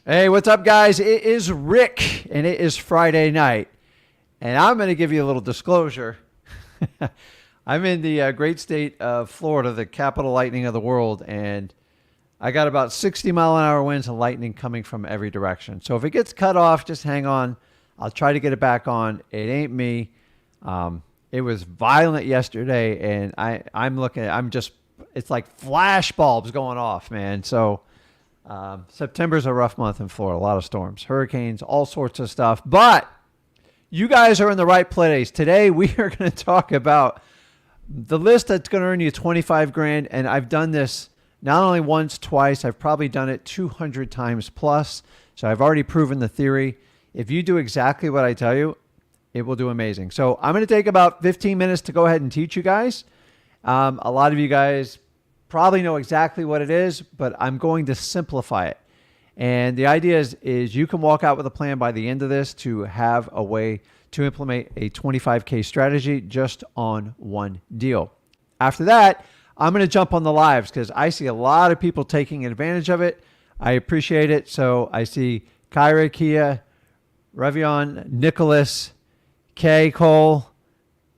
Hey, what's up, guys? It is Rick, and it is Friday night. And I'm going to give you a little disclosure. I'm in the great state of Florida, the capital lightning of the world, and I got about 60-mile-an-hour winds and lightning coming from every direction. So if it gets cut off, just hang on. I'll try to get it back on. It ain't me. It was violent yesterday, and it's like flash bulbs going off, man. So September's a rough month in Florida. A lot of storms, hurricanes, all sorts of stuff. But you guys are in the right place. Today, we are going to talk about the list that's going to earn you 25 grand. And I've done this not only once, twice. I've probably done it 200 times plus. So I've already proven the theory. If you do exactly what I tell you, it will do amazing. So I'm going to take about 15 minutes to go ahead and teach you guys. A lot of you guys probably know exactly what it is, but I'm going to simplify it. And the idea is you can walk out with a plan by the end of this to have a way to implement a 25K strategy just on one deal. After that, I'm going to jump on the lives because I see a lot of people taking advantage of it. I appreciate it. So I see Kyra, Kia, Revion, Nicholas, Kay, Cole,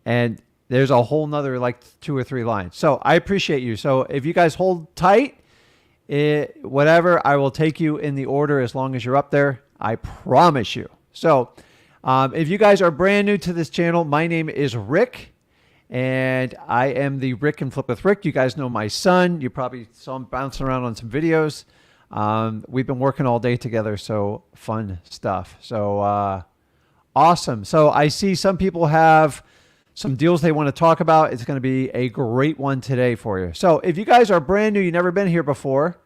and there's a whole nother like 2 or 3 lines. So I appreciate you. So if you guys hold tight, whatever, I will take you in the order as long as you're up there. I promise you. So if you guys are brand new to this channel, my name is Rick, and I am the Rick and Flip with Rick. You guys know my son. You probably saw him bouncing around on some videos. We've been working all day together, so fun stuff. So awesome. So I see some people have some deals they want to talk about. It's going to be a great one today for you. So if you guys are brand new, you've never been here before,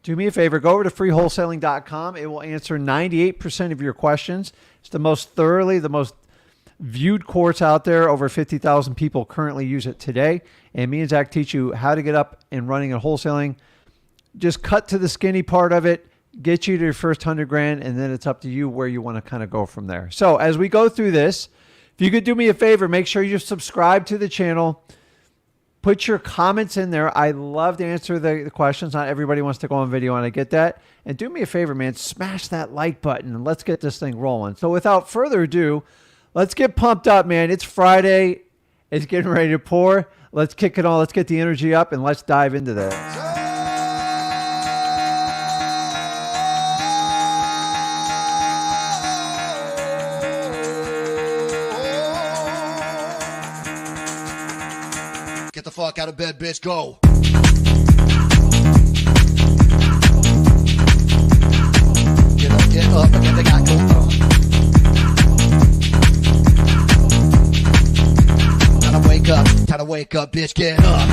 do me a favor, go over to freewholesaling.com. It will answer 98% of your questions. It's the most viewed course out there. Over 50,000 people currently use it today. And me and Zach teach you how to get up and running in wholesaling. Just cut to the skinny part of it, get you to your first 100 grand, and then it's up to you where you want to kind of go from there. So as we go through this, if you could do me a favor, make sure you subscribe to the channel. Put your comments in there. I love to answer the questions. Not everybody wants to go on video, and I get that. And do me a favor, man, smash that like button, and let's get this thing rolling. So without further ado, let's get pumped up, man. It's Friday. It's getting ready to pour. Let's kick it on. Let's get the energy up, and let's dive into that. Get the fuck out of bed, bitch. Go. Get up, and get the guy. Go. Time to wake up, bitch. Get up.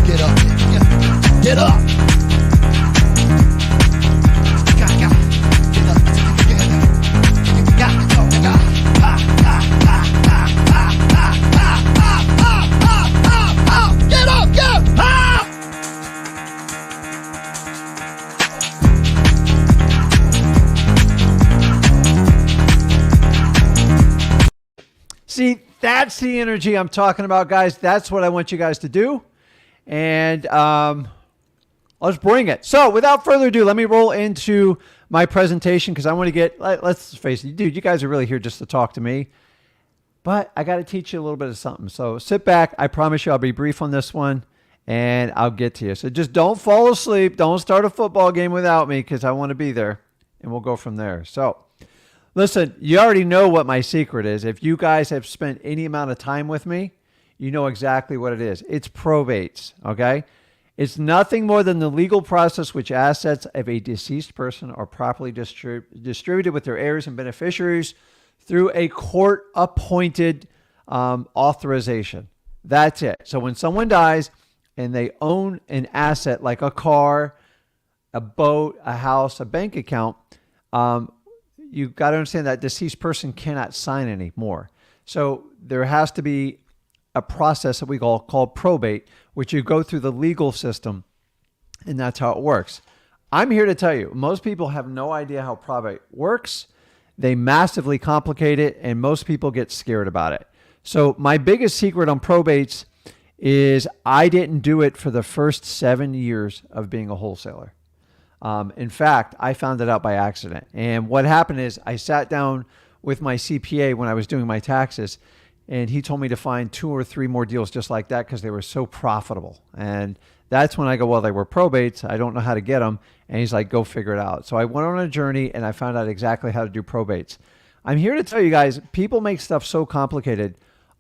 Get up. Get up. See, that's the energy I'm talking about, guys. That's what I want you guys to do. And let's bring it. So without further ado, let me roll into my presentation because I want to get, let's face it, dude, you guys are really here just to talk to me. But I got to teach you a little bit of something. So sit back. I promise you I'll be brief on this one, and I'll get to you. So just don't fall asleep. Don't start a football game without me because I want to be there, and we'll go from there. So listen, you already know what my secret is. If you guys have spent any amount of time with me, you know exactly what it is. It's probates, okay? It's nothing more than the legal process which assets of a deceased person are properly distributed with their heirs and beneficiaries through a court-appointed authorization. That's it. So when someone dies and they own an asset like a car, a boat, a house, a bank account, you've got to understand that deceased person cannot sign anymore. So there has to be a process that we call probate, which you go through the legal system, and that's how it works. I'm here to tell you, most people have no idea how probate works. They massively complicate it, and most people get scared about it. So my biggest secret on probates is I didn't do it for the first 7 years of being a wholesaler. In fact, I found it out by accident. And what happened is I sat down with my CPA when I was doing my taxes, and he told me to find 2 or 3 more deals just like that because they were so profitable. And that's when I go, well, they were probates. I don't know how to get them. And he's like, go figure it out. So I went on a journey and I found out exactly how to do probates. I'm here to tell you guys, people make stuff so complicated.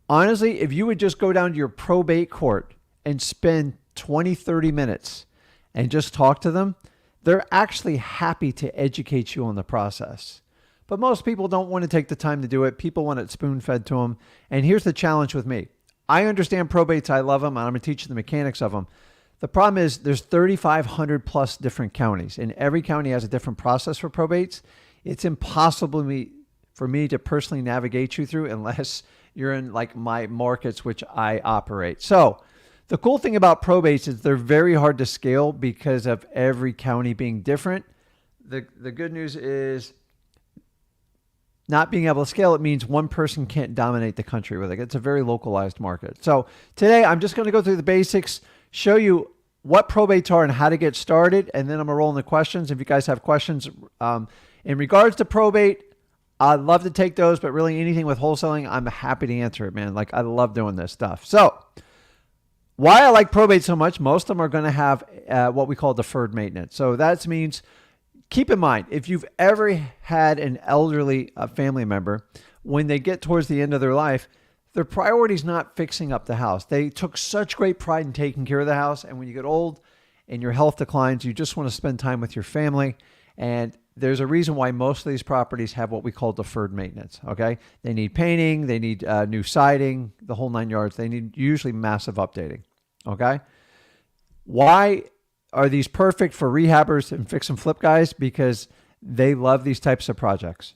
Honestly, if you would just go down to your probate court and spend 20, 30 minutes and just talk to them, they're actually happy to educate you on the process. But most people don't want to take the time to do it. People want it spoon-fed to them. And here's the challenge with me. I understand probates. I love them. And I'm going to teach you the mechanics of them. The problem is there's 3,500 plus different counties, and every county has a different process for probates. It's impossible for me to personally navigate you through unless you're in like my markets, which I operate. So the cool thing about probates is they're very hard to scale because of every county being different. The good news is not being able to scale, it means one person can't dominate the country with it. It's a very localized market. So today I'm just going to go through the basics, show you what probates are and how to get started, and then I'm going to roll into questions. If you guys have questions in regards to probate, I'd love to take those, but really anything with wholesaling, I'm happy to answer it, man. Like I love doing this stuff. So why I like probate so much, most of them are going to have what we call deferred maintenance. So that means, keep in mind, if you've ever had an elderly family member, when they get towards the end of their life, their priority is not fixing up the house. They took such great pride in taking care of the house. And when you get old and your health declines, you just want to spend time with your family. And there's a reason why most of these properties have what we call deferred maintenance. Okay. They need painting. They need new siding, the whole 9 yards. They need usually massive updating. Okay. Why are these perfect for rehabbers and fix and flip guys? Because they love these types of projects.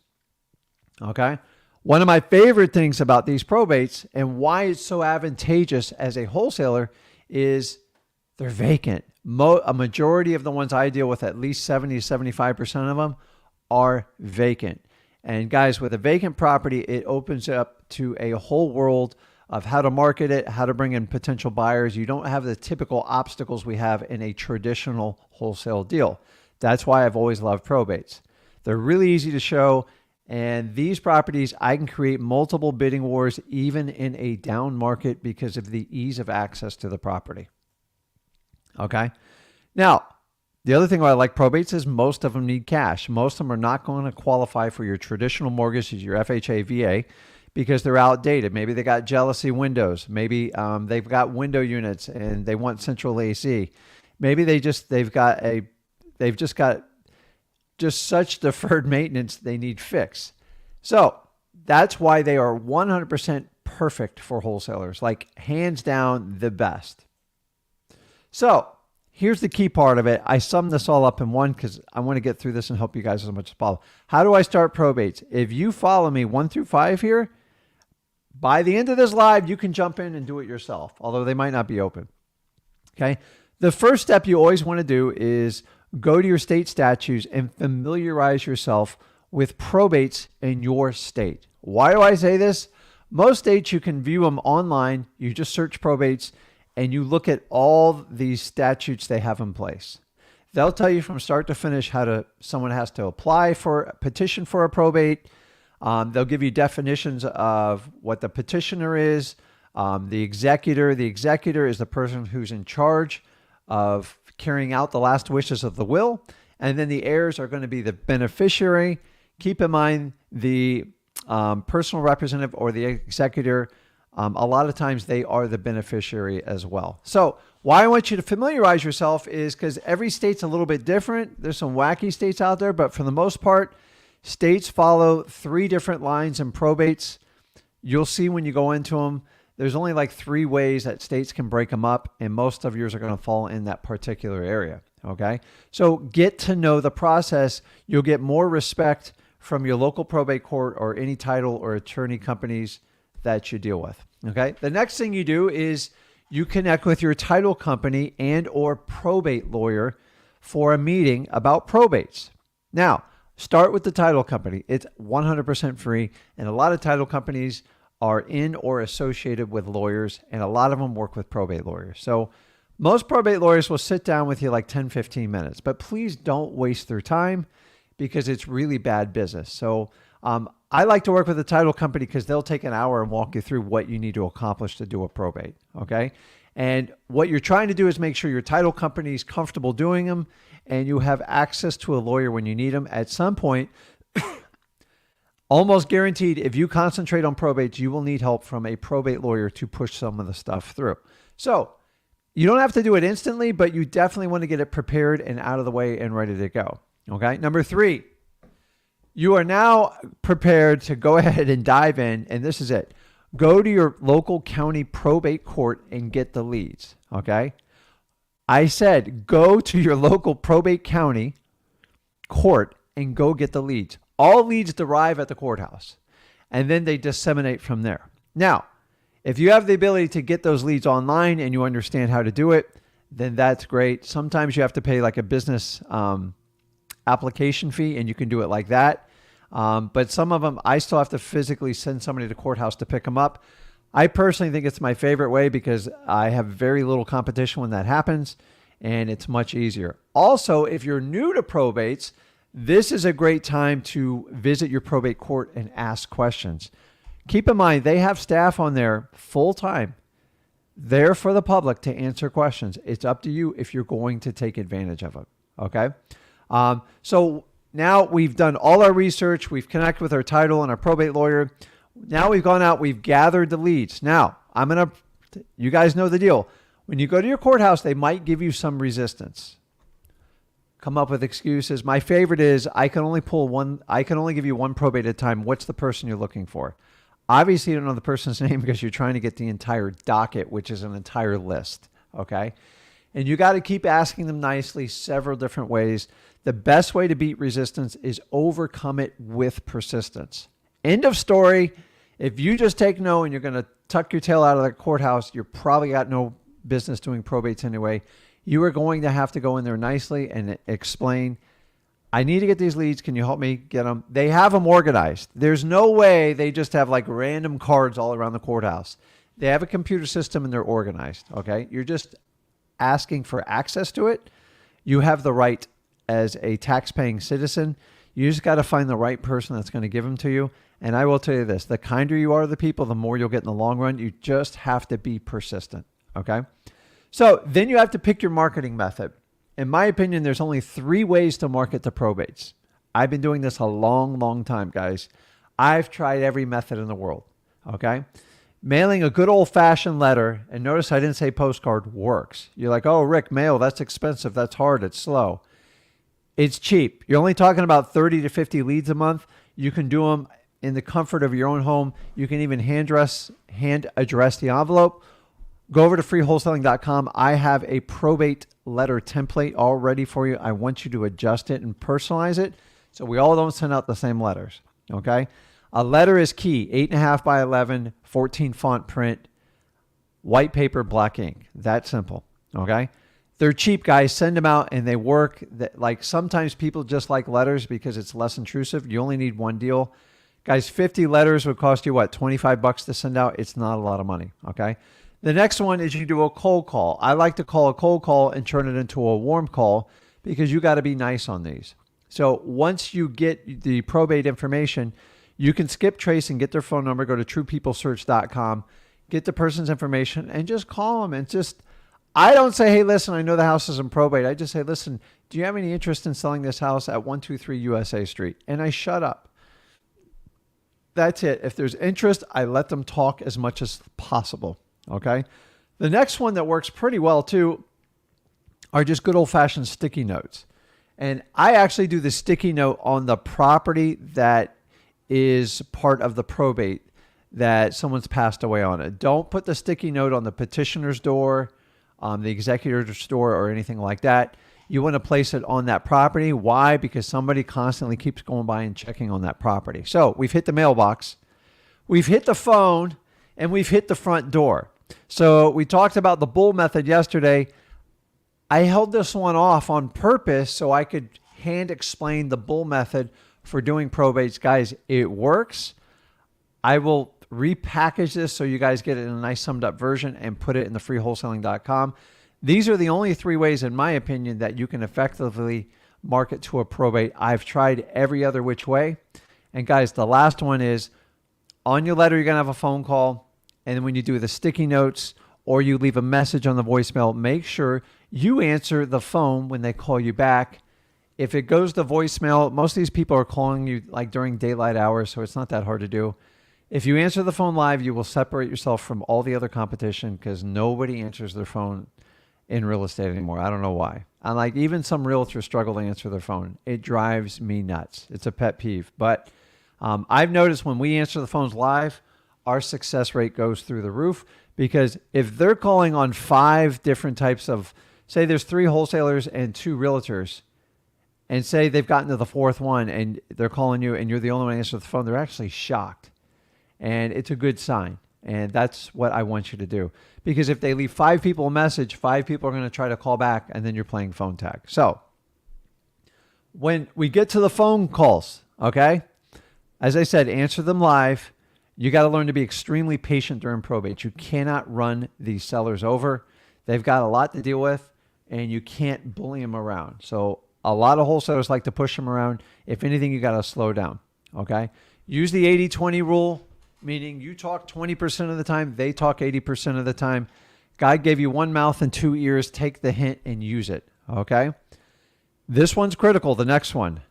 Okay. One of my favorite things about these probates and why it's so advantageous as a wholesaler is they're vacant. A majority of the ones I deal with, at least 70 to 75% of them, are vacant. And guys, with a vacant property, it opens up to a whole world of how to market it, how to bring in potential buyers. You don't have the typical obstacles we have in a traditional wholesale deal. That's why I've always loved probates. They're really easy to show. And these properties, I can create multiple bidding wars even in a down market because of the ease of access to the property. Okay. Now, the other thing why I like probates is most of them need cash. Most of them are not going to qualify for your traditional mortgages, your FHA, VA, because they're outdated. Maybe they got jealousy windows. Maybe they've got window units and they want central AC. Maybe they've just got such deferred maintenance they need fixed. So that's why they are 100% perfect for wholesalers, like hands down the best. So here's the key part of it. I summed this all up in one because I want to get through this and help you guys as much as possible. How do I start probates? If you follow me 1 through 5 here, by the end of this live, you can jump in and do it yourself, although they might not be open. Okay. The first step you always want to do is go to your state statutes and familiarize yourself with probates in your state. Why do I say this? Most states, you can view them online. You just search probates and you look at all these statutes they have in place. They'll tell you from start to finish someone has to apply for a petition for a probate. They'll give you definitions of what the petitioner is, the executor. The executor is the person who's in charge of carrying out the last wishes of the will. And then the heirs are going to be the beneficiary. Keep in mind the personal representative or the executor. A lot of times they are the beneficiary as well. So why I want you to familiarize yourself is because every state's a little bit different. There's some wacky states out there, but for the most part, states follow 3 different lines in probates. You'll see when you go into them, there's only like 3 ways that states can break them up, and most of yours are going to fall in that particular area. Okay. So get to know the process. You'll get more respect from your local probate court or any title or attorney companies that you deal with. Okay. The next thing you do is you connect with your title company and or probate lawyer for a meeting about probates. Now, start with the title company. It's 100% free. And a lot of title companies are in or associated with lawyers, and a lot of them work with probate lawyers. So most probate lawyers will sit down with you like 10, 15 minutes, but please don't waste their time because it's really bad business. So I like to work with a title company because they'll take an hour and walk you through what you need to accomplish to do a probate, okay? And what you're trying to do is make sure your title company is comfortable doing them and you have access to a lawyer when you need them. At some point, almost guaranteed, if you concentrate on probates, you will need help from a probate lawyer to push some of the stuff through. So you don't have to do it instantly, but you definitely want to get it prepared and out of the way and ready to go. Okay. Number 3, you are now prepared to go ahead and dive in. And this is it. Go to your local county probate court and get the leads. Okay. I said, go to your local probate county court and go get the leads. All leads derive at the courthouse and then they disseminate from there. Now, if you have the ability to get those leads online and you understand how to do it, then that's great. Sometimes you have to pay like a business application fee and you can do it like that. But some of them, I still have to physically send somebody to the courthouse to pick them up. I personally think it's my favorite way because I have very little competition when that happens and it's much easier. Also, if you're new to probates, this is a great time to visit your probate court and ask questions. Keep in mind, they have staff on there full time, there for the public to answer questions. It's up to you if you're going to take advantage of it. Okay. So now we've done all our research. We've connected with our title and our probate lawyer. Now we've gone out, we've gathered the leads. Now you guys know the deal. When you go to your courthouse, they might give you some resistance. Come up with excuses. My favorite is I can only give you one probate at a time. What's the person you're looking for? Obviously, you don't know the person's name because you're trying to get the entire docket, which is an entire list. Okay. And you got to keep asking them nicely several different ways. The best way to beat resistance is overcome it with persistence. End of story. If you just take no and you're going to tuck your tail out of the courthouse, you're probably got no business doing probates anyway. You are going to have to go in there nicely and explain, I need to get these leads. Can you help me get them? They have them organized. There's no way they just have like random cards all around the courthouse. They have a computer system and they're organized. Okay. You're just asking for access to it. You have the right as a tax-paying citizen. You just got to find the right person that's going to give them to you. And I will tell you this, the kinder you are to the people, the more you'll get in the long run. You just have to be persistent. Okay. So then you have to pick your marketing method. In my opinion, there's only 3 ways to market to probates. I've been doing this a long, long time, guys. I've tried every method in the world. Okay. Mailing a good old-fashioned letter, and notice I didn't say postcard, works. You're like, oh, Rick, mail, that's expensive. That's hard. It's slow. It's cheap. You're only talking about 30 to 50 leads a month. You can do them in the comfort of your own home. You can even hand address the envelope. Go over to freewholesaling.com. I have a probate letter template all ready for you. I want you to adjust it and personalize it so we all don't send out the same letters. Okay. A letter is key. 8.5 by 11, 14 font print, white paper, black ink. That simple. Okay. They're cheap, guys. Send them out and they work. Like sometimes people just like letters because it's less intrusive. You only need one deal. Guys, 50 letters would cost you what? $25 to send out. It's not a lot of money. Okay. The next one is you do a cold call. I like to call a cold call and turn it into a warm call because you got to be nice on these. So once you get the probate information, you can skip trace and get their phone number, go to truepeoplesearch.com, get the person's information and just call them. And just, I don't say, hey, listen, I know the house is in probate. I just say, listen, do you have any interest in selling this house at 123 USA Street? And I shut up. That's it. If there's interest, I let them talk as much as possible. Okay. The next one that works pretty well too are just good old fashioned sticky notes. And I actually do the sticky note on the property that is part of the probate that someone's passed away on it. Don't put the sticky note on the petitioner's door, the executor's door or anything like that. You want to place it on that property. Why? Because somebody constantly keeps going by and checking on that property. So we've hit the mailbox, we've hit the phone, and we've hit the front door. So we talked about the bull method yesterday. I held this one off on purpose so I could hand explain the bull method for doing probates. Guys, it works. I will repackage this so you guys get it in a nice summed up version and put it in the freewholesaling.com. These are the only 3 ways, in my opinion, that you can effectively market to a probate. I've tried every other which way. And guys, the last one is on your letter, you're going to have a phone call. And then when you do the sticky notes or you leave a message on the voicemail, make sure you answer the phone when they call you back. If it goes to voicemail, most of these people are calling you like during daylight hours, so it's not that hard to do. If you answer the phone live, you will separate yourself from all the other competition because nobody answers their phone in real estate anymore. I don't know why. And like even some realtors struggle to answer their phone. It drives me nuts. It's a pet peeve. But I've noticed when we answer the phones live, our success rate goes through the roof because if they're calling on 5 different types of, say there's 3 wholesalers and 2 realtors, and say they've gotten to the 4th one and they're calling you and you're the only one to answer the phone, they're actually shocked. And it's a good sign. And that's what I want you to do. Because if they leave 5 people a message, 5 people are going to try to call back and then you're playing phone tag. So when we get to the phone calls, okay, as I said, answer them live. You got to learn to be extremely patient during probate. You cannot run these sellers over. They've got a lot to deal with and you can't bully them around. So a lot of wholesalers like to push them around. If anything, you got to slow down, okay? Use the 80-20 rule. Meaning you talk 20% of the time, they talk 80% of the time. God gave you 1 mouth and 2 ears. Take the hint and use it, okay? This one's critical, the next one.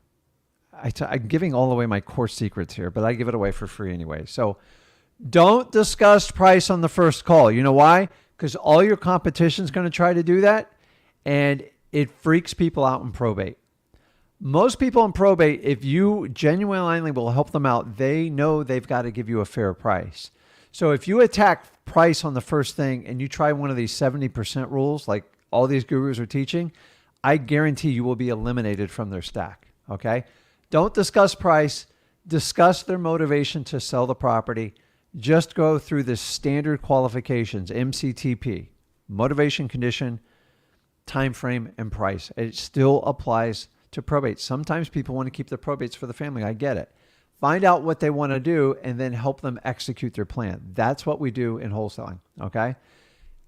I'm giving all away my core secrets here, but I give it away for free anyway. So don't discuss price on the first call. You know why? Because all your competition's going to try to do that, and it freaks people out in probate. Most people in probate, if you genuinely will help them out, they know they've got to give you a fair price. So if you attack price on the first thing and you try one of these 70% rules, like all these gurus are teaching, I guarantee you will be eliminated from their stack, okay? Don't discuss price. Discuss their motivation to sell the property. Just go through the standard qualifications, MCTP, motivation, condition, time frame, and price. It still applies to probate. Sometimes people want to keep the probates for the family. I get it. Find out what they want to do and then help them execute their plan. That's what we do in wholesaling, okay?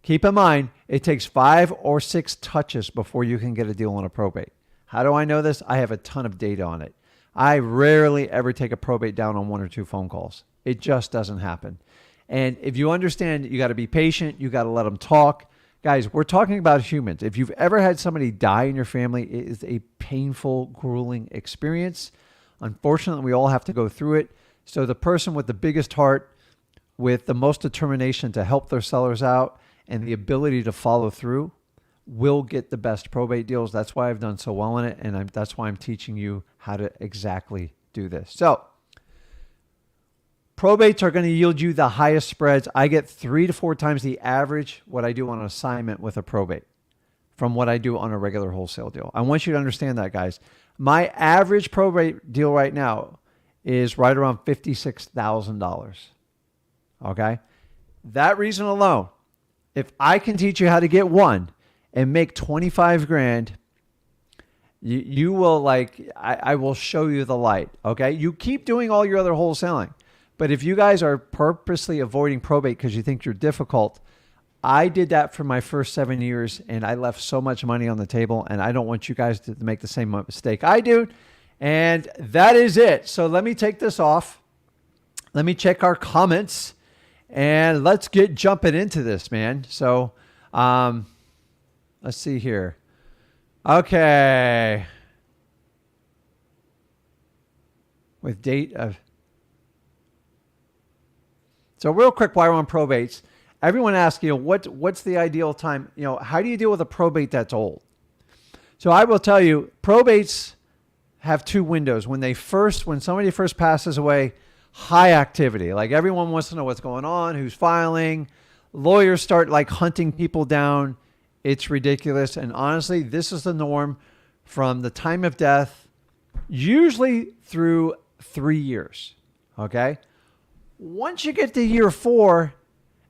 Keep in mind, it takes 5 or 6 touches before you can get a deal on a probate. How do I know this? I have a ton of data on it. I rarely ever take a probate down on 1 or 2 phone calls. It just doesn't happen. And if you understand, you got to be patient. You got to let them talk. Guys, we're talking about humans. If you've ever had somebody die in your family, it is a painful, grueling experience. Unfortunately, we all have to go through it. So the person with the biggest heart, with the most determination to help their sellers out and the ability to follow through will get the best probate deals. That's why I've done so well in it. And that's why I'm teaching you how to exactly do this. So probates are going to yield you the highest spreads. I get 3 to 4 times the average what I do on an assignment with a probate from what I do on a regular wholesale deal. I want you to understand that, guys. My average probate deal right now is right around $56,000. Okay? That reason alone, if I can teach you how to get one and make 25 grand, you will like, I will show you the light. Okay? You keep doing all your other wholesaling. But if you guys are purposely avoiding probate because you think you're difficult, I did that for my first 7 years and I left so much money on the table, and I don't want you guys to make the same mistake I do. And that is it. So let me take this off. Let me check our comments and let's get jumping into this, man. So let's see here. Okay. With date of... So real quick, while we're on probates, everyone asks, what's the ideal time? How do you deal with a probate that's old? So I will tell you, probates have 2 windows. When somebody first passes away, high activity. Like everyone wants to know what's going on, who's filing. Lawyers start like hunting people down. It's ridiculous. And honestly, this is the norm from the time of death, usually through 3 years. Okay. Once you get to year 4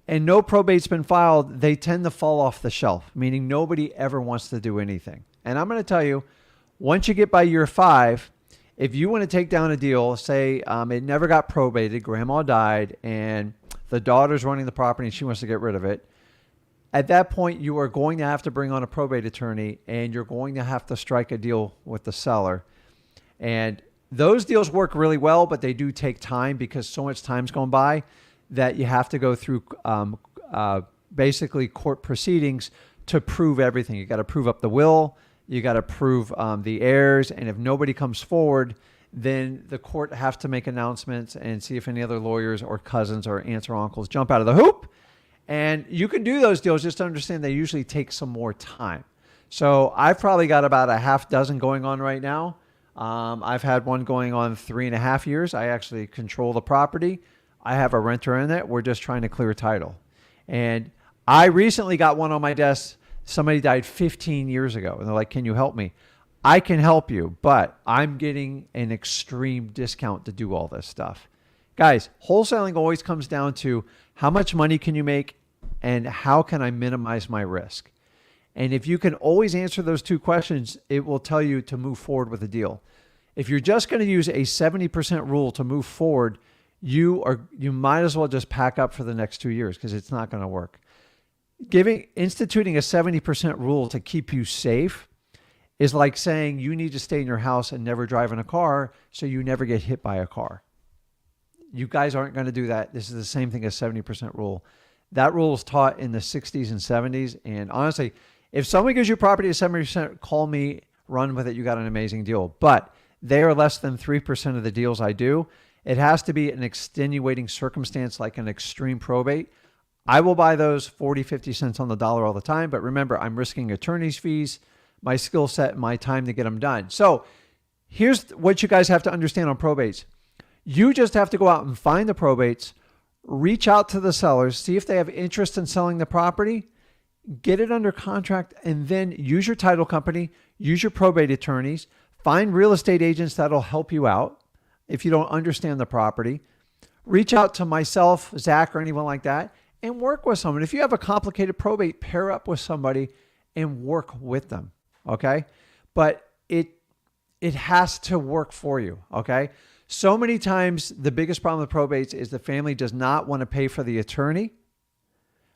and no probate's been filed, they tend to fall off the shelf, meaning nobody ever wants to do anything. And I'm going to tell you, once you get by year 5, if you want to take down a deal, say it never got probated, grandma died, and the daughter's running the property and she wants to get rid of it, at that point, you are going to have to bring on a probate attorney and you're going to have to strike a deal with the seller. And those deals work really well, but they do take time because so much time's gone by that you have to go through basically court proceedings to prove everything. You got to prove up the will, you got to prove the heirs, and if nobody comes forward, then the court has to make announcements and see if any other lawyers or cousins or aunts or uncles jump out of the hoop. And you can do those deals, just to understand they usually take some more time. So I've probably got about a half dozen going on right now. I've had one going on 3.5 years. I actually control the property. I have a renter in it. We're just trying to clear title. And I recently got one on my desk. Somebody died 15 years ago. And they're like, can you help me? I can help you, but I'm getting an extreme discount to do all this stuff. Guys, wholesaling always comes down to how much money can you make and how can I minimize my risk? And if you can always answer those two questions, it will tell you to move forward with a deal. If you're just going to use a 70% rule to move forward, you might as well just pack up for the next 2 years because it's not going to work. Instituting a 70% rule to keep you safe is like saying you need to stay in your house and never drive in a car so you never get hit by a car. You guys aren't going to do that. This is the same thing as 70% rule. That rule is taught in the 60s and 70s. And honestly, if someone gives you property at 70%, call me, run with it. You got an amazing deal. But they are less than 3% of the deals I do. It has to be an extenuating circumstance like an extreme probate. I will buy those 40, 50 cents on the dollar all the time. But remember, I'm risking attorney's fees, my skill set, my time to get them done. So here's what you guys have to understand on probates. You just have to go out and find the probates, reach out to the sellers, see if they have interest in selling the property, get it under contract, and then use your title company, use your probate attorneys, find real estate agents that'll help you out if you don't understand the property. Reach out to myself, Zach, or anyone like that, and work with someone. If you have a complicated probate, pair up with somebody and work with them, okay? But it has to work for you, okay? So many times, the biggest problem with probates is the family does not want to pay for the attorney,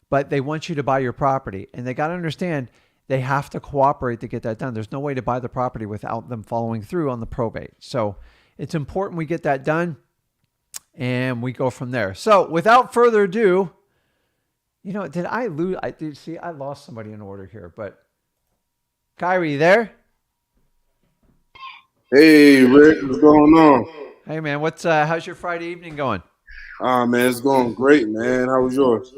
but they want you to buy your property. And they got to understand they have to cooperate to get that done. There's no way to buy the property without them following through on the probate. So it's important we get that done and we go from there. So without further ado, did I lose? I lost somebody in order here, but Kyrie, you there? Hey, Rick, what's going on? Hey man, how's your Friday evening going? Man, it's going great, man. How was yours?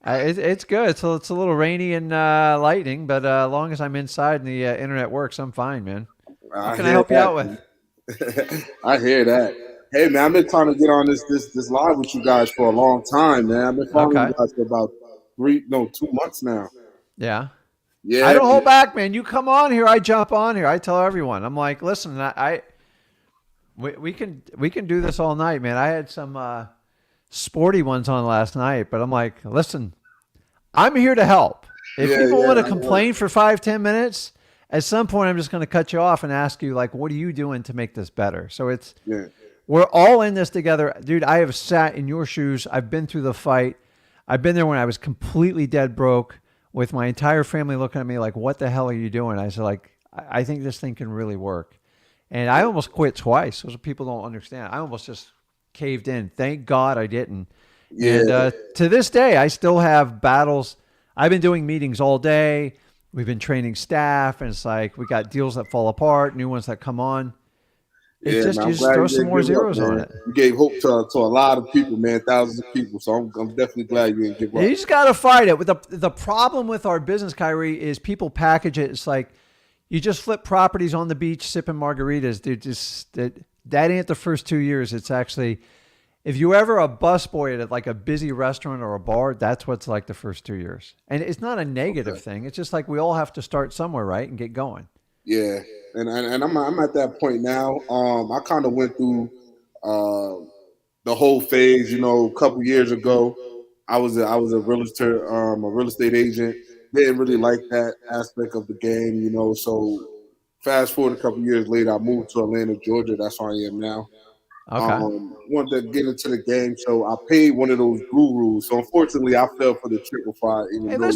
It's good. So it's a little rainy and lightning, but as long as I'm inside and the internet works, I'm fine, man. What can I help you out with? I hear that. Hey, man, I've been trying to get on this live with you guys for a long time, man. I've been following you guys for about 2 months now. Yeah. Yeah. I don't hold back, man. You come on here, I jump on here. I tell everyone. I'm like, listen, we can do this all night, man. I had some sporty ones on last night, but I'm like, listen, I'm here to help. If people want to complain for 5-10 minutes, at some point I'm just going to cut you off and ask you, like, what are you doing to make this better? So we're all in this together. Dude, I have sat in your shoes. I've been through the fight. I've been there when I was completely dead broke with my entire family looking at me like, what the hell are you doing? I said, like, I think this thing can really work. And I almost quit twice. Those people don't understand. I almost just caved in. Thank God I didn't. Yeah. And to this day, I still have battles. I've been doing meetings all day. We've been training staff, and it's like we got deals that fall apart, new ones that come on. You just throw some more zeros on it. You gave hope to a lot of people, man, thousands of people. So I'm definitely glad you didn't give up. You just got to fight it. The problem with our business, Kyrie, is people package it. It's like you just flip properties on the beach, sipping margaritas, dude. That ain't the first 2 years. It's actually, if you ever a busboy at like a busy restaurant or a bar, that's what's like the first 2 years. And it's not a negative thing. It's just like we all have to start somewhere, right, and get going. Yeah, and I'm at that point now. I kind of went through the whole phase. A couple years ago, I was a realtor, a real estate agent. Didn't really like that aspect of the game, So fast forward a couple years later, I moved to Atlanta, Georgia. That's where I am now. Okay. Wanted to get into the game, so I paid one of those gurus. So unfortunately, I fell for the trick before I even Hey, know.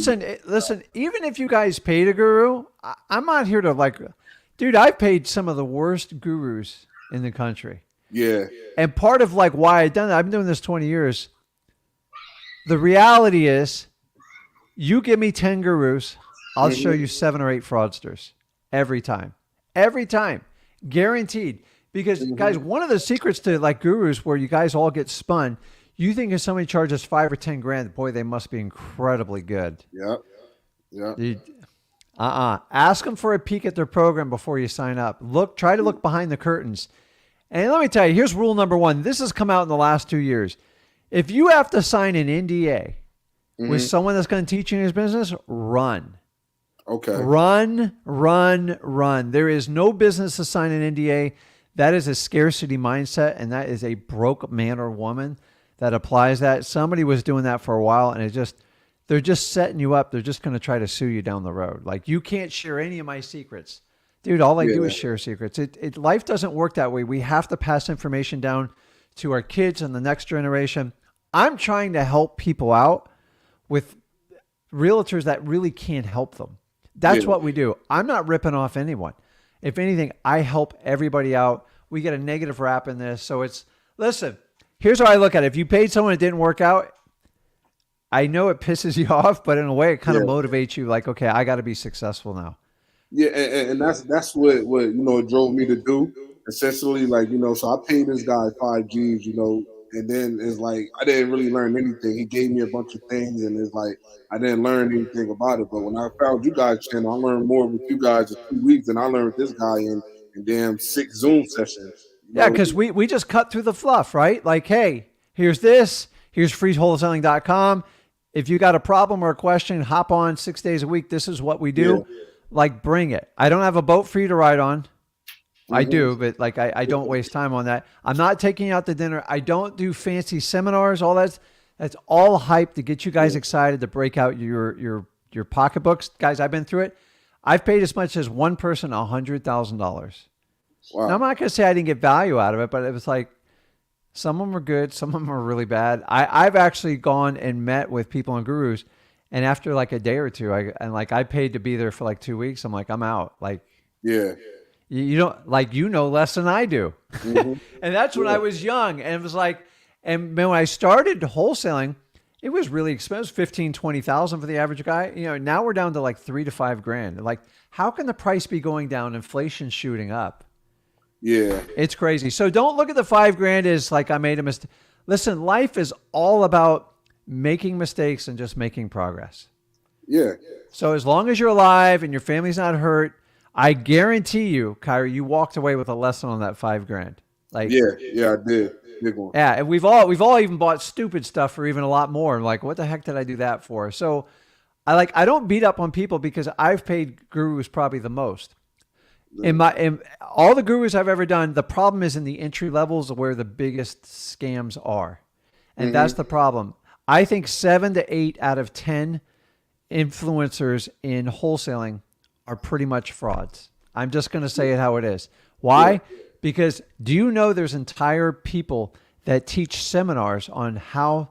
listen. Even if you guys paid a guru, I'm not here to like, dude. I've paid some of the worst gurus in the country, Yeah, and part of like why I've done that, I've been doing this 20 years. The reality is, you give me 10 gurus, I'll show you 7 or 8 fraudsters every time, guaranteed. Because guys, one of the secrets to like gurus where you guys all get spun, you think if somebody charges 5 or 10 grand, boy, they must be incredibly good. yeah. Ask them for a peek at their program before you sign up. Try to look behind the curtains. And let me tell you, here's rule number 1. This has come out in the last 2 years. If you have to sign an NDA with someone that's going to teach you in his business, run. Okay. Run. There is no business to sign an NDA. That is a scarcity mindset, and that is a broke man or woman that applies that. Somebody was doing that for a while, and they're just setting you up. They're just going to try to sue you down the road. Like, you can't share any of my secrets. Dude, all I do is share secrets. Life doesn't work that way. We have to pass information down to our kids and the next generation. I'm trying to help people out with realtors that really can't help them. That's what we do. I'm not ripping off anyone. If anything, I help everybody out. We get a negative rap in this. So listen, here's how I look at it. If you paid someone, it didn't work out, I know it pisses you off, but in a way it kind of motivates you like, okay, I got to be successful now. Yeah, and that's what it drove me to do. Essentially, like, so I paid this guy 5 G's, and then it's like I didn't really learn anything. He gave me a bunch of things, and it's like I didn't learn anything about it. But when I found you guys' channel, I learned more with you guys in 2 weeks than I learned with this guy in damn 6 Zoom sessions. Yeah, because we just cut through the fluff, right? Like, hey, here's this. Here's freewholesaling.com. If you got a problem or a question, hop on 6 days a week. This is what we do. Yeah. Like, bring it. I don't have a boat for you to ride on. I do, but like I don't waste time on that. I'm not taking you out to dinner. I don't do fancy seminars. All that's all hype to get you guys excited to break out your pocketbooks. Guys, I've been through it. I've paid as much as one person $100,000. Wow. Now, I'm not going to say I didn't get value out of it, but it was like some of them are good, some of them are really bad. I've actually gone and met with people and gurus, and after like a day or two, I paid to be there for like 2 weeks. I'm like, I'm out. Like, yeah. You don't like, less than I do. And that's when I was young. And it was like, and when I started wholesaling, it was really expensive, 15, 20,000 for the average guy. Now we're down to like 3 to 5 grand. Like, how can the price be going down? Inflation shooting up. Yeah. It's crazy. So don't look at the 5 grand as like, I made a mistake. Listen, life is all about making mistakes and just making progress. Yeah. So as long as you're alive and your family's not hurt, I guarantee you, Kyrie, you walked away with a lesson on that 5 grand. Like, yeah, I did. Big one. Yeah, and we've all even bought stupid stuff for even a lot more. Like, what the heck did I do that for? So, I don't beat up on people because I've paid gurus probably the most. In all the gurus I've ever done, the problem is in the entry levels where the biggest scams are, and that's the problem. I think 7 to 8 out of 10 influencers in wholesaling are pretty much frauds. I'm just going to say it how it is. Why? Yeah. Because do you know there's entire people that teach seminars on how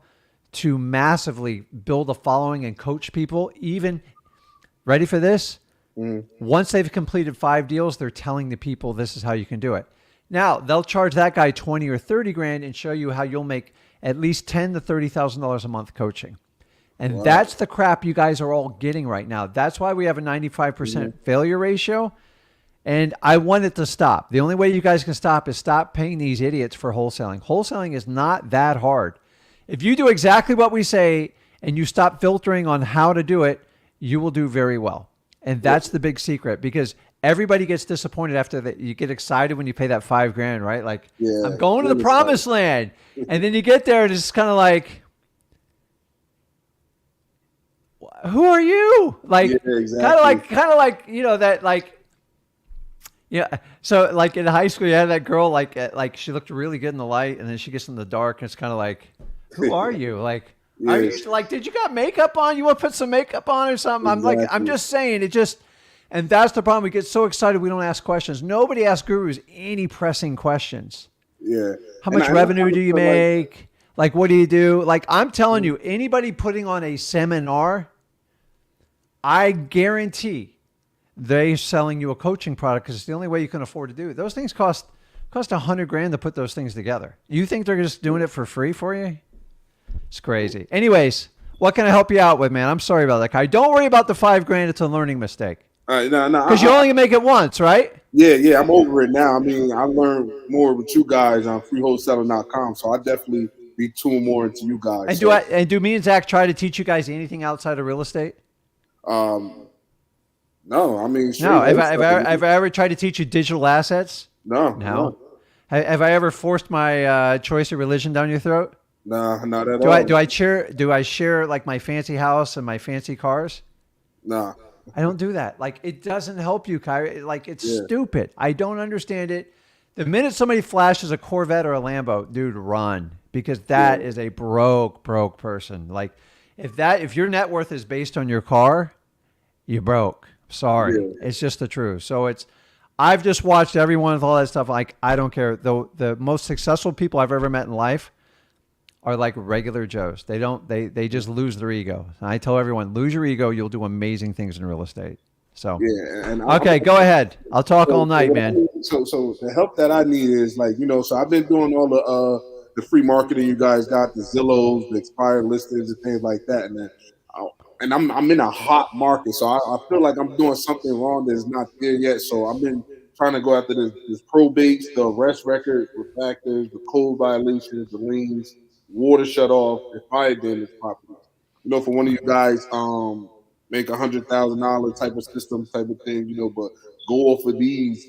to massively build a following and coach people? Even, ready for this? Once they've completed 5 deals, they're telling the people this is how you can do it. Now, they'll charge that guy 20 or 30 grand and show you how you'll make at least $10,000 to $30,000 a month coaching. And that's the crap you guys are all getting right now. That's why we have a 95% failure ratio. And I want it to stop. The only way you guys can stop is stop paying these idiots for wholesaling. Wholesaling is not that hard. If you do exactly what we say and you stop filtering on how to do it, you will do very well. And that's the big secret, because everybody gets disappointed after that. You get excited when you pay that 5 grand, right? Like, I'm going to the promised land. And then you get there and it's kind of like, who are you? Like, kind of like, that, like, so like in high school, you had that girl, like she looked really good in the light, and then she gets in the dark and it's kind of like, who are you? Like, are you like, did you got makeup on? You want to put some makeup on or something? I'm like, I'm just saying, And that's the problem. We get so excited we don't ask questions. Nobody asks gurus any pressing questions. Yeah. How And much I revenue do you feel like, make? Like, what do you do? Like, I'm telling you, anybody putting on a seminar, I guarantee they're selling you a coaching product because it's the only way you can afford to do it. Those things cost $100,000 to put those things together. You think they're just doing it for free for you? It's crazy. Anyways, what can I help you out with, man? I'm sorry about that, Kai. Don't worry about the $5,000. It's a learning mistake. all right, no, Because you only make it once, right? yeah, I'm over it now. I mean, I learned more with you guys on freewholesaling.com, so I definitely be tuned more into you guys. And So, do me and Zach try to teach you guys anything outside of real estate? no, I mean, No. Have wholesaling. I ever tried to teach you digital assets? No. No. Have I ever forced my choice of religion down your throat? Nah, not at all. Do I share like my fancy house and my fancy cars? Nah. I don't do that. Like, it doesn't help you, Kyrie. Like, it's Yeah. stupid. I don't understand it. The minute somebody flashes a Corvette or a Lambo, dude, run, because that is a broke person. Like, if your net worth is based on your car, you broke. Sorry. Yeah. It's just the truth. So I've just watched everyone with all that stuff. Like, I don't care. The most successful people I've ever met in life are like regular Joes. They just lose their ego. And I tell everyone, lose your ego. You'll do amazing things in real estate. So, Yeah, and okay, go ahead. I'll talk all night, man. So the help that I need is like, so I've been doing all the free marketing you guys got, the Zillows, the expired listings, and things like that, and I'm in a hot market, so I feel like I'm doing something wrong that's not there yet. So I've been trying to go after this probates, the arrest record with factors, the code violations, the liens, water shut off, and fire damage properties. For one of you guys, make $100,000 type of system type of thing, but go off of these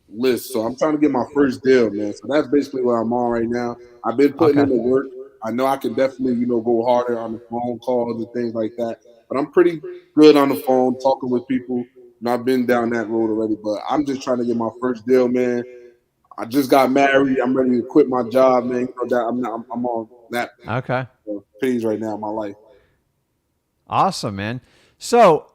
lists. So I'm trying to get my first deal, man. So that's basically where I'm on right now. I've been putting in the work. I know I can definitely, go harder on the phone calls and things like that. But I'm pretty good on the phone, talking with people. I've been down that road already, but I'm just trying to get my first deal, man. I just got married. I'm ready to quit my job, man. I'm on that phase right now in my life. Awesome, man. So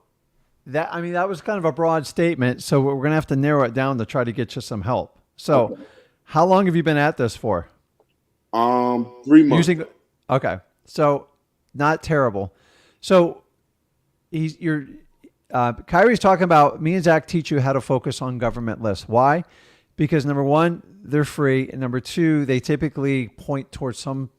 that was kind of a broad statement. So we're going to have to narrow it down to try to get you some help. So how long have you been at this for? 3 months. Okay. So not terrible. So Kyrie's talking about me and Zach teach you how to focus on government lists. Why? Because number one, they're free. And number two, they typically point towards some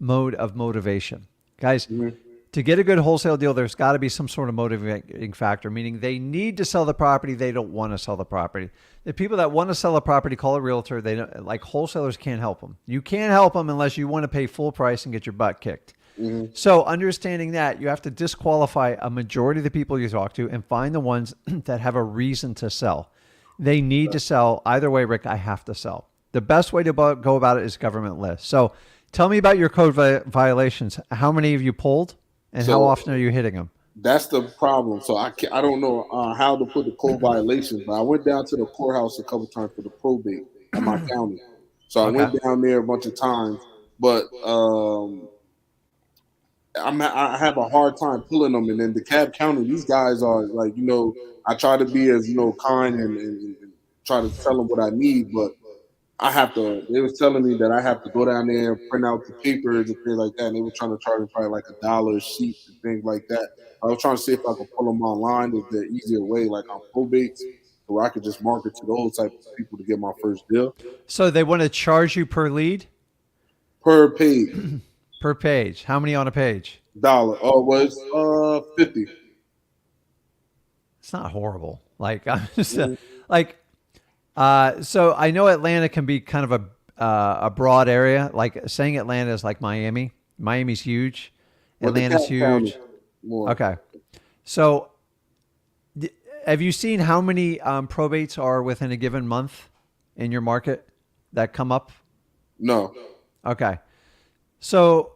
mode of motivation. Guys, to get a good wholesale deal, there's got to be some sort of motivating factor, meaning they need to sell the property. They don't want to sell the property. The people that want to sell a property call a realtor. They don't, like wholesalers can't help them. You can't help them unless you want to pay full price and get your butt kicked. So understanding that, you have to disqualify a majority of the people you talk to and find the ones that have a reason to sell. They need to sell. Either way, Rick, I have to sell. The best way to go about it is government lists. So tell me about your code violations. How many have you pulled? And how often are you hitting them? That's the problem. So I don't know how to put the code violations, but I went down to the courthouse a couple times for the probate in my county. So I went down there a bunch of times, but I have a hard time pulling them. And then DeKalb County, these guys are like, I try to be as kind and try to tell them what I need, but they was telling me that I have to go down there and print out the papers and things like that. And they were trying to charge me probably like $1 a sheet and things like that. I was trying to see if I could pull them online. Is there easier way, like on Probates, where I could just market to those type of people to get my first deal? So they want to charge you per lead? Per page. Per page. How many on a page? $1. Oh, it was 50. It's not horrible. Like, I'm just so I know Atlanta can be kind of a broad area. Like saying Atlanta is like Miami. Miami's huge. Atlanta's huge. Okay. So have you seen how many probates are within a given month in your market that come up? No. Okay. So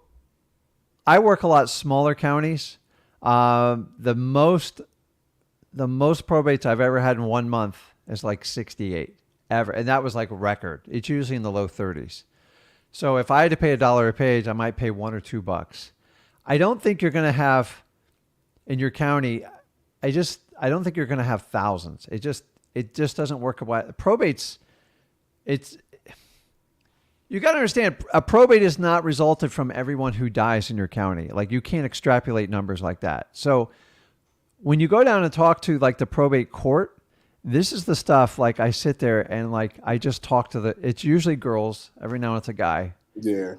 I work a lot smaller counties. The most probates I've ever had in 1 month is like 68 ever. And that was like record. It's usually in the low 30s. So if I had to pay $1 a page, I might pay $1 or $2. I don't think you're going to have in your county. I don't think you're going to have thousands. It just doesn't work. Probates, it's, you got to understand, a probate is not resulted from everyone who dies in your county. Like, you can't extrapolate numbers like that. So when you go down and talk to like the probate court, this is the stuff, like I sit there and like I just talk to it's usually girls, every now and it's a guy. Yeah.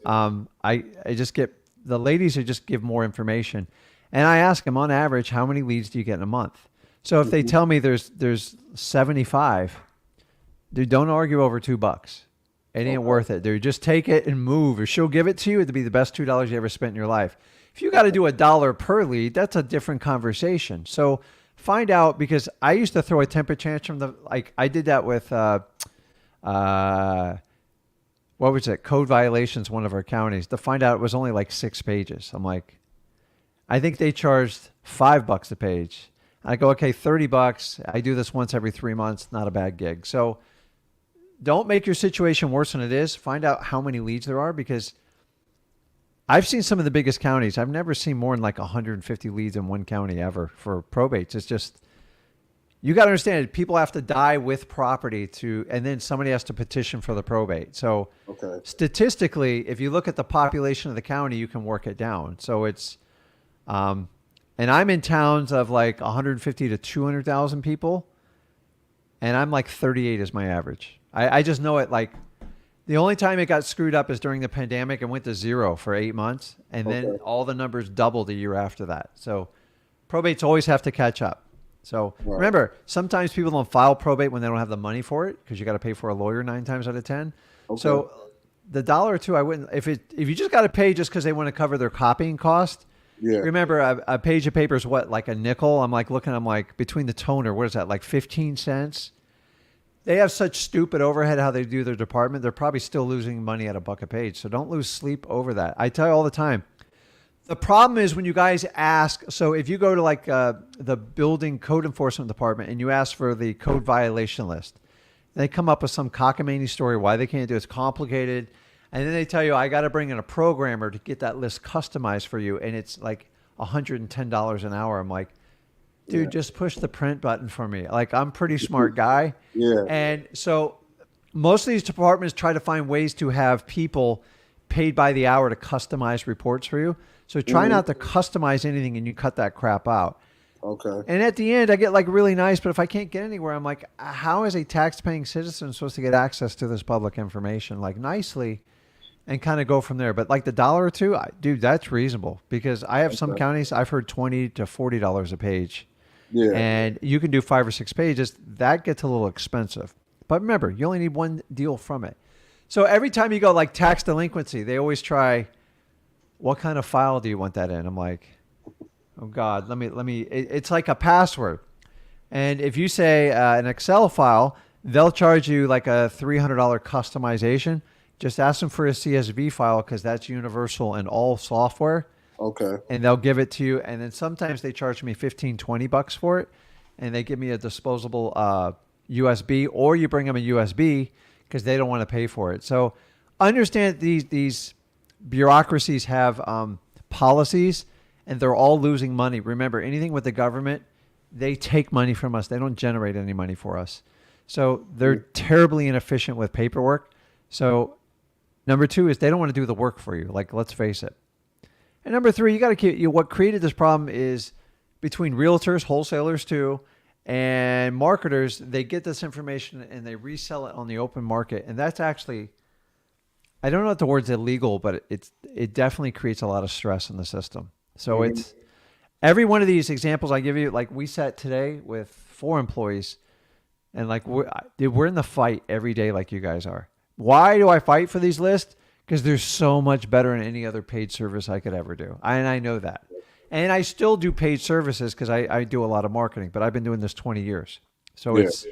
I just get, the ladies who just give more information, and I ask them on average, how many leads do you get in a month? So if they tell me there's 75, dude, don't argue over $2. It ain't worth it, dude. Just take it and move, or she'll give it to you. It'd be the best $2 you ever spent in your life. If you got to do $1 per lead, that's a different conversation. So find out, because I used to throw a temper tantrum. Like I did that with, what was it? Code violations, one of our counties. To find out it was only like 6 pages. I'm like, I think they charged $5 a page. I go, okay, $30. I do this once every 3 months. Not a bad gig. So don't make your situation worse than it is. Find out how many leads there are, because I've seen some of the biggest counties. I've never seen more than like 150 leads in one county ever for probates. It's just, you got to understand, people have to die with property and then somebody has to petition for the probate. So statistically, if you look at the population of the county, you can work it down. So it's, and I'm in towns of like 150 to 200,000 people, and I'm like 38 is my average. I just know it. Like, the only time it got screwed up is during the pandemic and went to 0 for 8 months. And then all the numbers doubled a year after that. So probates always have to catch up. So remember, sometimes people don't file probate when they don't have the money for it, because you got to pay for a lawyer 9 times out of 10. So the $1 or $2, I wouldn't, if you just got to pay just because they want to cover their copying cost. Yeah. Remember, a page of paper is what, like a nickel? I'm like looking, I'm like, between the toner, what is that, like 15 cents? They have such stupid overhead how they do their department. They're probably still losing money at $1 a page. So don't lose sleep over that. I tell you all the time. The problem is when you guys ask, so if you go to like the building code enforcement department and you ask for the code violation list, they come up with some cockamamie story why they can't do it. It's complicated. And then they tell you, I got to bring in a programmer to get that list customized for you. And it's like $110 an hour. I'm like, dude, just push the print button for me. Like, I'm a pretty smart guy. And so most of these departments try to find ways to have people paid by the hour to customize reports for you. So try not to customize anything and you cut that crap out. And at the end, I get like really nice, but if I can't get anywhere, I'm like, how is a tax-paying citizen supposed to get access to this public information? Like, nicely, and kind of go from there. But like the $1 or $2, dude, that's reasonable, because I have some counties, I've heard $20 to $40 a page. And you can do 5 or 6 pages. That gets a little expensive. But remember, you only need one deal from it. So every time you go like tax delinquency, they always try, what kind of file do you want that in? I'm like, oh God, let me, it's like a password. And if you say an Excel file, they'll charge you like a $300 customization. Just ask them for a CSV file, because that's universal in all software. And they'll give it to you. And then sometimes they charge me $15-$20 for it. And they give me a disposable USB, or you bring them a USB because they don't want to pay for it. So understand these bureaucracies have policies, and they're all losing money. Remember, anything with the government, they take money from us. They don't generate any money for us. So they're terribly inefficient with paperwork. So number 2 is they don't want to do the work for you. Like, let's face it. And number 3, you got to keep, what created this problem is between realtors, wholesalers too, and marketers. They get this information and they resell it on the open market. And that's actually, I don't know if the word's illegal, but it definitely creates a lot of stress in the system. So it's every one of these examples I give you, like we sat today with 4 employees, and like we're in the fight every day like you guys are. Why do I fight for these lists? Because there's so much better than any other paid service I could ever do. And I know that. And I still do paid services because I do a lot of marketing, but I've been doing this 20 years. So it's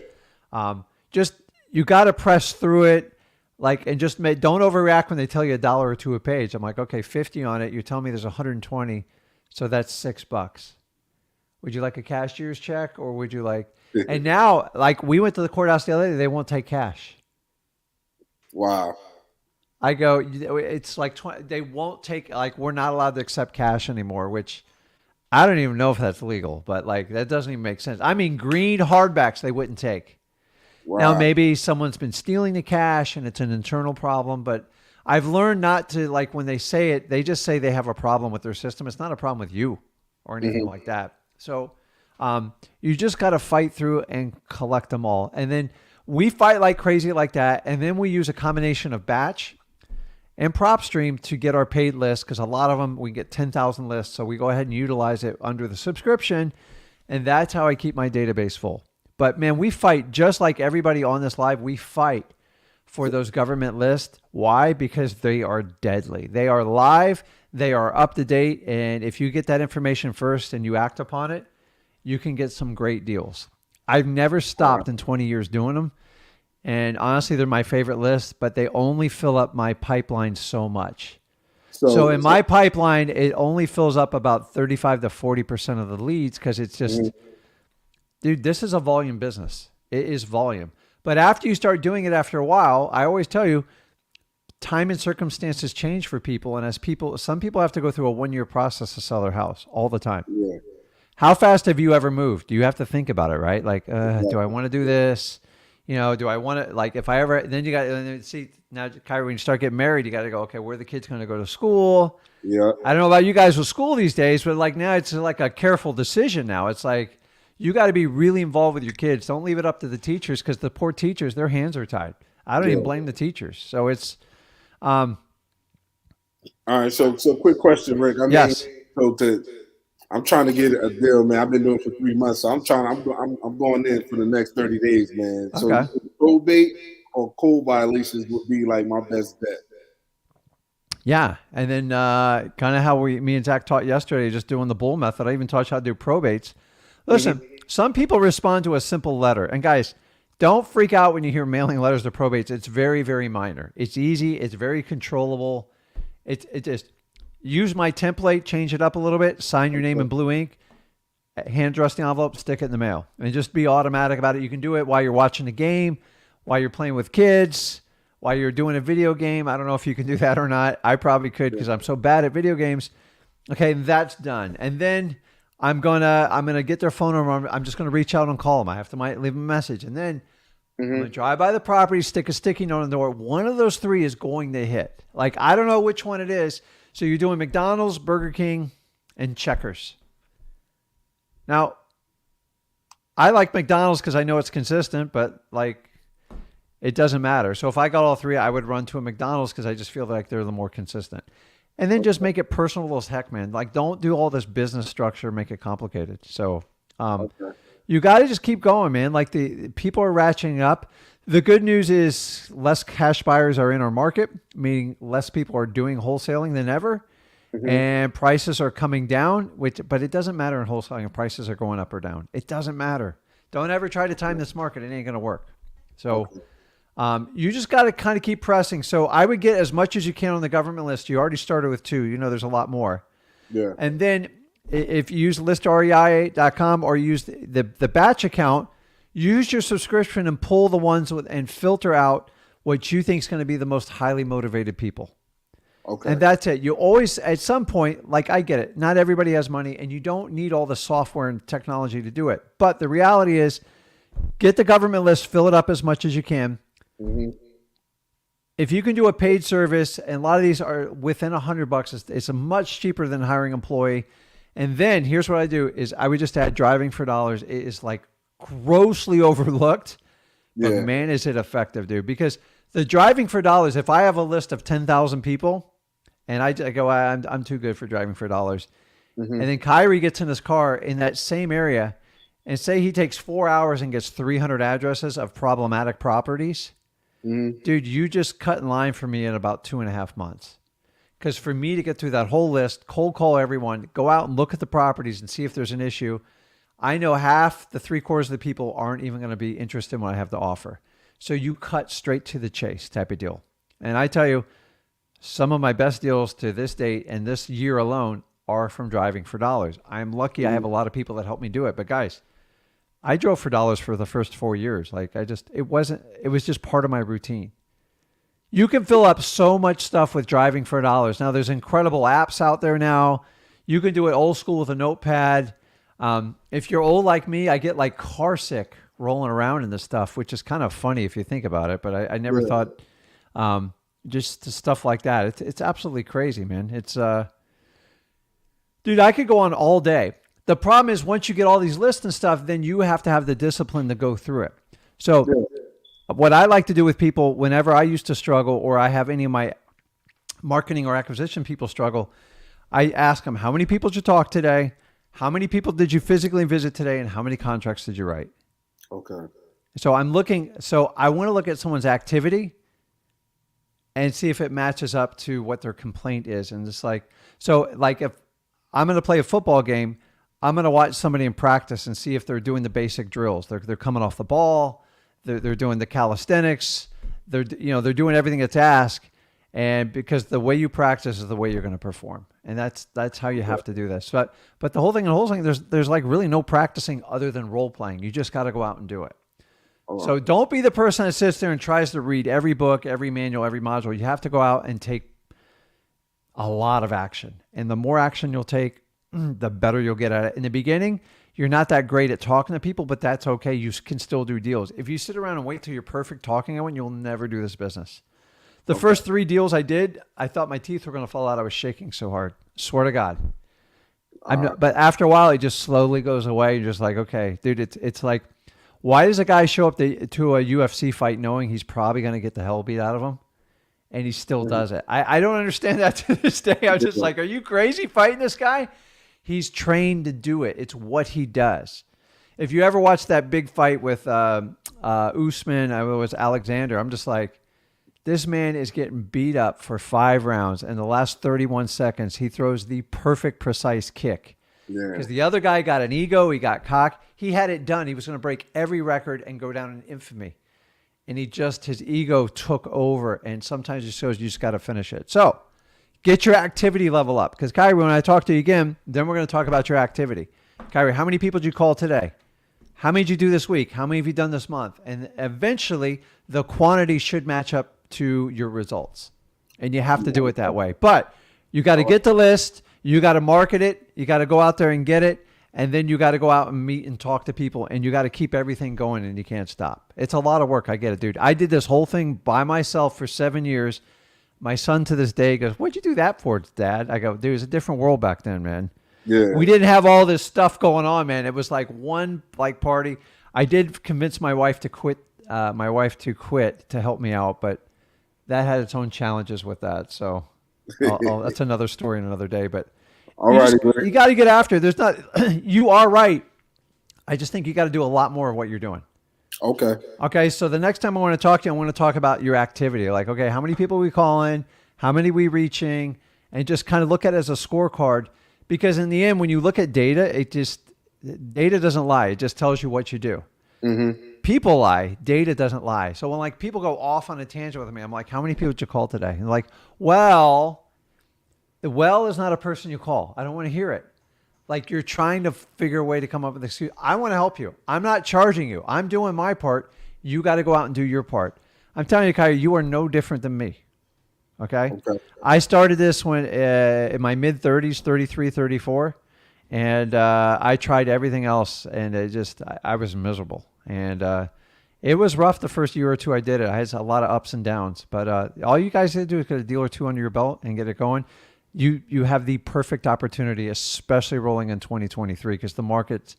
just, you got to press through it. Like, and just don't overreact when they tell you $1 or $2 a page. I'm like, okay, 50 on it. You're telling me there's 120. So that's $6. Would you like a cashier's check, or would you like, and now, like, we went to the courthouse the other day, they won't take cash. Wow. I go, it's like, they won't take, like, we're not allowed to accept cash anymore, which I don't even know if that's legal, but like that doesn't even make sense. I mean, green hardbacks they wouldn't take. Now, Wow. maybe someone's been stealing the cash and it's an internal problem, but I've learned not to, like, when they say it, they just say they have a problem with their system. It's not a problem with you or anything Mhm. like that. So you just got to fight through and collect them all. And then we fight like crazy like that. And then we use a combination of batch and prop stream to get our paid list, because a lot of them, we get 10,000 lists. So we go ahead and utilize it under the subscription. And that's how I keep my database full. But man, we fight just like everybody on this live. We fight for those government lists. Why? Because they are deadly. They are live. They are up to date. And if you get that information first and you act upon it, you can get some great deals. I've never stopped in 20 years doing them. And honestly, they're my favorite list, but they only fill up my pipeline so much. So in my pipeline, it only fills up about 35 to 40% of the leads, because it's just, dude, this is a volume business. It is volume. But after you start doing it after a while, I always tell you, time and circumstances change for people. And some people have to go through a 1-year process to sell their house all the time. Yeah. How fast have you ever moved? You have to think about it, right? Like, do I want to do this? You know, do I want to, like, if I ever, then you got, and then see, now, Kyrie, when you start getting married, you got to go, okay, where are the kids going to go to school? Yeah. I don't know about you guys with school these days, but like now it's like a careful decision now. It's like, you got to be really involved with your kids. Don't leave it up to the teachers, because the poor teachers, their hands are tied. I don't even blame the teachers. So it's, All right. So quick question, Rick. I mean, yes. I'm trying to get a deal, man. I've been doing it for 3 months, so I'm going in for the next 30 days, man. So Okay. probate or code violations would be like my best bet. Yeah. And then kind of how me and Zach taught yesterday, just doing the bull method. I even taught you how to do probates. Listen, some people respond to a simple letter. And guys, don't freak out when you hear mailing letters to probates. It's very, very minor. It's easy. It's very controllable. It just, use my template, change it up a little bit, sign your name in blue ink, hand address the envelope, stick it in the mail, and just be automatic about it. You can do it while you're watching a game, while you're playing with kids, while you're doing a video game. I don't know if you can do that or not. I probably could, because I'm so bad at video games. Okay, that's done. And then I'm gonna get their phone number. I'm just gonna reach out and call them. I have to leave them a message, and then I'm gonna drive by the property, stick a sticky note on the door. One of those three is going to hit. Like, I don't know which one it is. So you're doing McDonald's, Burger King, and Checkers. Now, I like McDonald's because I know it's consistent, but like, it doesn't matter. So if I got all three, I would run to a McDonald's because I just feel like they're the more consistent. And then just make it personal as heck, man. Like, don't do all this business structure, make it complicated. So you got to just keep going, man. Like, the people are ratcheting up. The good news is less cash buyers are in our market, meaning less people are doing wholesaling than ever, and prices are coming down. But it doesn't matter in wholesaling if prices are going up or down. It doesn't matter. Don't ever try to time this market. It ain't going to work. So you just got to kind of keep pressing. So I would get as much as you can on the government list. You already started with 2. You know, there's a lot more. Yeah. And then if you use listrei.com or use the batch account, use your subscription and pull the ones and filter out what you think is going to be the most highly motivated people. Okay. And that's it. You always, at some point, like, I get it, not everybody has money and you don't need all the software and technology to do it. But the reality is, get the government list, fill it up as much as you can. If you can do a paid service, and a lot of these are within $100, it's much cheaper than hiring an employee. And then here's what I do is I would just add driving for dollars. It is like grossly overlooked, but man, is it effective, dude. Because the driving for dollars, if I have a list of 10,000 people and I go, I'm too good for driving for dollars. And then Kyrie gets in his car in that same area and say he takes 4 hours and gets 300 addresses of problematic properties. Dude, you just cut in line for me in about 2.5 months. Because for me to get through that whole list, cold call everyone, go out and look at the properties and see if there's an issue. I know half the 3/4 of the people aren't even going to be interested in what I have to offer. So you cut straight to the chase type of deal. And I tell you, some of my best deals to this date and this year alone are from driving for dollars. I'm lucky I have a lot of people that help me do it. But guys, I drove for dollars for the first 4 years. Like, it was just part of my routine. You can fill up so much stuff with driving for dollars. Now there's incredible apps out there now. You can do it old school with a notepad. If you're old like me, I get like car sick rolling around in this stuff, which is kind of funny if you think about it. But I never thought just stuff like that. It's absolutely crazy, man. It's dude, I could go on all day. The problem is once you get all these lists and stuff, then you have to have the discipline to go through it. So what I like to do with people whenever I used to struggle or I have any of my marketing or acquisition people struggle, I ask them, how many people did you talk today? How many people did you physically visit today? And how many contracts did you write? Okay. So I want to look at someone's activity and see if it matches up to what their complaint is. And it's like, so like if I'm going to play a football game, I'm going to watch somebody in practice and see if they're doing the basic drills. They're coming off the ball. They're doing the calisthenics. They're doing everything that's asked. And because the way you practice is the way you're going to perform. And that's how you have to do this. But the whole thing in wholesaling, there's like really no practicing other than role playing. You just got to go out and do it. So don't be the person that sits there and tries to read every book, every manual, every module. You have to go out and take a lot of action. And the more action you'll take, the better you'll get at it. In the beginning, you're not that great at talking to people, but that's okay. You can still do deals. If you sit around and wait till you're perfect talking to one, you'll never do this business. The first 3 deals I did, I thought my teeth were going to fall out. I was shaking so hard. Swear to God. But after a while, it just slowly goes away. You're just like, okay, dude, it's like, why does a guy show up to a UFC fight knowing he's probably going to get the hell beat out of him? And he still does it. I don't understand that to this day. I'm just like, are you crazy fighting this guy? He's trained to do it. It's what he does. If you ever watched that big fight with Usman, it was Alexander, I'm just like, this man is getting beat up for 5 rounds. And the last 31 seconds, he throws the perfect, precise kick. Because the other guy got an ego. He got cock. He had it done. He was going to break every record and go down in infamy. And his ego took over. And sometimes it shows you just got to finish it. So get your activity level up. Because Kyrie, when I talk to you again, then we're going to talk about your activity. Kyrie, how many people did you call today? How many did you do this week? How many have you done this month? And eventually the quantity should match up to your results. And you have to do it that way. But you got to get the list. You got to market it. You got to go out there and get it. And then you got to go out and meet and talk to people. And you got to keep everything going and you can't stop. It's a lot of work. I get it, dude. I did this whole thing by myself for 7 years. My son to this day goes, what'd you do that for, Dad? I go, dude, it was a different world back then, man. Yeah. We didn't have all this stuff going on, man. It was like one party. I did convince my wife to quit to help me out, but that had its own challenges with that. So that's another story in another day. But you got to get after it. You are right. I just think you got to do a lot more of what you're doing. Okay. So the next time I want to talk to you, I want to talk about your activity. Like, okay, how many people are we calling? How many are we reaching? And just kind of look at it as a scorecard. Because in the end, when you look at data, data doesn't lie. It just tells you what you do. Mm-hmm. People lie. Data doesn't lie. So when like people go off on a tangent with me, I'm like, how many people did you call today? And they're like, well is not a person you call. I don't want to hear it. Like you're trying to figure a way to come up with an excuse. I want to help you. I'm not charging you. I'm doing my part. You got to go out and do your part. I'm telling you, Kyrie, you are no different than me. Okay. I started this when in my mid 30s, 33, 34. And I tried everything else and I was miserable. And it was rough the first year or two I did it. I had a lot of ups and downs. But all you guys had to do is get a deal or two under your belt and get it going. You have the perfect opportunity, especially rolling in 2023, because the market,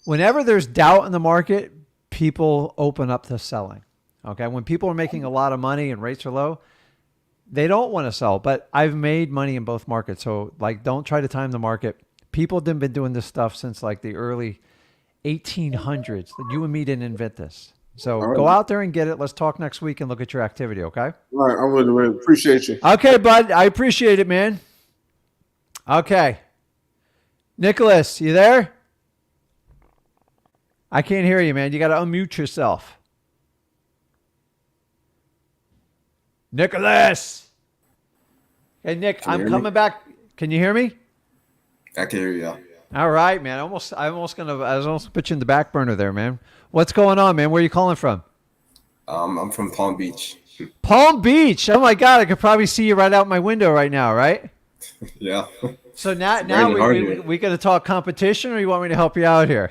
whenever there's doubt in the market, people open up to selling. Okay. When people are making a lot of money and rates are low, they don't want to sell. But I've made money in both markets. So like, don't try to time the market. People have been doing this stuff since like the early 1800s. You and me didn't invent this. So go out there and get it. Let's talk next week and look at your activity, okay? All right, I really appreciate you. Okay, bud. I appreciate it, man. Okay. Nicholas, you there? I can't hear you, man. You got to unmute yourself. Nicholas! Hey, Nick, I'm coming back. Can you hear me? I can hear you. All right, man. I was almost put you in the back burner there, man. What's going on, man? Where are you calling from? I'm from Palm Beach. Palm Beach. Oh my God. I could probably see you right out my window right now, right? Yeah. So now Raining hard we here. we got to talk competition, or you want me to help you out here?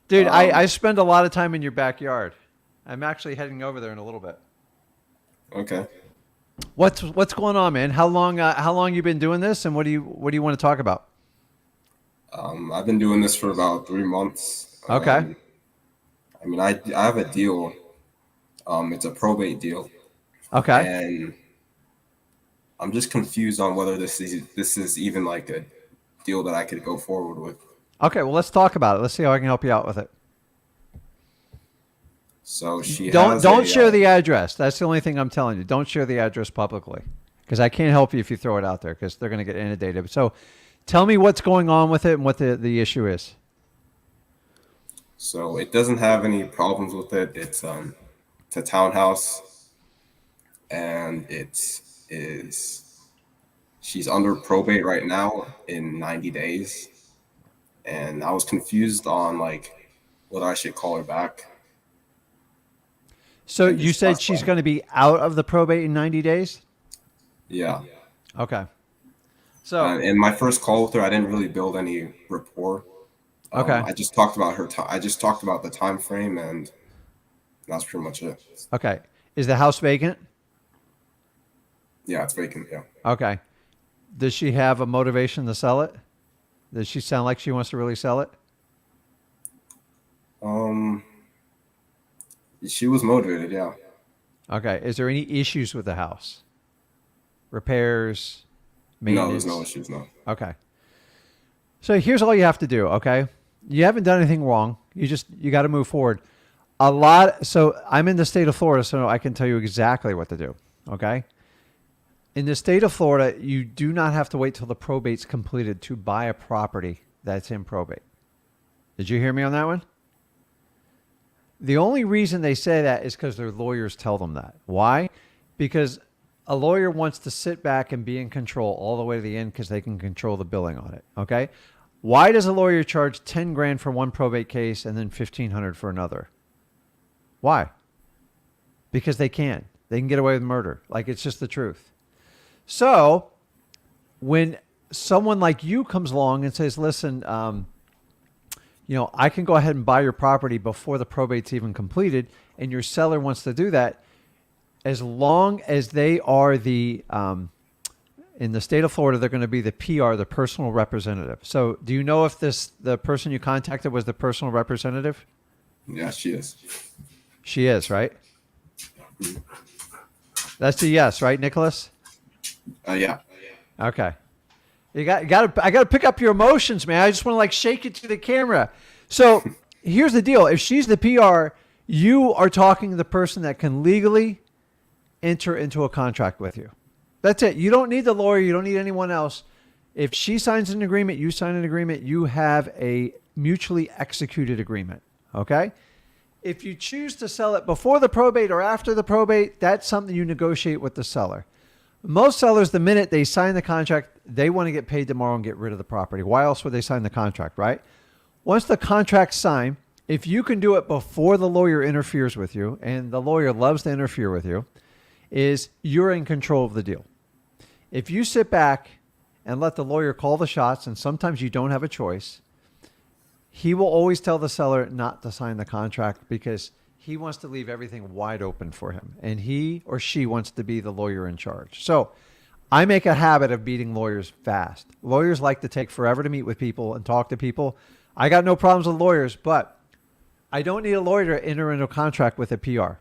Dude, I spend a lot of time in your backyard. I'm actually heading over there in a little bit. Okay. What's going on, man? How long you been doing this, and what do you want to talk about? I've been doing this for about 3 months. Okay. I mean, I have a deal. It's a probate deal, Okay. and I'm just confused on whether this is even like a deal that I could go forward with. Okay, well, let's talk about it. Let's see how I can help you out with it. So she Don't has share the address. That's the only thing I'm telling you. Don't share the address publicly, because I can't help you if you throw it out there, because they're going to get inundated. So tell me what's going on with it and what the issue is. So it doesn't have any problems with it. It's a townhouse, and she's under probate right now in 90 days, and I was confused on like whether I should call her back. So And you just said talk she's about it. going to be out of the probate in 90 days? Yeah. Okay. So In my first call with her, I didn't really build any rapport. okay. I just talked about I just talked about the time frame, and that's pretty much it. Okay. Is the house vacant? Yeah, it's vacant. Yeah. Okay. Does she have a motivation to sell it? Does she sound like she wants to really sell it? She was motivated. Yeah. Okay. Is there any issues with the house? Repairs, No, maintenance? there's no issues. No. Okay. So here's all you have to do, okay? You haven't done anything wrong. You got to move forward. So I'm in the state of Florida, so I can tell you exactly what to do, okay? In the state of Florida, you do not have to wait till the probate's completed to buy a property that's in probate. Did you hear me on that one? The only reason they say that is because their lawyers tell them that. Why? Because a lawyer wants to sit back and be in control all the way to the end because they can control the billing on it. Okay. Why does a lawyer charge 10 grand for one probate case and then 1,500 for another? Why? Because they can. They can get away with murder. Like, it's just the truth. So when someone like you comes along and says, listen, I can go ahead and buy your property before the probate's even completed, and your seller wants to do that, as long as they are in the state of Florida, they're going to be the PR, the personal representative. So do you know if the person you contacted was the personal representative? Yeah, she is. She is, right? That's a yes, right, Nicholas? Yeah. Okay. I got to pick up your emotions, man. I just want to shake it to the camera. So here's the deal. If she's the PR, you are talking to the person that can legally enter into a contract with you. That's it. You don't need the lawyer. You don't need anyone else. If she signs an agreement, you sign an agreement, you have a mutually executed agreement. Okay? If you choose to sell it before the probate or after the probate, that's something you negotiate with the seller. Most sellers, the minute they sign the contract, they want to get paid tomorrow and get rid of the property. Why else would they sign the contract, right? Once the contract's signed, if you can do it before the lawyer interferes with you, and the lawyer loves to interfere with you, is you're in control of the deal. If you sit back and let the lawyer call the shots, and sometimes you don't have a choice, he will always tell the seller not to sign the contract because he wants to leave everything wide open for him, and he or she wants to be the lawyer in charge. So I make a habit of beating lawyers fast. Lawyers like to take forever to meet with people and talk to people. I got no problems with lawyers, but I don't need a lawyer to enter into a contract with a PR.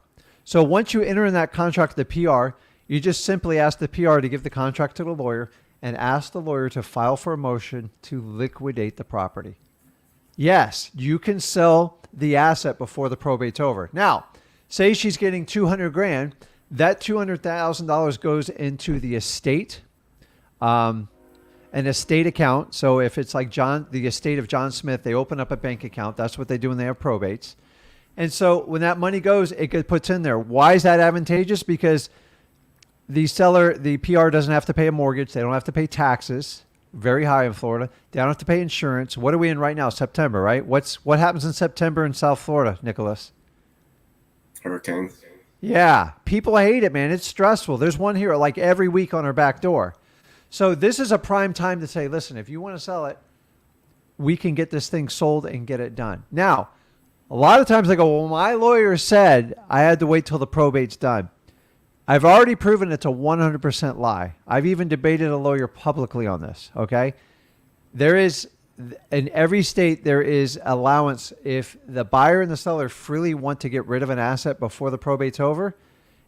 So once you enter in that contract with the PR, you just simply ask the PR to give the contract to the lawyer and ask the lawyer to file for a motion to liquidate the property. Yes, you can sell the asset before the probate's over. Now, say she's getting 200 grand, that $200,000 goes into the estate, an estate account. So if it's like the estate of John Smith, they open up a bank account. That's what they do when they have probates. And so when that money goes, it gets puts in there. Why is that advantageous? Because the seller, the PR doesn't have to pay a mortgage. They don't have to pay taxes. Very high in Florida. They don't have to pay insurance. What are we in right now? September, right? What happens in September in South Florida, Nicholas? Hurricanes. Yeah. People hate it, man. It's stressful. There's one here like every week on our back door. So this is a prime time to say, listen, if you want to sell it, we can get this thing sold and get it done. Now, a lot of times they go, well, my lawyer said I had to wait till the probate's done. I've already proven it's a 100% lie. I've even debated a lawyer publicly on this, okay? There is, in every state, there is allowance if the buyer and the seller freely want to get rid of an asset before the probate's over.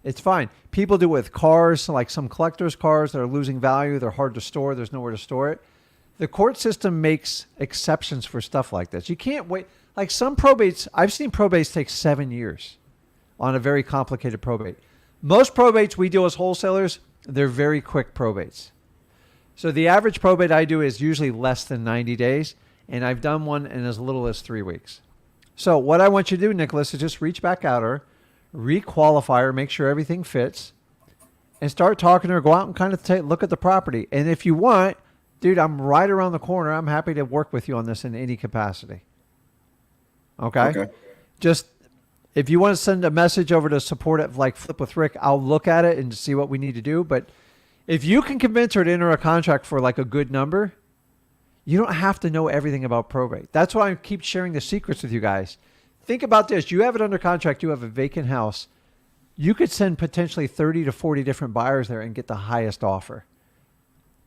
It's fine. People do it with cars, like some collectors' cars that are losing value. They're hard to store. There's nowhere to store it. The court system makes exceptions for stuff like this. You can't wait. Like some probates, I've seen probates take 7 years on a very complicated probate. Most probates we deal as wholesalers, they're very quick probates. So the average probate I do is usually less than 90 days, and I've done one in as little as 3 weeks. So what I want you to do, Nicholas, is just reach back out to her, requalify her, make sure everything fits, and start talking to her. Go out and kind of look at the property. And if you want, dude, I'm right around the corner. I'm happy to work with you on this in any capacity. Okay? Just if you want to send a message over to support it like Flip with Rick, I'll look at it and see what we need to do. But if you can convince her to enter a contract for like a good number, you don't have to know everything about probate. That's why I keep sharing the secrets with you guys. Think about this. You have it under contract. You have a vacant house. You could send potentially 30 to 40 different buyers there and get the highest offer.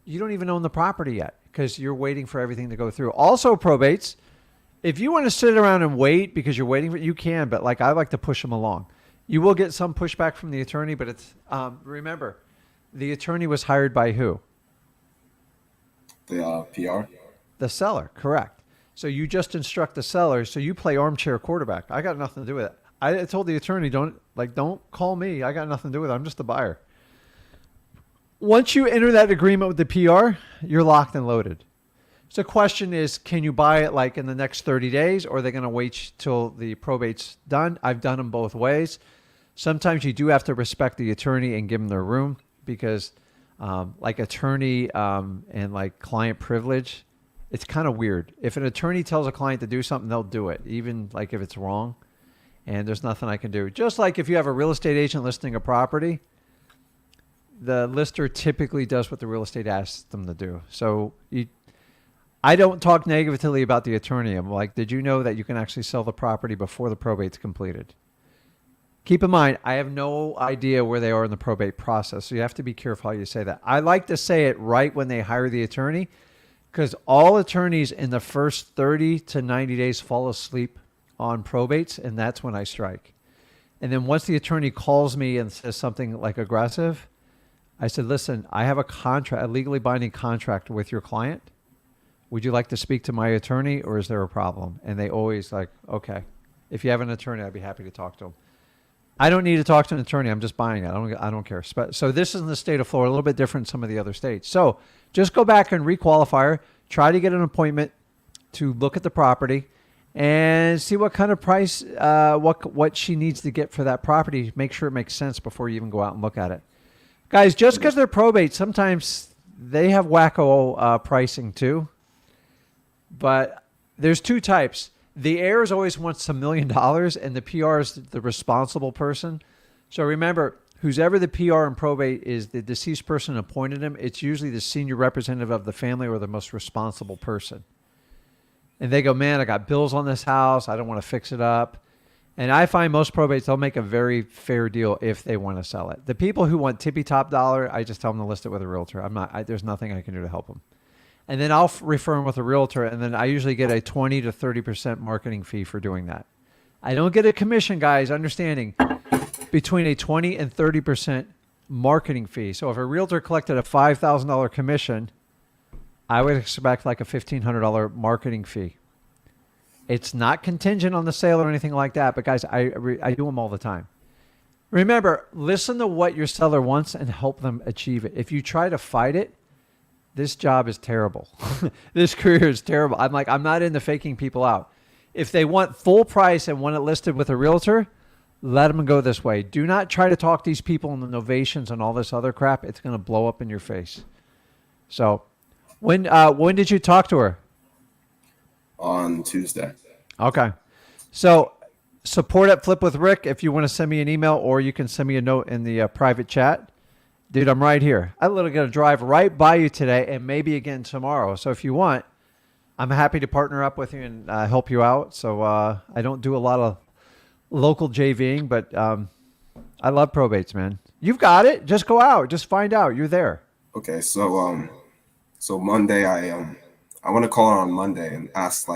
You don't even own the property yet because you're waiting for everything to go through. Also, probates, if you want to sit around and wait because you're waiting for it, you can, but like I like to push them along. You will get some pushback from the attorney, but it's remember, the attorney was hired by who? The PR? The seller, correct. So you just instruct the seller, so you play armchair quarterback. I got nothing to do with it. I told the attorney, don't call me. I got nothing to do with it. I'm just the buyer. Once you enter that agreement with the PR, you're locked and loaded. So the question is, can you buy it like in the next 30 days or are they going to wait till the probate's done? I've done them both ways. Sometimes you do have to respect the attorney and give them their room because like attorney and like client privilege, it's kind of weird. If an attorney tells a client to do something, they'll do it, even like if it's wrong. And there's nothing I can do. Just like if you have a real estate agent listing a property, the lister typically does what the real estate asks them to do. So I don't talk negatively about the attorney. I'm like, did you know that you can actually sell the property before the probate's completed? Keep in mind, I have no idea where they are in the probate process. So you have to be careful how you say that. I like to say it right when they hire the attorney because all attorneys in the first 30 to 90 days fall asleep on probates, and that's when I strike. And then once the attorney calls me and says something like aggressive, I said, listen, I have a legally binding contract with your client. Would you like to speak to my attorney or is there a problem? And they always like, okay, if you have an attorney, I'd be happy to talk to him. I don't need to talk to an attorney. I'm just buying it. I don't care. So this is in the state of Florida, a little bit different than some of the other states. So just go back and requalify her, try to get an appointment to look at the property and see what kind of price, what she needs to get for that property. Make sure it makes sense before you even go out and look at it. Guys, just because they're probate, sometimes they have wacko pricing too. But there's two types. The heirs always wants $1 million, and the PR is the responsible person. So remember, whoever the PR in probate is, the deceased person appointed him. It's usually the senior representative of the family or the most responsible person. And they go, man, I got bills on this house. I don't want to fix it up. And I find most probates, they'll make a very fair deal if they want to sell it. The people who want tippy top dollar, I just tell them to list it with a realtor. There's nothing I can do to help them. And then I'll refer them with a realtor, and then I usually get a 20 to 30% marketing fee for doing that. I don't get a commission, guys, understanding between a 20 and 30% marketing fee. So if a realtor collected a $5,000 commission, I would expect like a $1,500 marketing fee. It's not contingent on the sale or anything like that, but guys, I do them all the time. Remember, listen to what your seller wants and help them achieve it. If you try to fight it, this job is terrible. This career is terrible. I'm not into faking people out. If they want full price and want it listed with a realtor, let them go this way. Do not try to talk these people into novations and all this other crap. It's going to blow up in your face. So when did you talk to her? On Tuesday. Okay. So support at Flip with Rick if you want to send me an email, or you can send me a note in the private chat. Dude, I'm right here. I'm literally going to drive right by you today and maybe again tomorrow. So if you want, I'm happy to partner up with you and help you out. So I don't do a lot of local JVing, but I love probates, man. You've got it. Just go out. Just find out. You're there. Okay, so Monday I want to call her on Monday and ask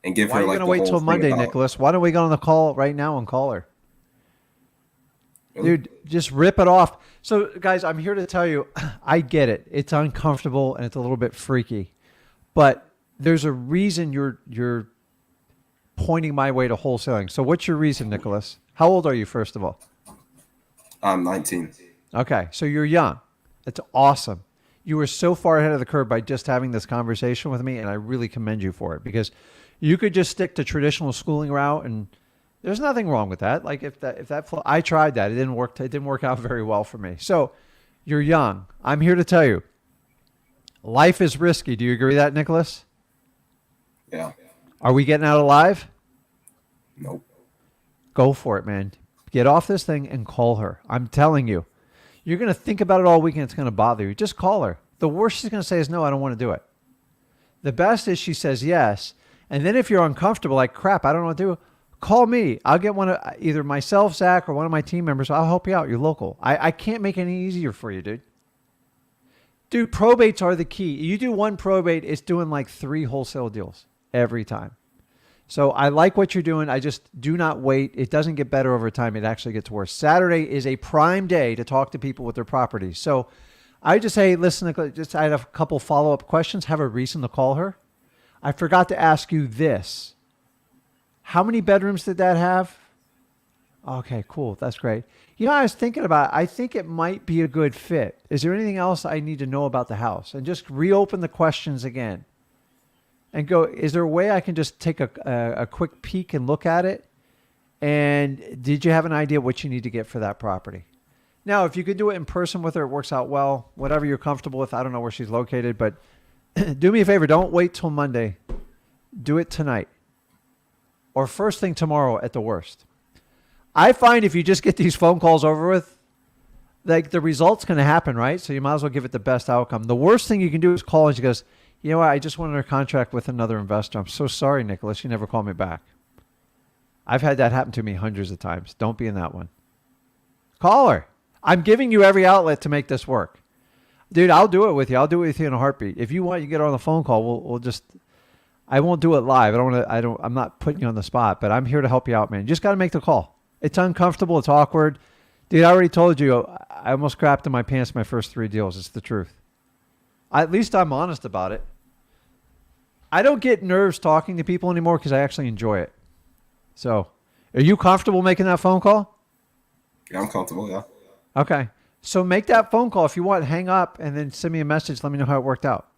and give Why are her you like going to the wait whole till thing Monday, about, Nicholas? Why don't we go on the call right now and call her? Really? Dude, just rip it off. So, guys, I'm here to tell you, I get it. It's uncomfortable and it's a little bit freaky, but there's a reason you're pointing my way to wholesaling. So, what's your reason, Nicholas? How old are you, first of all? I'm 19. Okay, so you're young. That's awesome. You were so far ahead of the curve by just having this conversation with me, and I really commend you for it because you could just stick to traditional schooling route, and there's nothing wrong with that. Like I tried that, it didn't work. It didn't work out very well for me. So you're young. I'm here to tell you, life is risky. Do you agree with that, Nicholas? Yeah. Are we getting out alive? Nope. Go for it, man. Get off this thing and call her. I'm telling you. You're going to think about it all weekend. It's going to bother you. Just call her. The worst she's going to say is, no, I don't want to do it. The best is she says yes. And then if you're uncomfortable, like, crap, I don't know what to do, call me. I'll get one of either myself, Zach, or one of my team members. I'll help you out. You're local. I can't make it any easier for you, dude. Dude, probates are the key. You do one probate, it's doing like 3 wholesale deals every time. So I like what you're doing. I just do not wait. It doesn't get better over time. It actually gets worse. Saturday is a prime day to talk to people with their properties. So I just say, listen, I had a couple follow-up questions. Have a reason to call her. I forgot to ask you this. How many bedrooms did that have? Okay, cool. That's great. You know, I was thinking about it. I think it might be a good fit. Is there anything else I need to know about the house? And just reopen the questions again. And go, is there a way I can just take a quick peek and look at it? And did you have an idea what you need to get for that property? Now, if you could do it in person with her, it works out well. Whatever you're comfortable with. I don't know where she's located, but do me a favor. Don't wait till Monday. Do it tonight. Or first thing tomorrow at the worst. I find if you just get these phone calls over with, like the result's going to happen, right? So you might as well give it the best outcome. The worst thing you can do is call and she goes, you know what? I just went under contract with another investor. I'm so sorry, Nicholas. You never called me back. I've had that happen to me hundreds of times. Don't be in that one. Call her. I'm giving you every outlet to make this work. Dude, I'll do it with you. I'll do it with you in a heartbeat. If you want, you get on the phone call. We'll just, I won't do it live. I'm not putting you on the spot, but I'm here to help you out, man. You just got to make the call. It's uncomfortable. It's awkward. Dude, I already told you, I almost crapped in my pants my first 3 deals. It's the truth. At least I'm honest about it. I don't get nerves talking to people anymore because I actually enjoy it. So, are you comfortable making that phone call? Yeah, I'm comfortable, yeah. Okay. So make that phone call. If you want, hang up and then send me a message. Let me know how it worked out.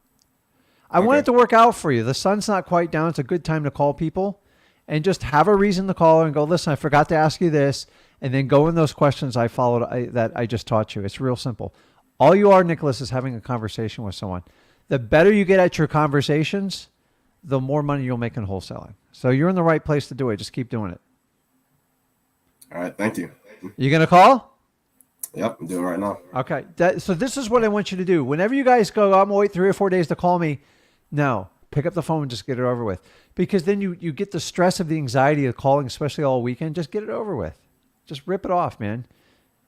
I want it to work out for you. The sun's not quite down. It's a good time to call people and just have a reason to call and go, listen, I forgot to ask you this. And then go in those questions that I just taught you. It's real simple. All you are, Nicholas, is having a conversation with someone. The better you get at your conversations, the more money you'll make in wholesaling. So you're in the right place to do it. Just keep doing it. All right, thank you. You going to call? Yep, I'm doing it right now. Okay. So this is what I want you to do. Whenever you guys go, I'm going to wait 3 or 4 days to call me. No. Pick up the phone and just get it over with. Because then you get the stress of the anxiety of calling, especially all weekend. Just get it over with. Just rip it off, man.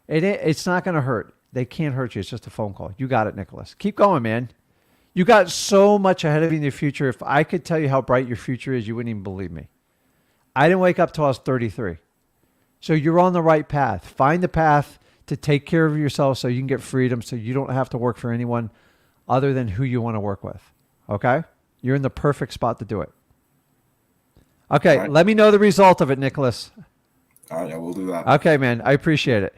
It's not going to hurt. They can't hurt you. It's just a phone call. You got it, Nicholas. Keep going, man. You got so much ahead of you in your future. If I could tell you how bright your future is, you wouldn't even believe me. I didn't wake up till I was 33. So you're on the right path. Find the path to take care of yourself so you can get freedom so you don't have to work for anyone other than who you want to work with. Okay? You're in the perfect spot to do it. Okay, right. Let me know the result of it, Nicholas. All right, yeah, we'll do that. Okay, man. I appreciate it.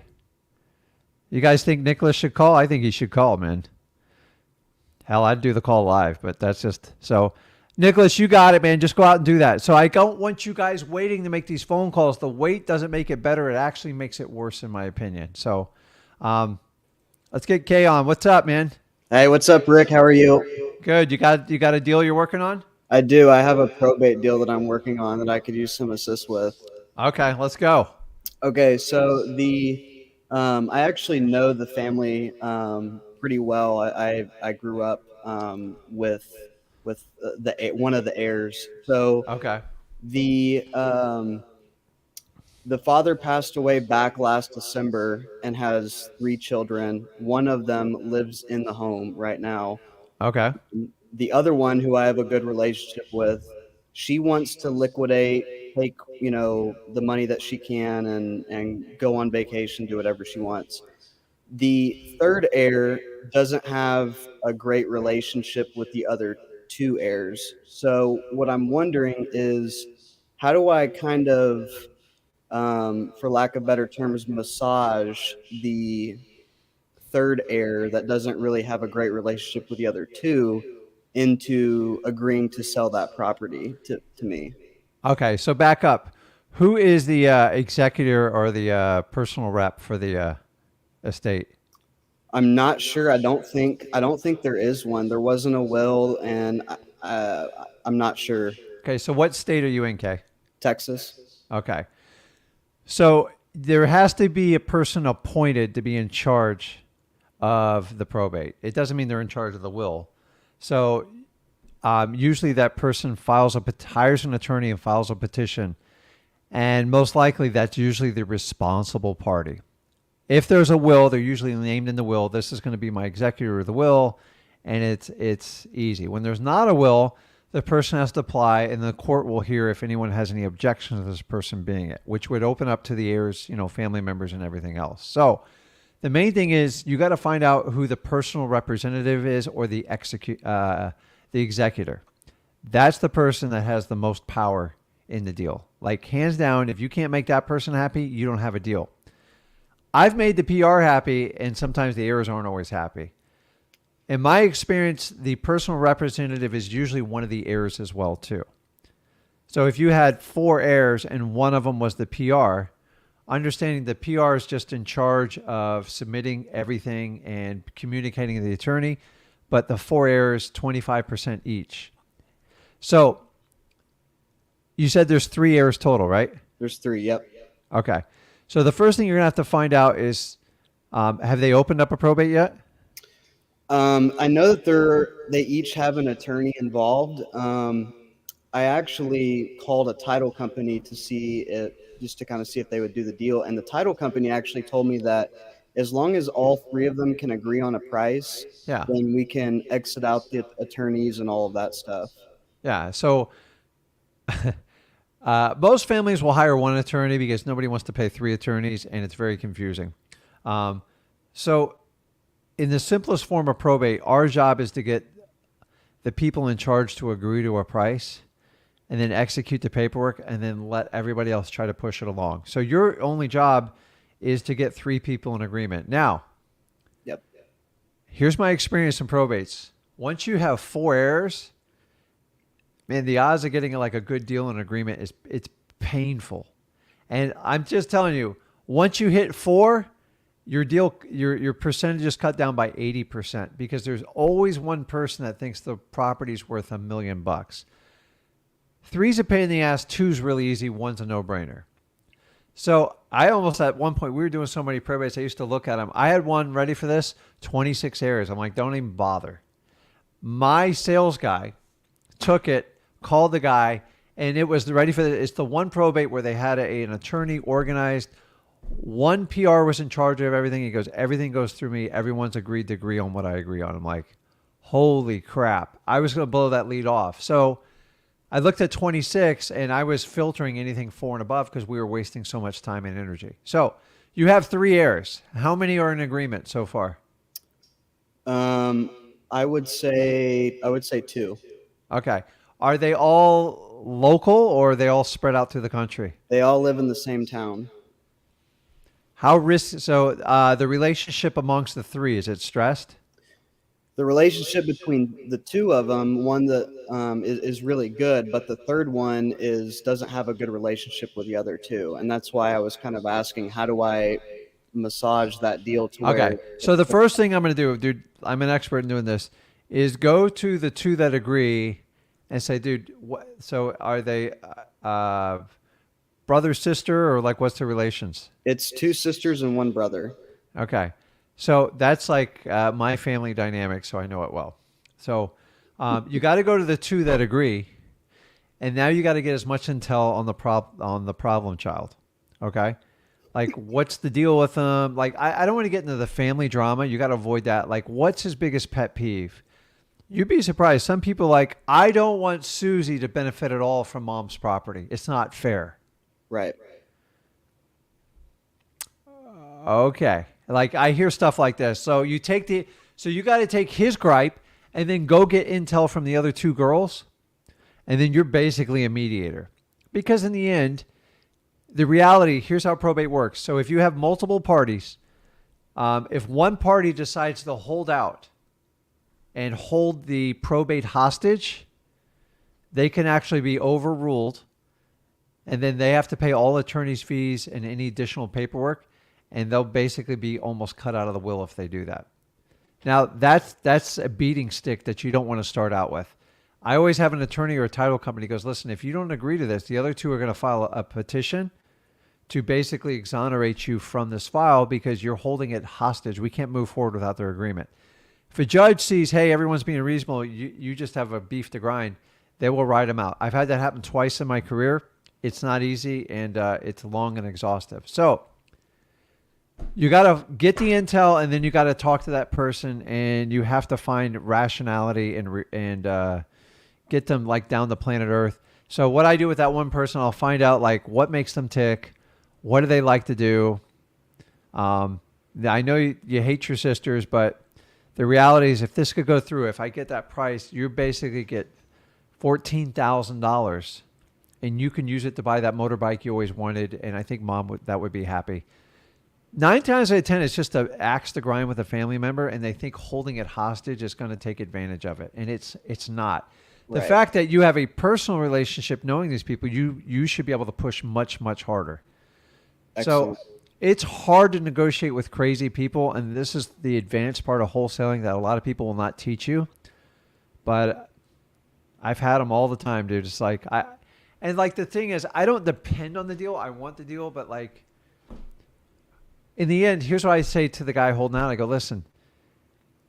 You guys think Nicholas should call? I think he should call, man. Hell, I'd do the call live, but that's just so. Nicholas, you got it, man. Just go out and do that. So I don't want you guys waiting to make these phone calls. The wait doesn't make it better. It actually makes it worse, in my opinion. So let's get Kay on. What's up, man? Hey, what's up, Rick? How are you? Good. You got a deal you're working on? I do. I have a probate deal that I'm working on that I could use some assist with. Okay, let's go. Okay, so the I actually know the family pretty well. I grew up with one of the heirs. So Okay. the um, the father passed away back last December and has three children. One of them lives in the home right now. Okay. The other one, who I have a good relationship with, she wants to liquidate, take the money that she can, and go on vacation, do whatever she wants. The third heir doesn't have a great relationship with the other two heirs. So what I'm wondering is, how do I kind of, for lack of better terms, massage the third heir that doesn't really have a great relationship with the other two into agreeing to sell that property to me? Okay. So back up. Who is the executor or the personal rep for the estate? I'm not sure. I don't think there is one. There wasn't a will, and I'm not sure. Okay. So what state are you in, Kay? Texas. Okay. So there has to be a person appointed to be in charge of the probate. It doesn't mean they're in charge of the will. So usually that person hires an attorney and files a petition. And most likely that's usually the responsible party. If there's a will, they're usually named in the will. This is going to be my executor of the will, and it's easy. When there's not a will, the person has to apply, and the court will hear if anyone has any objection to this person being it, which would open up to the heirs, family members and everything else. So the main thing is you got to find out who the personal representative is or the executor. That's the person that has the most power in the deal. Like hands down, if you can't make that person happy, you don't have a deal. I've made the PR happy, and sometimes the heirs aren't always happy. In my experience, the personal representative is usually one of the heirs as well, too. So if you had 4 heirs and one of them was the PR, understanding the PR is just in charge of submitting everything and communicating to the attorney, but the 4 heirs, 25% each. So you said there's 3 heirs total, right? There's 3. Yep. Okay. So the first thing you're going to have to find out is, have they opened up a probate yet? I know that they each have an attorney involved. I actually called a title company to see it, just to kind of see if they would do the deal. And the title company actually told me that as long as all 3 of them can agree on a price, Yeah. then we can exit out the attorneys and all of that stuff. Yeah. So most families will hire one attorney because nobody wants to pay 3 attorneys, and it's very confusing. So in the simplest form of probate, our job is to get the people in charge to agree to a price and then execute the paperwork and then let everybody else try to push it along. So your only job is to get 3 people in agreement. Now, Yep. here's my experience in probates. Once you have 4 heirs, man, the odds of getting like a good deal and agreement it's painful. And I'm just telling you, once you hit 4, your deal, your percentage is cut down by 80% because there's always one person that thinks the property's worth $1 million. 3's a pain in the ass. 2's really easy. 1's a no-brainer. So I almost, at one point, we were doing so many probates, I used to look at them. I had one ready for this, 26 heirs. I'm like, don't even bother. My sales guy took it, called the guy, and it was ready for it's the one probate where they had an attorney organized. One PR was in charge of everything. He goes, everything goes through me. Everyone's agreed to agree on what I agree on. I'm like, holy crap. I was going to blow that lead off. So I looked at 26 and I was filtering anything 4 and above because we were wasting so much time and energy. So you have 3 heirs. How many are in agreement so far? I would say 2. Okay. Are they all local or are they all spread out through the country? They all live in the same town. So the relationship amongst the 3, is it stressed? The relationship between the 2 of them, one that is really good, but the third one doesn't have a good relationship with the other 2, and that's why I was kind of asking, how do I massage that deal to where? Okay. So the first thing I'm going to do, dude, I'm an expert in doing this, is go to the 2 that agree and say, dude, so are they? brother, sister, or like what's the relations? It's 2 sisters and 1 brother. Okay. So that's like my family dynamic, so I know it well. So you got to go to the 2 that agree, and now you got to get as much intel on the problem child. Okay. Like, what's the deal with them? Like, I don't want to get into the family drama. You got to avoid that. Like, what's his biggest pet peeve? You'd be surprised. Some people like, I don't want Susie to benefit at all from mom's property. It's not fair. Right. Okay. Like, I hear stuff like this. So you got to take his gripe and then go get intel from the other 2 girls. And then you're basically a mediator. Because in the end, the reality, here's how probate works. So if you have multiple parties, if one party decides to hold out and hold the probate hostage, they can actually be overruled. And then they have to pay all attorney's fees and any additional paperwork. And they'll basically be almost cut out of the will if they do that. Now, that's a beating stick that you don't want to start out with. I always have an attorney or a title company goes, listen, if you don't agree to this, the other 2 are going to file a petition to basically exonerate you from this file because you're holding it hostage. We can't move forward without their agreement. If a judge sees, hey, everyone's being reasonable, you just have a beef to grind, they will ride them out. I've had that happen twice in my career. It's not easy, and it's long and exhaustive. So you got to get the intel, and then you got to talk to that person, and you have to find rationality and get them like down to planet Earth. So what I do with that one person, I'll find out like what makes them tick, what do they like to do. I know you hate your sisters, but the reality is if this could go through, if I get that price, you basically get $14,000, and you can use it to buy that motorbike you always wanted. And I think mom would be happy. 9 times out of 10, it's just an axe to grind with a family member, and they think holding it hostage is going to take advantage of it, and it's not. The Right. fact that you have a personal relationship knowing these people, you should be able to push much, much harder. Excellent. So it's hard to negotiate with crazy people, and this is the advanced part of wholesaling that a lot of people will not teach you. But I've had them all the time, dude. It's like the thing is, I don't depend on the deal. I want the deal, but like in the end, here's what I say to the guy holding out. I go, listen,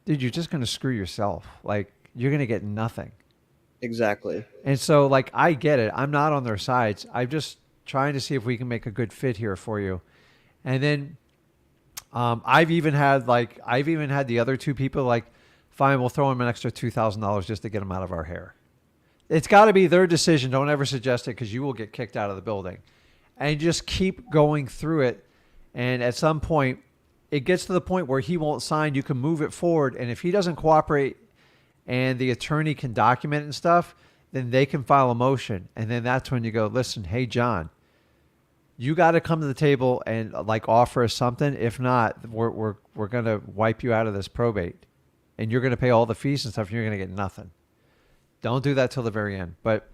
dude, you're just going to screw yourself. Like, you're going to get nothing. Exactly. And so, like, I get it. I'm not on their sides. I'm just trying to see if we can make a good fit here for you. And then I've even had the other 2 people like, fine, we'll throw them an extra $2,000 just to get them out of our hair. It's got to be their decision. Don't ever suggest it because you will get kicked out of the building. And just keep going through it. And at some point, it gets to the point where he won't sign. You can move it forward. And if he doesn't cooperate and the attorney can document it and stuff, then they can file a motion. And then that's when you go, listen, hey, John, you got to come to the table and like offer us something. If not, we're going to wipe you out of this probate. And you're going to pay all the fees and stuff. And you're going to get nothing. Don't do that till the very end. But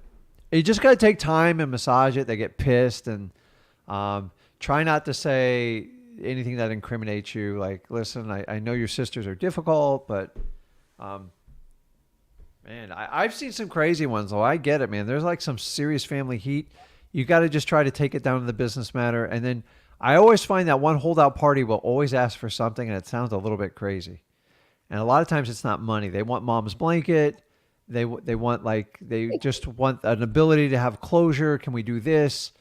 you just got to take time and massage it. They get pissed and try not to say anything that incriminates you. Like, listen, I know your sisters are difficult, but man, I've seen some crazy ones. Oh, I get it, man. There's like some serious family heat. You got to just try to take it down to the business matter. And then I always find that one holdout party will always ask for something, and it sounds a little bit crazy. And a lot of times it's not money. They want mom's blanket. They just want an ability to have closure. Can we do this?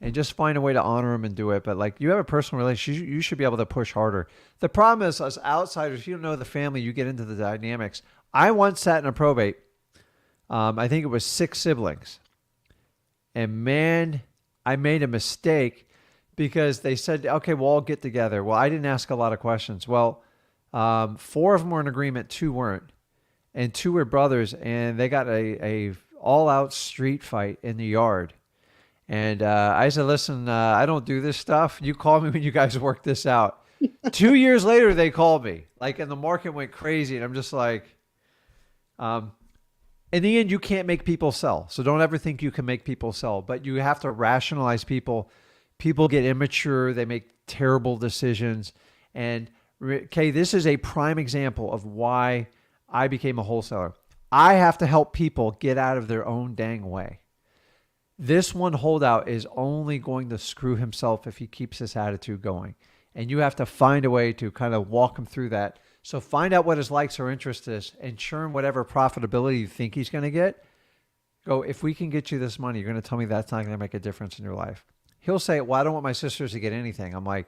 And just find a way to honor them and do it. But like, you have a personal relationship, you should be able to push harder. The problem is, as outsiders, if you don't know the family, you get into the dynamics. I once sat in a probate. I think it was 6 siblings. And man, I made a mistake because they said, okay, we'll all get together. Well, I didn't ask a lot of questions. Well, 4 of them were in agreement, 2 weren't. And 2 were brothers, and they got a all-out street fight in the yard. And I said, listen, I don't do this stuff. You call me when you guys work this out. 2 years later, they called me. Like, and the market went crazy. And I'm just like, in the end, you can't make people sell. So don't ever think you can make people sell. But you have to rationalize people. People get immature. They make terrible decisions. And, okay, this is a prime example of why I became a wholesaler. I have to help people get out of their own dang way. This one holdout is only going to screw himself if he keeps this attitude going. And you have to find a way to kind of walk him through that. So find out what his likes or interests is and churn whatever profitability you think he's going to get. Go, if we can get you this money, you're going to tell me that's not going to make a difference in your life. He'll say, well, I don't want my sisters to get anything. I'm like,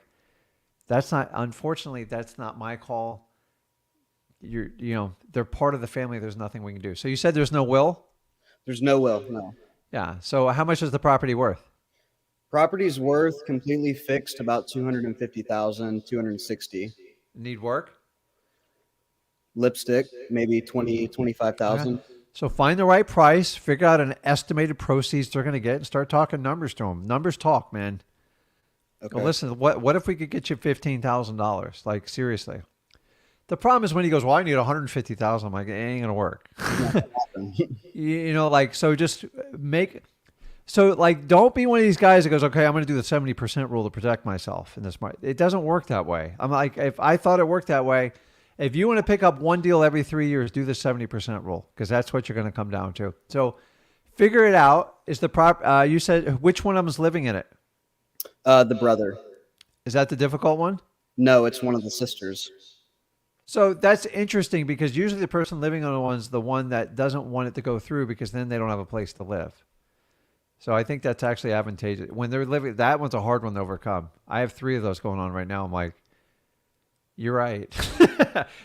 unfortunately, that's not my call. They're part of the family. There's nothing we can do. So you said there's no will? There's no will, no. Yeah. So how much is the property worth? Property's worth completely fixed about 250,000, 260. Need work? Lipstick, maybe 20, 25,000. Okay. So find the right price, figure out an estimated proceeds they're going to get, and start talking numbers to them. Numbers talk, man. Okay. Well, listen, what if we could get you $15,000? Like, seriously. The problem is when he goes, well, I need $150,000. I'm like, it ain't going to work. Don't be one of these guys that goes, okay, I'm going to do the 70% rule to protect myself in this market. It doesn't work that way. I'm like, if I thought it worked that way, if you want to pick up one deal every 3 years, do the 70% rule, because that's what you're going to come down to. So figure it out. You said which one of them is living in it? The brother. Is that the difficult one? No, it's one of the sisters. So that's interesting, because usually the person living on one's the one that doesn't want it to go through, because then they don't have a place to live. So I think that's actually advantageous. When they're living, that one's a hard one to overcome. I have 3 of those going on right now. I'm like, you're right.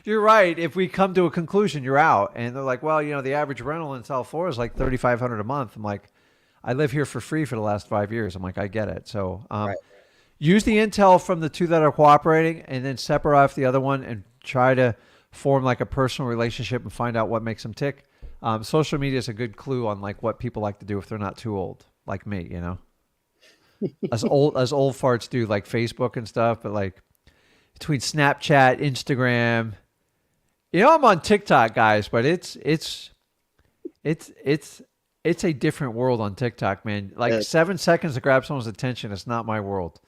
You're right. If we come to a conclusion, you're out. And they're like, well, the average rental in South Florida is like $3,500 a month. I'm like, I live here for free for the last 5 years. I'm like, I get it. So Right. Use the intel from the 2 that are cooperating, and then separate off the other one and try to form like a personal relationship and find out what makes them tick. Social media is a good clue on like what people like to do if they're not too old, like me, as old farts do, like Facebook and stuff. But like between Snapchat, Instagram, I'm on TikTok, guys, but it's a different world on TikTok, man. Like 7 seconds to grab someone's attention. It's not my world.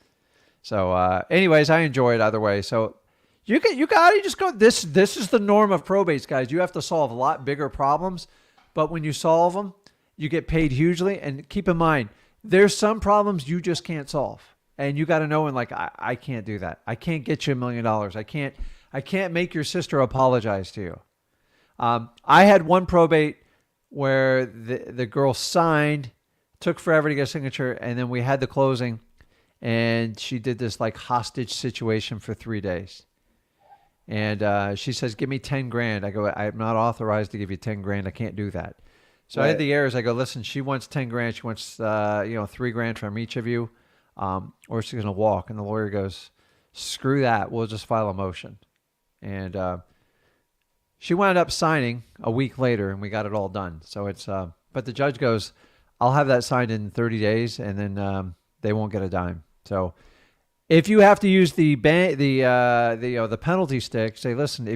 So, anyways, I enjoy it either way. So you just go, this is the norm of probates, guys. You have to solve a lot bigger problems, but when you solve them, you get paid hugely. And keep in mind, there's some problems you just can't solve. And you got to know, and like, I can't do that. I can't get you $1 million. I can't make your sister apologize to you. I had one probate where the girl signed, took forever to get a signature, and then we had the closing, and she did this like hostage situation for 3 days. And she says, give me 10 grand. I go, I'm not authorized to give you 10 grand. I can't do that. So I had the heirs. I go, listen, she wants 10 grand. She wants, 3 grand from each of you, or she's going to walk. And the lawyer goes, screw that. We'll just file a motion. And she wound up signing a week later, and we got it all done. So it's, but the judge goes, I'll have that signed in 30 days, and then they won't get a dime. So if you have to use the penalty stick, say, listen,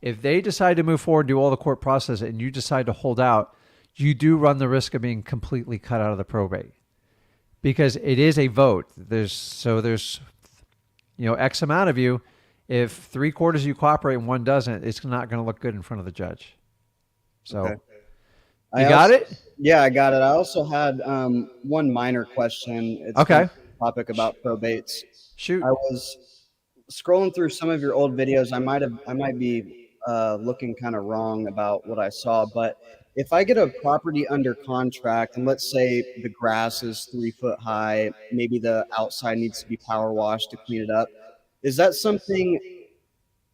if they decide to move forward, do all the court process, and you decide to hold out, you do run the risk of being completely cut out of the probate, because it is a vote. There's X amount of you. If 3/4 of you cooperate and one doesn't, it's not going to look good in front of the judge. So Okay. you got it? Yeah, I got it. I also had one minor question. It's Okay. a topic about probates. Shoot. I was scrolling through some of your old videos. I might be looking kind of wrong about what I saw, but if I get a property under contract, and let's say the grass is 3 foot high, maybe the outside needs to be power washed to clean it up, is that something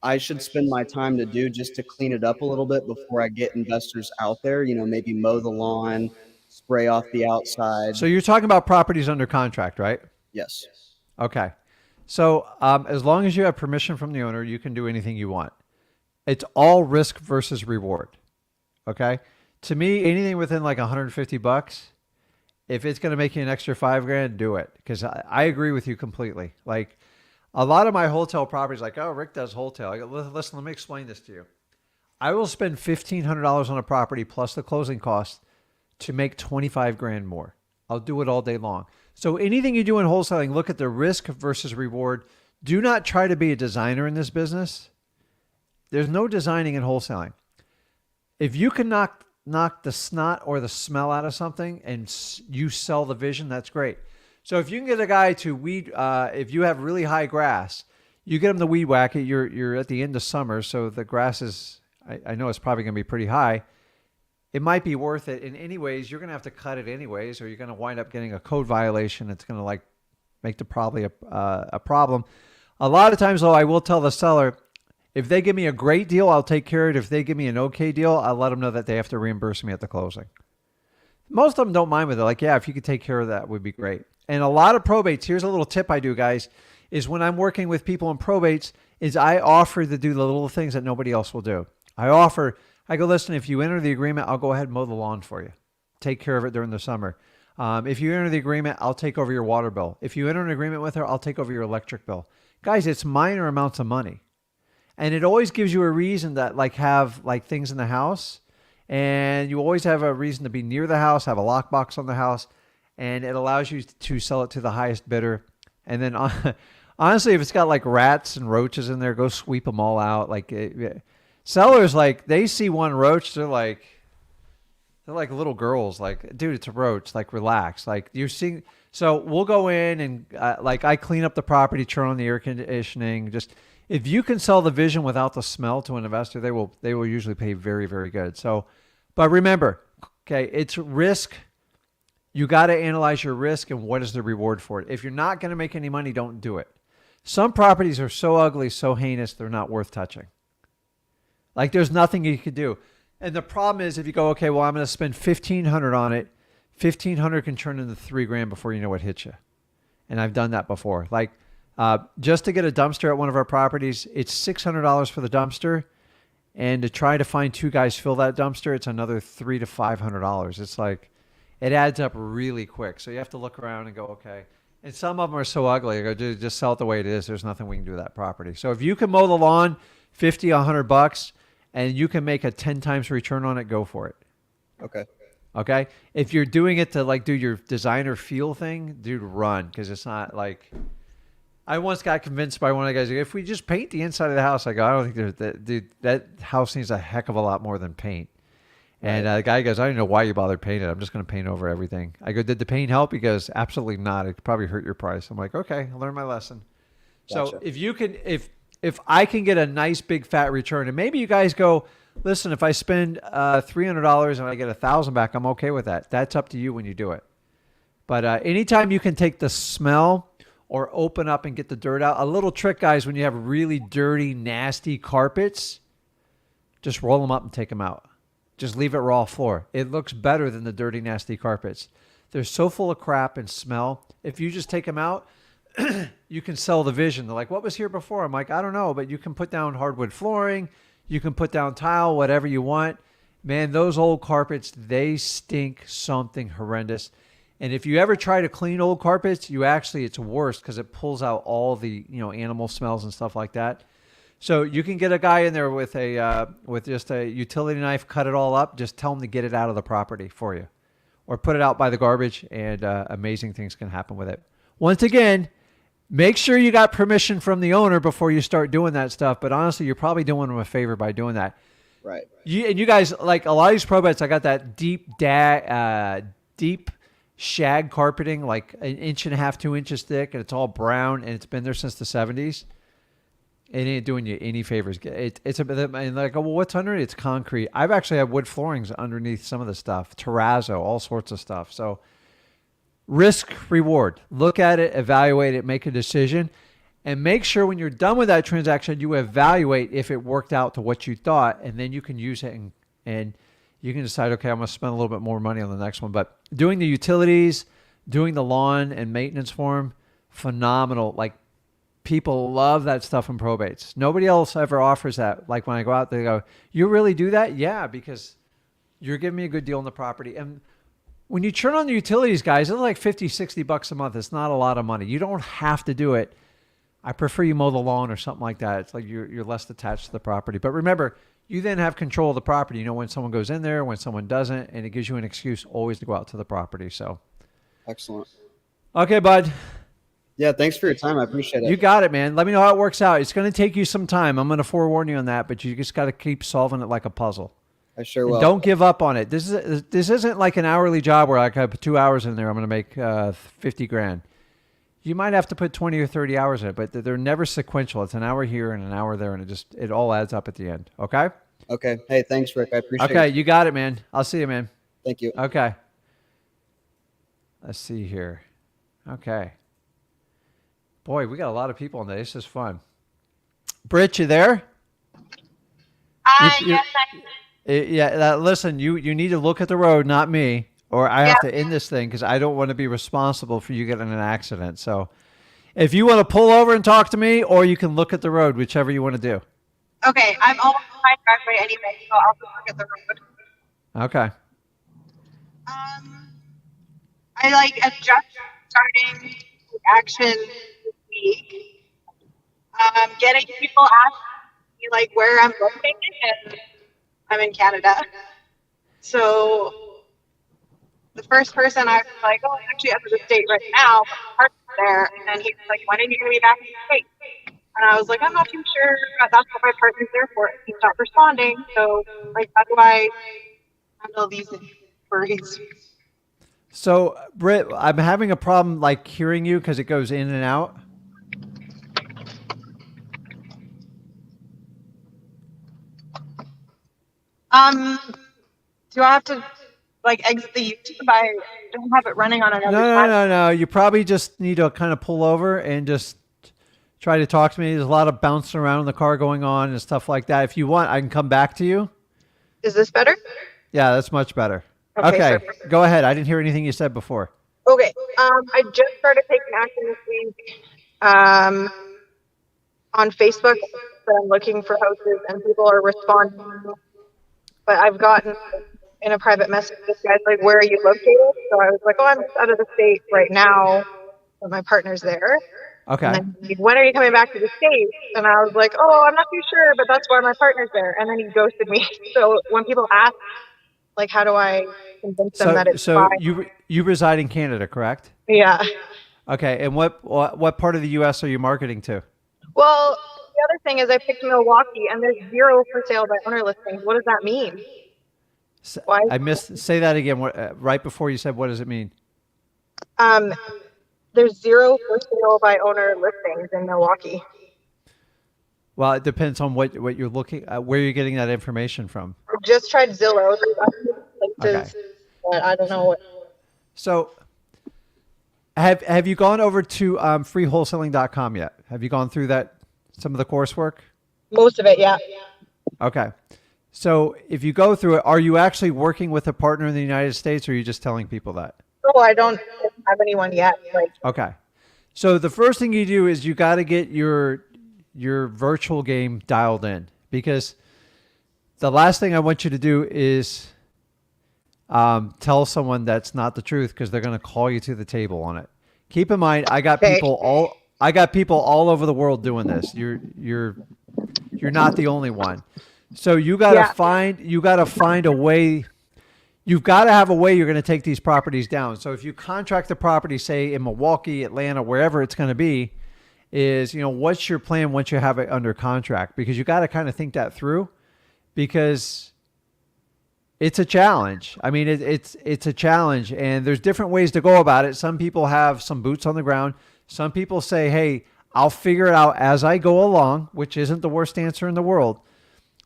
I should spend my time to do just to clean it up a little bit before I get investors out there? Maybe mow the lawn, spray off the outside. So you're talking about properties under contract, right? Yes. Okay. So as long as you have permission from the owner, you can do anything you want. It's all risk versus reward. Okay. To me, anything within like $150, if it's going to make you an extra $5 grand, do it. Because I agree with you completely. Like a lot of my wholesale properties, like, oh, Rick does wholesale. I go, listen, let me explain this to you. I will spend $1,500 on a property plus the closing costs to make 25 grand more. I'll do it all day long. So anything you do in wholesaling, look at the risk versus reward. Do not try to be a designer in this business. There's no designing in wholesaling. If you can knock knock the snot or the smell out of something and you sell the vision, that's great. So if you can get a guy to weed, if you have really high grass, you get him to weed whack it. You're at the end of summer, so the grass is, I know it's probably going to be pretty high. It might be worth it. In any ways, you're going to have to cut it anyways, or you're going to wind up getting a code violation. It's going to like make the probably a problem. A lot of times, though, I will tell the seller, if they give me a great deal, I'll take care of it. If they give me an okay deal, I'll let them know that they have to reimburse me at the closing. Most of them don't mind with it. Like, yeah, if you could take care of that, would be great. And a lot of probates, here's a little tip I do, guys, is when I'm working with people in probates, is I offer to do the little things that nobody else will do. I go, listen, if you enter the agreement, I'll go ahead and mow the lawn for you. Take care of it during the summer. If you enter the agreement, I'll take over your water bill. If you enter an agreement with her, I'll take over your electric bill. Guys, it's minor amounts of money. And it always gives you a reason that have things in the house. And you always have a reason to be near the house, have a lockbox on the house. And it allows you to sell it to the highest bidder. And then honestly, if it's got like rats and roaches in there, go sweep them all out. Sellers, they see one roach, they're like little girls. Like, dude, it's a roach. Like, relax. Like, you're seeing. So we'll go in and I clean up the property, turn on the air conditioning. Just if you can sell the vision without the smell to an investor, they will usually pay very, very good. So, but remember, okay, it's risk. You got to analyze your risk and what is the reward for it. If you're not going to make any money, don't do it. Some properties are so ugly, so heinous, they're not worth touching. Like, there's nothing you could do. And the problem is if you go, okay, well, I'm going to spend $1,500 on it. $1,500 can turn into $3,000 before you know what hits you. And I've done that before. Like, just to get a dumpster at one of our properties, it's $600 for the dumpster. And to try to find two guys fill that dumpster, it's another $300 to $500. It's like, it adds up really quick. So you have to look around and go, okay. And some of them are so ugly. I go, dude, just sell it the way it is. There's nothing we can do with that property. So if you can mow the lawn $50, $100, and you can make a 10 times return on it, go for it. Okay. If you're doing it to do your designer feel thing, dude, run. Because it's not like, I once got convinced by one of the guys, if we just paint the inside of the house, I go, I don't think there's that, dude, that house needs a heck of a lot more than paint. And the guy goes, I don't know why you bothered painting it. I'm just going to paint over everything. I go, did the paint help? He goes, absolutely not. It probably hurt your price. I'm like, okay, I learned my lesson. Gotcha. So if you can, if I can get a nice big fat return, and maybe you guys go, listen, if I spend $300 and I get $1,000 back, I'm okay with that. That's up to you when you do it. But anytime you can take the smell or open up and get the dirt out, a little trick, guys, when you have really dirty, nasty carpets, just roll them up and take them out. Just leave it raw floor. It looks better than the dirty, nasty carpets. They're so full of crap and smell. If you just take them out, you can sell the vision. They're like, what was here before? I'm like, I don't know, but you can put down hardwood flooring. You can put down tile, whatever you want. Man, those old carpets, they stink something horrendous. And if you ever try to clean old carpets, it's worse because it pulls out all the, animal smells and stuff like that. So you can get a guy in there with just a utility knife, cut it all up. Just tell him to get it out of the property for you, or put it out by the garbage, and amazing things can happen with it. Once again, make sure you got permission from the owner before you start doing that stuff. But honestly, you're probably doing them a favor by doing that. Right. You guys, like a lot of these probates, I got that deep shag carpeting, like 1.5 inches, 2 inches thick, and it's all brown, and it's been there since the 70s. It ain't doing you any favors. It's a bit, and like, well, what's under it? It's concrete. I've actually had wood floorings underneath some of the stuff, terrazzo, all sorts of stuff. So risk reward. Look at it, evaluate it, make a decision, and make sure when you're done with that transaction, you evaluate if it worked out to what you thought, and then you can use it and you can decide, okay, I'm going to spend a little bit more money on the next one. But doing the utilities, doing the lawn and maintenance for them, phenomenal. Like, people love that stuff in probates. Nobody else ever offers that. Like, when I go out, they go, you really do that? Yeah, because you're giving me a good deal on the property. And when you turn on the utilities, guys, it's like $50, $60 a month. It's not a lot of money. You don't have to do it. I prefer you mow the lawn or something like that. It's like you're less attached to the property. But remember, you then have control of the property. You know when someone goes in there, when someone doesn't, and it gives you an excuse always to go out to the property. So, excellent. Okay, bud. Yeah, thanks for your time. I appreciate it. You got it, man. Let me know how it works out. It's going to take you some time. I'm going to forewarn you on that, but you just got to keep solving it like a puzzle. I sure And will. don't give up on it. This isn't like an hourly job where I can put 2 hours in there. I'm going to make 50 grand. You might have to put 20 or 30 hours in it, but they're never sequential. It's an hour here and an hour there, and it all adds up at the end. Okay. Okay. Hey, thanks, Rick. I appreciate Okay, it. you got it, man. I'll see you, man. Thank you. Okay. Let's see here. Okay. Boy, we got a lot of people in there. This is fun. Britt, you there? You- Yes, Yeah, listen, you need to look at the road, not me, or I have to end this thing because I don't want to be responsible for you getting in an accident. So if you want to pull over and talk to me, or you can look at the road, whichever you want to do. okay. I'm almost on my driveway anyway, so I'll just look at the road. Okay. I'm just starting action this week. Getting people asking me like where I'm located, and I'm in Canada. So the first person I was like, oh, I'm actually out of the state right now, but my partner's there. And then he's like, when are you going to be back in the state? And I was like, I'm not too sure, but that's what my partner's there for. He's not responding. So, like, how do I handle these inquiries? So, Britt, I'm having a problem like hearing you because it goes in and out. Do I have to like exit the YouTube? I don't have it running on another No. You probably just need to kind of pull over and just try to talk to me. There's a lot of bouncing around in the car going on and stuff like that. If you want, I can come back to you. Is this better? Yeah, that's much better. Okay, Okay, go ahead. I didn't hear anything you said before. Okay. I just started taking action this week on Facebook that I'm looking for houses and people are responding. But I've gotten in a private message, this guy's like, where are you located? So I was like, oh, I'm just out of the state right now, but my partner's there. Okay. And then he's, when are you coming back to the States? And I was like, oh, I'm not too sure, but that's why my partner's there. And then he ghosted me. So when people ask, like, how do I convince them that it's fine? you reside in Canada, correct? Yeah. Okay. And what part of the U.S. are you marketing to? Well, the other thing is I picked Milwaukee, and there's 0 for sale by owner listings. What does that mean? Why? I missed. Say that again. Right before you said, what does it mean? There's 0 for sale by owner listings in Milwaukee. Well, it depends on what you're looking where you're getting that information from. I just tried Zillow. There's other places, but I don't know what. So, have you gone over to freewholesaling.com yet? Have you gone through some of the coursework? Most of it, yeah. Okay. So, if you go through it, are you actually working with a partner in the United States, or are you just telling people that? No, I don't have anyone yet. Okay. So the first thing you do is you got to get your virtual game dialed in, because the last thing I want you to do is tell someone that's not the truth, because they're going to call you to the table on it. Keep in mind, I got people all over the world doing this. You're not the only one. So you got to find a way. You've got to have a way you're going to take these properties down. So if you contract the property, say in Milwaukee, Atlanta, wherever it's going to be, is, what's your plan once you have it under contract? Because you got to kind of think that through, because it's a challenge. I mean, it's a challenge, and there's different ways to go about it. Some people have some boots on the ground. Some people say, hey, I'll figure it out as I go along, which isn't the worst answer in the world.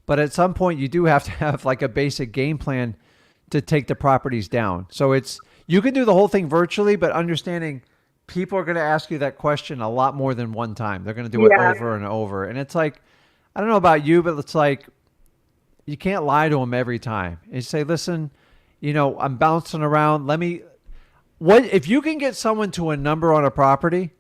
But at some point, you do have to have like a basic game plan to take the properties down. So you can do the whole thing virtually, but understanding people are going to ask you that question a lot more than one time. They're going to do it over and over. And it's like, I don't know about you, but it's like, you can't lie to them every time. And you say, listen, I'm bouncing around. If you can get someone to a number on a property,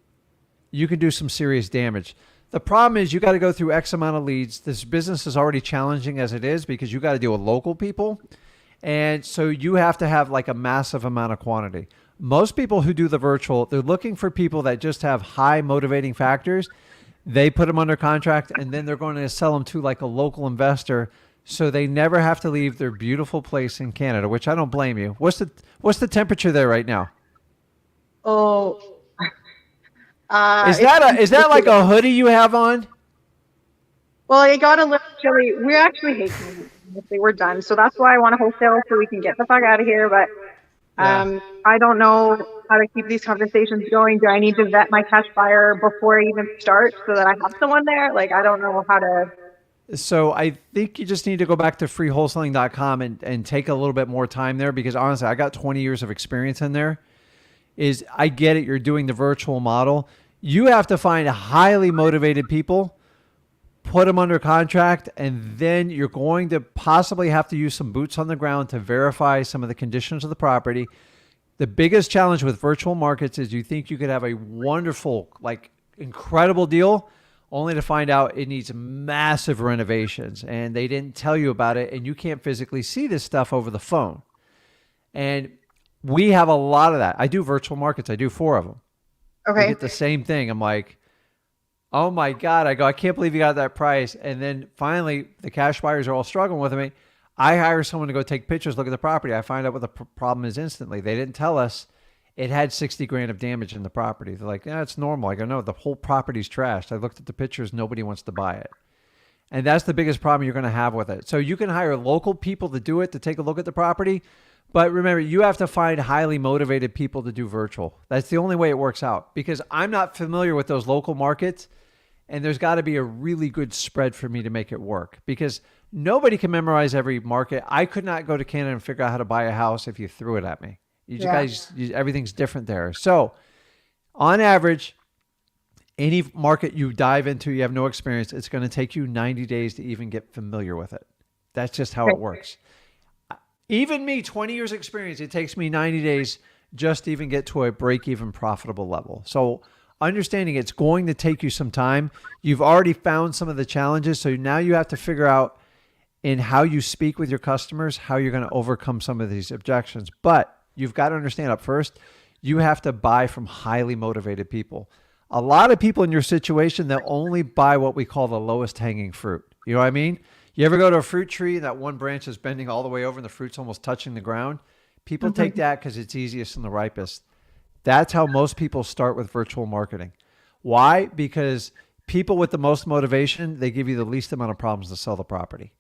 you can do some serious damage. The problem is you got to go through X amount of leads. This business is already challenging as it is, because you got to deal with local people. And so you have to have like a massive amount of quantity. Most people who do the virtual, they're looking for people that just have high motivating factors. They put them under contract, and then they're going to sell them to like a local investor, so they never have to leave their beautiful place in Canada, which I don't blame you. What's the temperature there right now? Oh, is that like a hoodie you have on? Well, I got a little chilly. We actually hate hopefully we're done. So that's why I want to wholesale so we can get the fuck out of here. But Yeah. I don't know how to keep these conversations going. Do I need to vet my cash buyer before I even start so that I have someone there? Like, I don't know how to. So I think you just need to go back to freewholesaling.com and take a little bit more time there, because honestly, I got 20 years of experience in there. I get it. You're doing the virtual model. You have to find highly motivated people, put them under contract, and then you're going to possibly have to use some boots on the ground to verify some of the conditions of the property. The biggest challenge with virtual markets is you think you could have a wonderful, like incredible deal, only to find out it needs massive renovations and they didn't tell you about it, and you can't physically see this stuff over the phone. And we have a lot of that. I do virtual markets. I do 4 of them. We Okay. get the same thing. I'm like, oh my God. I go, I can't believe you got that price. And then finally, the cash buyers are all struggling with me. I hire someone to go take pictures, look at the property. I find out what the problem is instantly. They didn't tell us it had 60 grand of damage in the property. They're like, yeah, it's normal. I go, no, the whole property's trashed. I looked at the pictures. Nobody wants to buy it. And that's the biggest problem you're going to have with it. So you can hire local people to do it, to take a look at the property. But remember, you have to find highly motivated people to do virtual. That's the only way it works out, because I'm not familiar with those local markets, and there's got to be a really good spread for me to make it work, because nobody can memorize every market. I could not go to Canada and figure out how to buy a house if you threw it at me. Everything's different there. So on average, any market you dive into, you have no experience, it's going to take you 90 days to even get familiar with it. That's just how it works. Even me, 20 years experience, it takes me 90 days just to even get to a break-even profitable level. So understanding it's going to take you some time. You've already found some of the challenges. So now you have to figure out in how you speak with your customers, how you're going to overcome some of these objections. But you've got to understand up first, you have to buy from highly motivated people. A lot of people in your situation, they'll only buy what we call the lowest hanging fruit. You know what I mean? You ever go to a fruit tree and that one branch is bending all the way over and the fruit's almost touching the ground? People take that because it's easiest and the ripest. That's how most people start with virtual marketing. Why? Because people with the most motivation, they give you the least amount of problems to sell the property.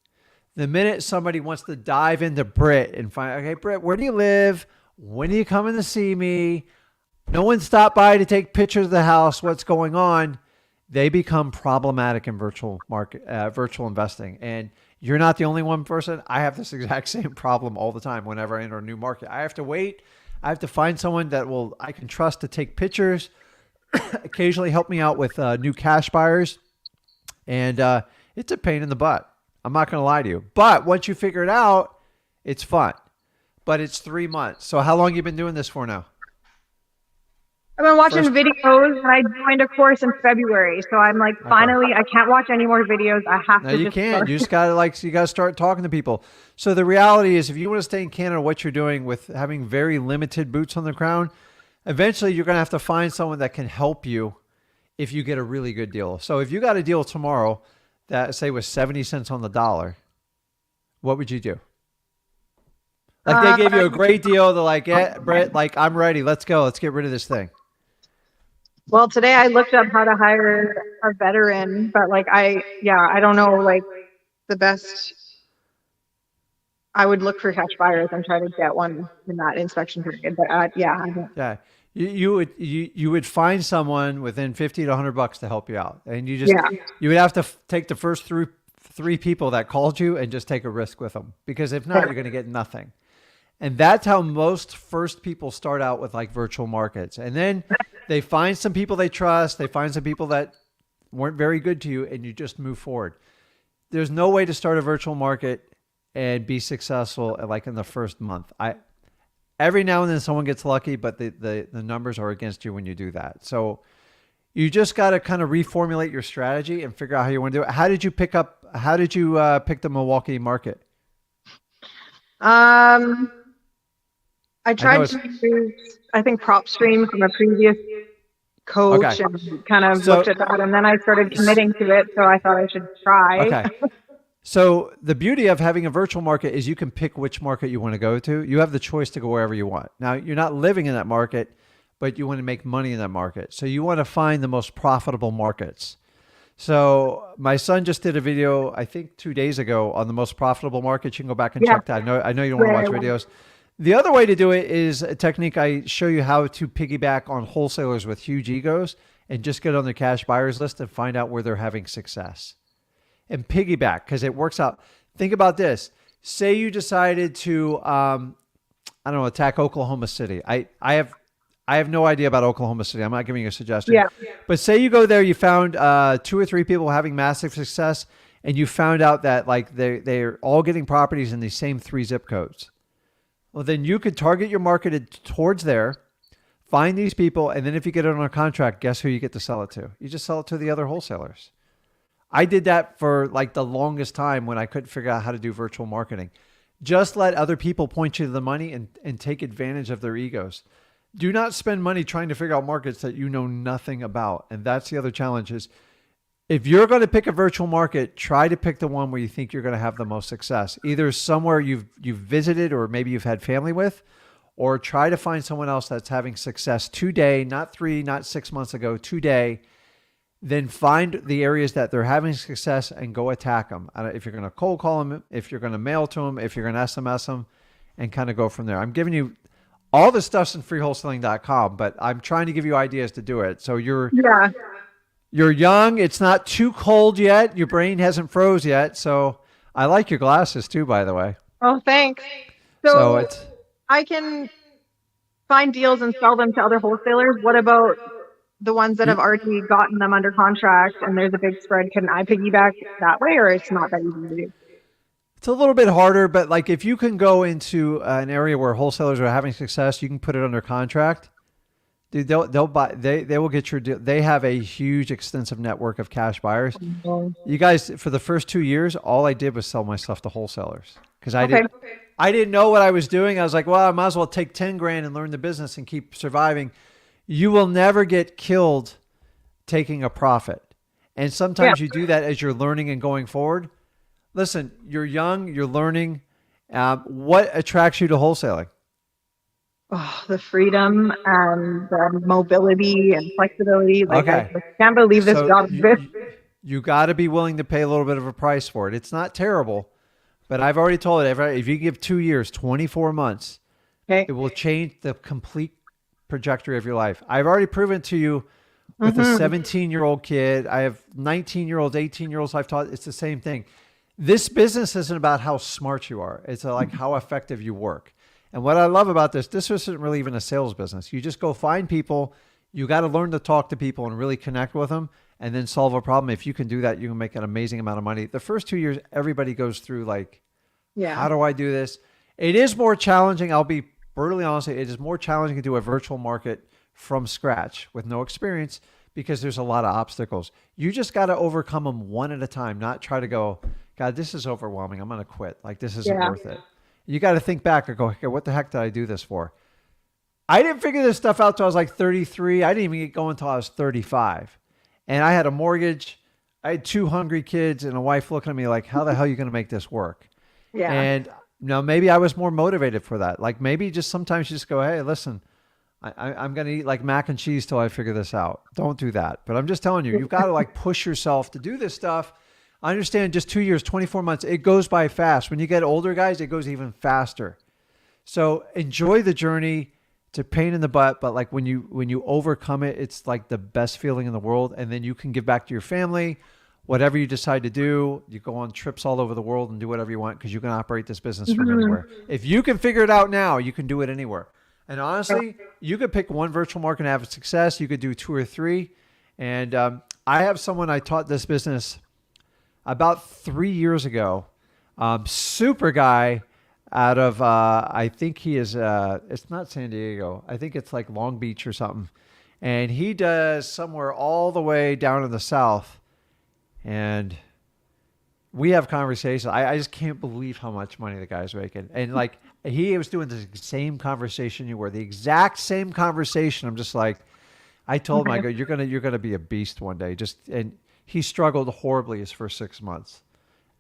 The minute somebody wants to dive into Britt and find, okay, Britt, where do you live? When are you coming to see me? No one stopped by to take pictures of the house. What's going on? They become problematic in virtual investing. And you're not the only one person. I have this exact same problem all the time whenever I enter a new market. I have to wait. I have to find someone that I can trust to take pictures, occasionally help me out with new cash buyers. And it's a pain in the butt. I'm not going to lie to you. But once you figure it out, it's fun. But it's 3 months. So how long have you been doing this for now? I've been watching videos, and I joined a course in February. So I'm like, finally, I can't watch any more videos. I have to. No, you can't. You just gotta start talking to people. So the reality is, if you want to stay in Canada, what you're doing with having very limited boots on the ground, eventually you're gonna have to find someone that can help you if you get a really good deal. So if you got a deal tomorrow that say was 70 cents on the dollar, what would you do? Like they gave you a great deal. They're like, yeah, Brett, like I'm ready. Let's go. Let's get rid of this thing. Well, today I looked up how to hire a veteran, but I don't know, like the best. I would look for cash buyers and try to get one in that inspection period. But Yeah. You would find someone within $50 to $100 to help you out. And you would have to take the first three people that called you and just take a risk with them, because if not, you're going to get nothing. And that's how most first people start out with like virtual markets. And then they find some people they trust. They find some people that weren't very good to you, and you just move forward. There's no way to start a virtual market and be successful like in the first month. Every now and then someone gets lucky, but the numbers are against you when you do that. So you just got to kind of reformulate your strategy and figure out how you want to do it. How did you pick the Milwaukee market? I tried to use, I think, PropStream from a previous coach and kind of looked at that, and then I started committing to it, so I thought I should try. Okay. So the beauty of having a virtual market is you can pick which market you want to go to. You have the choice to go wherever you want. Now, you're not living in that market, but you want to make money in that market. So you want to find the most profitable markets. So my son just did a video, I think 2 days ago, on the most profitable markets. You can go back and Yeah. check that. I know you don't want to watch Yeah. videos. The other way to do it is a technique I show you how to piggyback on wholesalers with huge egos and just get on the cash buyers list and find out where they're having success. And piggyback, because it works out. Think about this. Say you decided to, I don't know, attack Oklahoma City. I have no idea about Oklahoma City. I'm not giving you a suggestion. Yeah. But say you go there, you found 2 or 3 people having massive success, and you found out that like they're all getting properties in the same 3 zip codes. Well, then you could target your market towards there, find these people, and then if you get it on a contract, guess who you get to sell it to? You just sell it to the other wholesalers. I did that for like the longest time when I couldn't figure out how to do virtual marketing. Just let other people point you to the money and take advantage of their egos. Do not spend money trying to figure out markets that you know nothing about. And that's the other challenge is if you're going to pick a virtual market, try to pick the one where you think you're going to have the most success. Either somewhere you've visited or maybe you've had family with, or try to find someone else that's having success today, not 3, not 6 months ago, today. Then find the areas that they're having success and go attack them. If you're going to cold call them, if you're going to mail to them, if you're going to SMS them, and kind of go from there. I'm giving you all the stuff's in freewholesaling.com, but I'm trying to give you ideas to do it. So you're young. It's not too cold yet. Your brain hasn't froze yet. So I like your glasses too, by the way. Oh, thanks. So So it's I can find deals and sell them to other wholesalers. What about the ones that have already gotten them under contract and there's a big spread? Can I piggyback that way, or it's not that easy to do? It's a little bit harder, but like if you can go into an area where wholesalers are having success, you can put it under contract. Dude, they'll buy. They will get your deal. They have a huge, extensive network of cash buyers. You guys, for the first 2 years, all I did was sell my stuff to wholesalers because I didn't know what I was doing. I was like, well, I might as well take 10 grand and learn the business and keep surviving. You will never get killed taking a profit, and sometimes you do that as you're learning and going forward. Listen, you're young, you're learning. What attracts you to wholesaling? Oh, the freedom and the mobility and flexibility. Like, Okay. I can't believe this So job exists. you got to be willing to pay a little bit of a price for it. It's not terrible, but I've already told it, if you give 2 years, 24 months, Okay. it will change the complete trajectory of your life. I've already proven to you with a 17-year-old kid. I have 19-year-olds, 18-year-olds I've taught. It's the same thing. This business isn't about how smart you are. It's like how effective you work. And what I love about this isn't really even a sales business. You just go find people. You got to learn to talk to people and really connect with them and then solve a problem. If you can do that, you can make an amazing amount of money. The first 2 years, everybody goes through like, how do I do this? It is more challenging. I'll be brutally honest. It is more challenging to do a virtual market from scratch with no experience because there's a lot of obstacles. You just got to overcome them one at a time, not try to go, God, this is overwhelming. I'm going to quit. Like, this isn't worth it. You got to think back and go, okay, what the heck did I do this for? I didn't figure this stuff out till I was like 33. I didn't even get going until I was 35. And I had a mortgage. I had 2 hungry kids and a wife looking at me like, how the hell are you going to make this work? Yeah. And maybe I was more motivated for that. Like maybe just sometimes you just go, hey, listen, I'm going to eat like mac and cheese till I figure this out. Don't do that. But I'm just telling you, you've got to like push yourself to do this stuff. I understand just 2 years, 24 months, it goes by fast. When you get older, guys, it goes even faster. So enjoy the journey. It's a pain in the butt, but like when you overcome it, it's like the best feeling in the world. And then you can give back to your family, whatever you decide to do. You go on trips all over the world and do whatever you want because you can operate this business from anywhere. If you can figure it out now, you can do it anywhere. And honestly, you could pick one virtual market and have success. You could do 2 or 3. And I have someone I taught this business about 3 years ago, super guy out of, I think he is, it's not San Diego. I think it's like Long Beach or something. And he does somewhere all the way down in the South. And we have conversations. I just can't believe how much money the guy's making. And like, he was doing the same conversation you were, the exact same conversation. I'm just like, I told him, I go, you're going to be a beast one day. And he struggled horribly his first 6 months.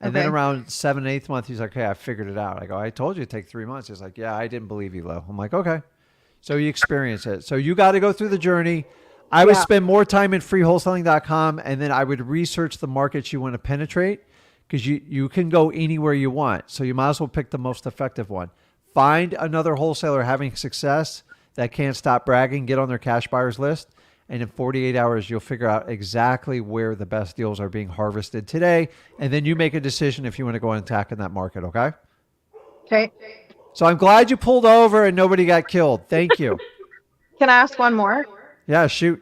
And then around 7th, 8th month, he's like, okay, I figured it out. I go, I told you it'd take 3 months. He's like, yeah, I didn't believe you, Lo. I'm like, okay. So you experience it. So you got to go through the journey. I would Yeah. spend more time in freewholesaling.com, and then I would research the markets you want to penetrate, because you can go anywhere you want. So you might as well pick the most effective one. Find another wholesaler having success that can't stop bragging, get on their cash buyers list, and in 48 hours, you'll figure out exactly where the best deals are being harvested today. And then you make a decision if you want to go and attack in that market, okay? Okay. So I'm glad you pulled over and nobody got killed. Thank you. Can I ask one more? Yeah, shoot.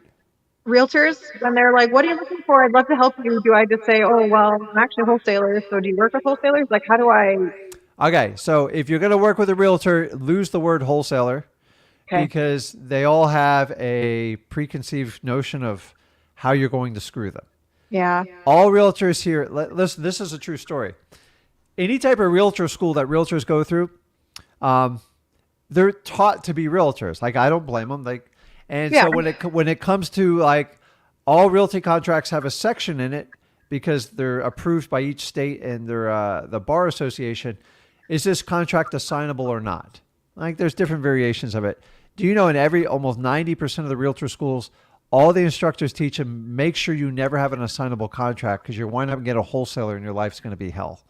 Realtors, when they're like, what are you looking for? I'd love to help you. Do I just say, oh, well, I'm actually a wholesaler. So do you work with wholesalers? Like, how do I? Okay, so if you're going to work with a realtor, lose the word wholesaler. Okay. Because they all have a preconceived notion of how you're going to screw them. Yeah. All realtors here, listen, this is a true story. Any type of realtor school that realtors go through, they're taught to be realtors. Like, I don't blame them. Like, and Yeah. so when it comes to like all realty contracts have a section in it because they're approved by each state and they're the bar association. Is this contract assignable or not? Like, there's different variations of it. Do you know in almost 90% of the realtor schools, all the instructors teach them, make sure you never have an assignable contract because you're winding up getting a wholesaler and your life's going to be hell.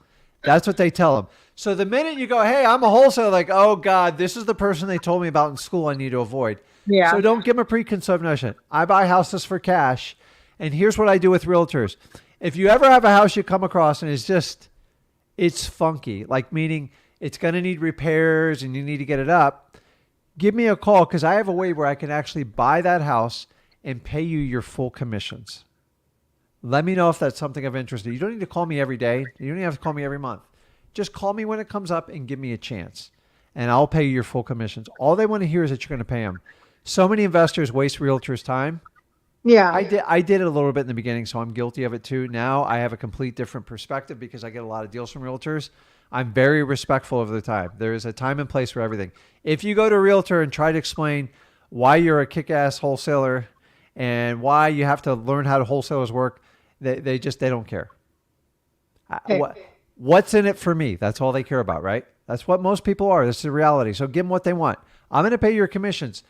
That's what they tell them. So the minute you go, hey, I'm a wholesaler, like, oh God, this is the person they told me about in school I need to avoid. Yeah. So don't give them a preconceived notion. I buy houses for cash. And here's what I do with realtors. If you ever have a house you come across and it's funky, like meaning it's going to need repairs and you need to get it up, give me a call because I have a way where I can actually buy that house and pay you your full commissions. Let me know if that's something of interest. You don't need to call me every day. You don't even have to call me every month. Just call me when it comes up and give me a chance. And I'll pay you your full commissions. All they want to hear is that you're going to pay them. So many investors waste realtors' time. Yeah. I did it a little bit in the beginning, so I'm guilty of it too. Now I have a complete different perspective because I get a lot of deals from realtors. I'm very respectful of the time. There is a time and place for everything. If you go to a realtor and try to explain why you're a kick-ass wholesaler and why you have to learn how wholesalers work, they don't care. Okay. What's in it for me? That's all they care about, right? That's what most people are. This is the reality. So give them what they want. I'm going to pay your commissions.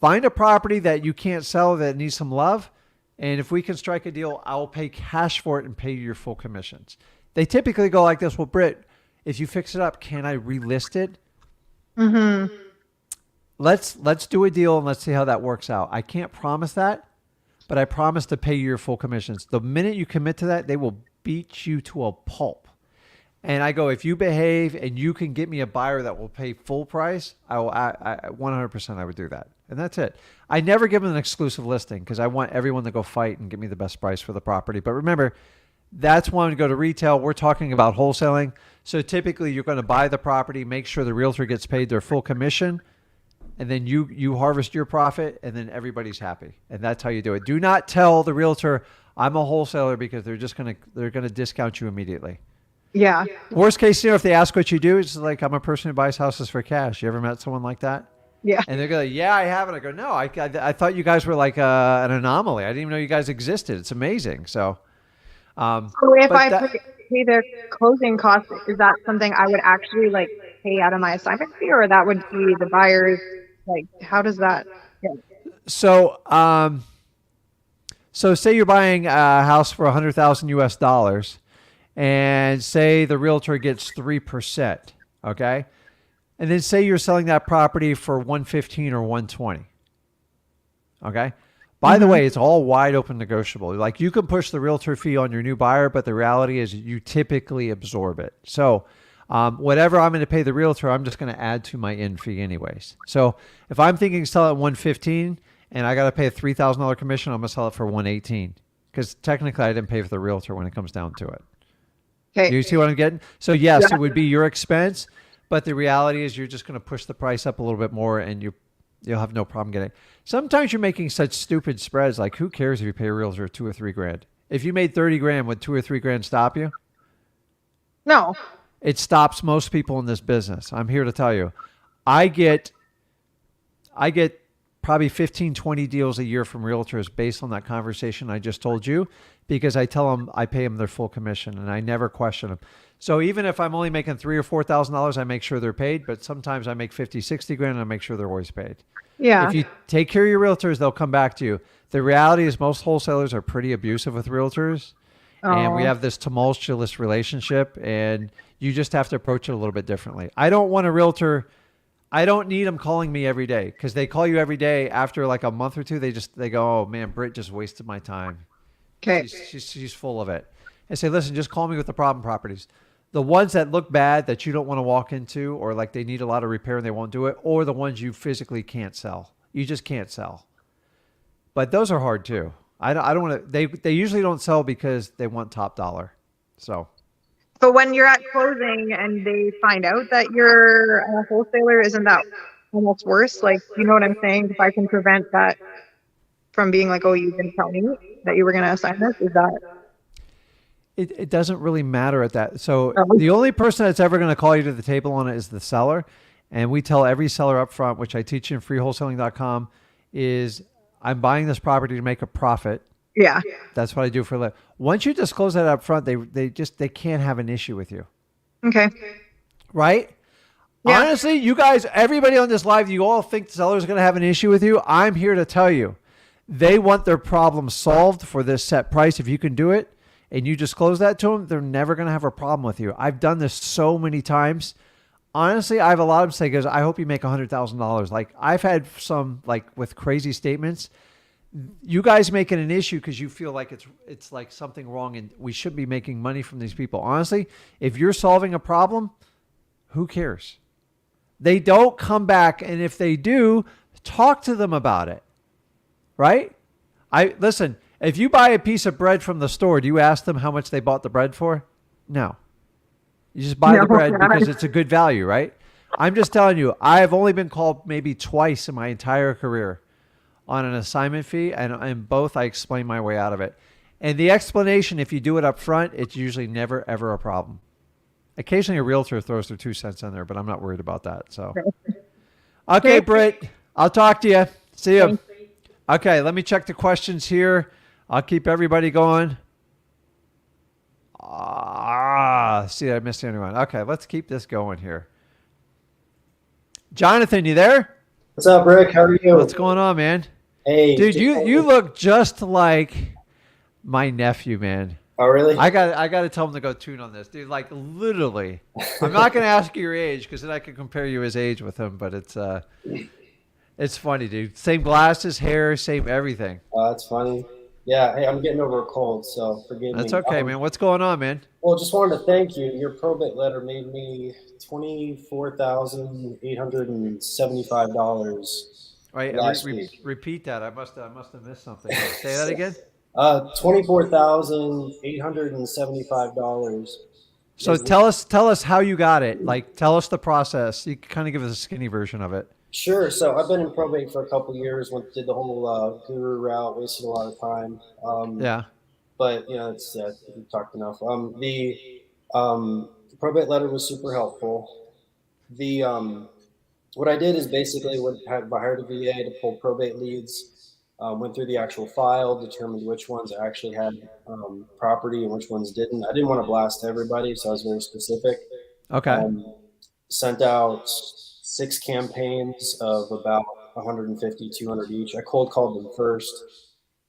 Find a property that you can't sell that needs some love. And if we can strike a deal, I'll pay cash for it and pay you your full commissions. They typically go like this. Well, Britt, if you fix it up, can I relist it? Mm-hmm. Let's do a deal and let's see how that works out. I can't promise that, but I promise to pay you your full commissions. The minute you commit to that, they will beat you to a pulp. And I go, if you behave and you can get me a buyer that will pay full price, I 100% I would do that. And that's it. I never give them an exclusive listing because I want everyone to go fight and get me the best price for the property. But remember, that's when we go to retail. We're talking about wholesaling. So typically you're going to buy the property, make sure the realtor gets paid their full commission, and then you harvest your profit, and then everybody's happy. And that's how you do it. Do not tell the realtor I'm a wholesaler because they're going to discount you immediately. Yeah. Worst case scenario, if they ask what you do, it's like, I'm a person who buys houses for cash. You ever met someone like that? Yeah. And they're going, yeah, I have it. I go, no, I thought you guys were like an anomaly. I didn't even know you guys existed. It's amazing. So, So if pay their closing costs, is that something I would actually like pay out of my assignment fee, or that would be the buyer's? Like, how does that? Yeah. So, so say you're buying a house for $100,000 US, and say the realtor gets 3%, okay? And then say you're selling that property for 115 or 120. Okay? By the way, it's all wide open negotiable. Like, you can push the realtor fee on your new buyer, but the reality is you typically absorb it. So whatever I'm going to pay the realtor, I'm just going to add to my in fee anyways. So if I'm thinking sell at 115 and I got to pay a $3,000 commission, I'm going to sell it for 118 because technically I didn't pay for the realtor when it comes down to it. Okay. You see what I'm getting? So yes, it would be your expense, but the reality is you're just going to push the price up a little bit more and you'll have no problem getting it. Sometimes you're making such stupid spreads. Like, who cares if you pay a realtor $2,000 or $3,000? If you made 30 grand, would $2,000 or $3,000 stop you? No. It stops most people in this business. I'm here to tell you. I get probably 15, 20 deals a year from realtors based on that conversation I just told you, because I tell them I pay them their full commission and I never question them. So even if I'm only making $3,000 or $4,000, I make sure they're paid. But sometimes I make 50, 60 grand and I make sure they're always paid. Yeah. If you take care of your realtors, they'll come back to you. The reality is most wholesalers are pretty abusive with realtors. And we Oh. have this tumultuous relationship, and you just have to approach it a little bit differently. I don't want a realtor. I don't need them calling me every day, because they call you every day. After like a month or two, they go, oh man, Britt just wasted my time. Okay. She's full of it. I say, listen, just call me with the problem properties. The ones that look bad that you don't want to walk into, or like they need a lot of repair and they won't do it, or the ones you physically can't sell. You just can't sell. But those are hard too. I don't want to. They usually don't sell because they want top dollar. So But when you're at closing and they find out that you're a wholesaler, isn't that almost worse? Like, you know what I'm saying? If I can prevent that from being like, oh, you didn't tell me that you were going to assign this, is that? it doesn't really matter at that. So Oh. the only person that's ever going to call you to the table on it is the seller. And we tell every seller up front, which I teach you in freewholesaling.com, is I'm buying this property to make a profit. Yeah. That's what I do for a living. Once you disclose that up front, they can't have an issue with you. Okay. Right? Yeah. Honestly, you guys, everybody on this live, you all think the seller's going to have an issue with you. I'm here to tell you, they want their problem solved for this set price. If you can do it and you disclose that to them, they're never going to have a problem with you. I've done this so many times. Honestly, I have a lot of them say, "Goes, I hope you make $100,000." Like I've had some like with crazy statements. You guys make it an issue because you feel like it's like something wrong and we should be making money from these people. Honestly, if you're solving a problem, who cares? They don't come back, and if they do, talk to them about it. Right? Listen, if you buy a piece of bread from the store, do you ask them how much they bought the bread for? No. You just buy the No, bread God. because it's a good value, right? I'm just telling you, I have only been called maybe twice in my entire career on an assignment fee, and both I explain my way out of it. And the explanation, if you do it up front, it's usually never, ever a problem. Occasionally a realtor throws their 2 cents in there, but I'm not worried about that. So, okay, Britt, I'll talk to you. See you. Okay, let me check the questions here. I'll keep everybody going. See, I missed anyone. Okay, let's keep this going here. Jonathan, you there? What's up, Rick? How are you? What's going on, man? Hey, Dude, you look just like my nephew, man. Oh, really? I got to tell him to go tune on this, dude. Like literally, I'm not going to ask you your age because then I can compare you his age with him. But it's funny, dude. Same glasses, hair, same everything. That's funny. Yeah. Hey, I'm getting over a cold, so forgive me. That's okay, man. What's going on, man? Well, just wanted to thank you. Your probate letter made me $24,875. Right, last week. repeat that. I must have missed something. Say that again. $24,875. So tell us how you got it. Like, tell us the process. You can kind of give us a skinny version of it. Sure. So I've been in probate for a couple of years. Did the whole guru route. Wasted a lot of time. Yeah. But it's we've talked enough. The probate letter was super helpful. The what I did is basically I hired a VA to pull probate leads, went through the actual file, determined which ones actually had property and which ones didn't. I didn't want to blast everybody, so I was very specific. Okay. Sent out 6 campaigns of about 150, 200 each. I cold called them first.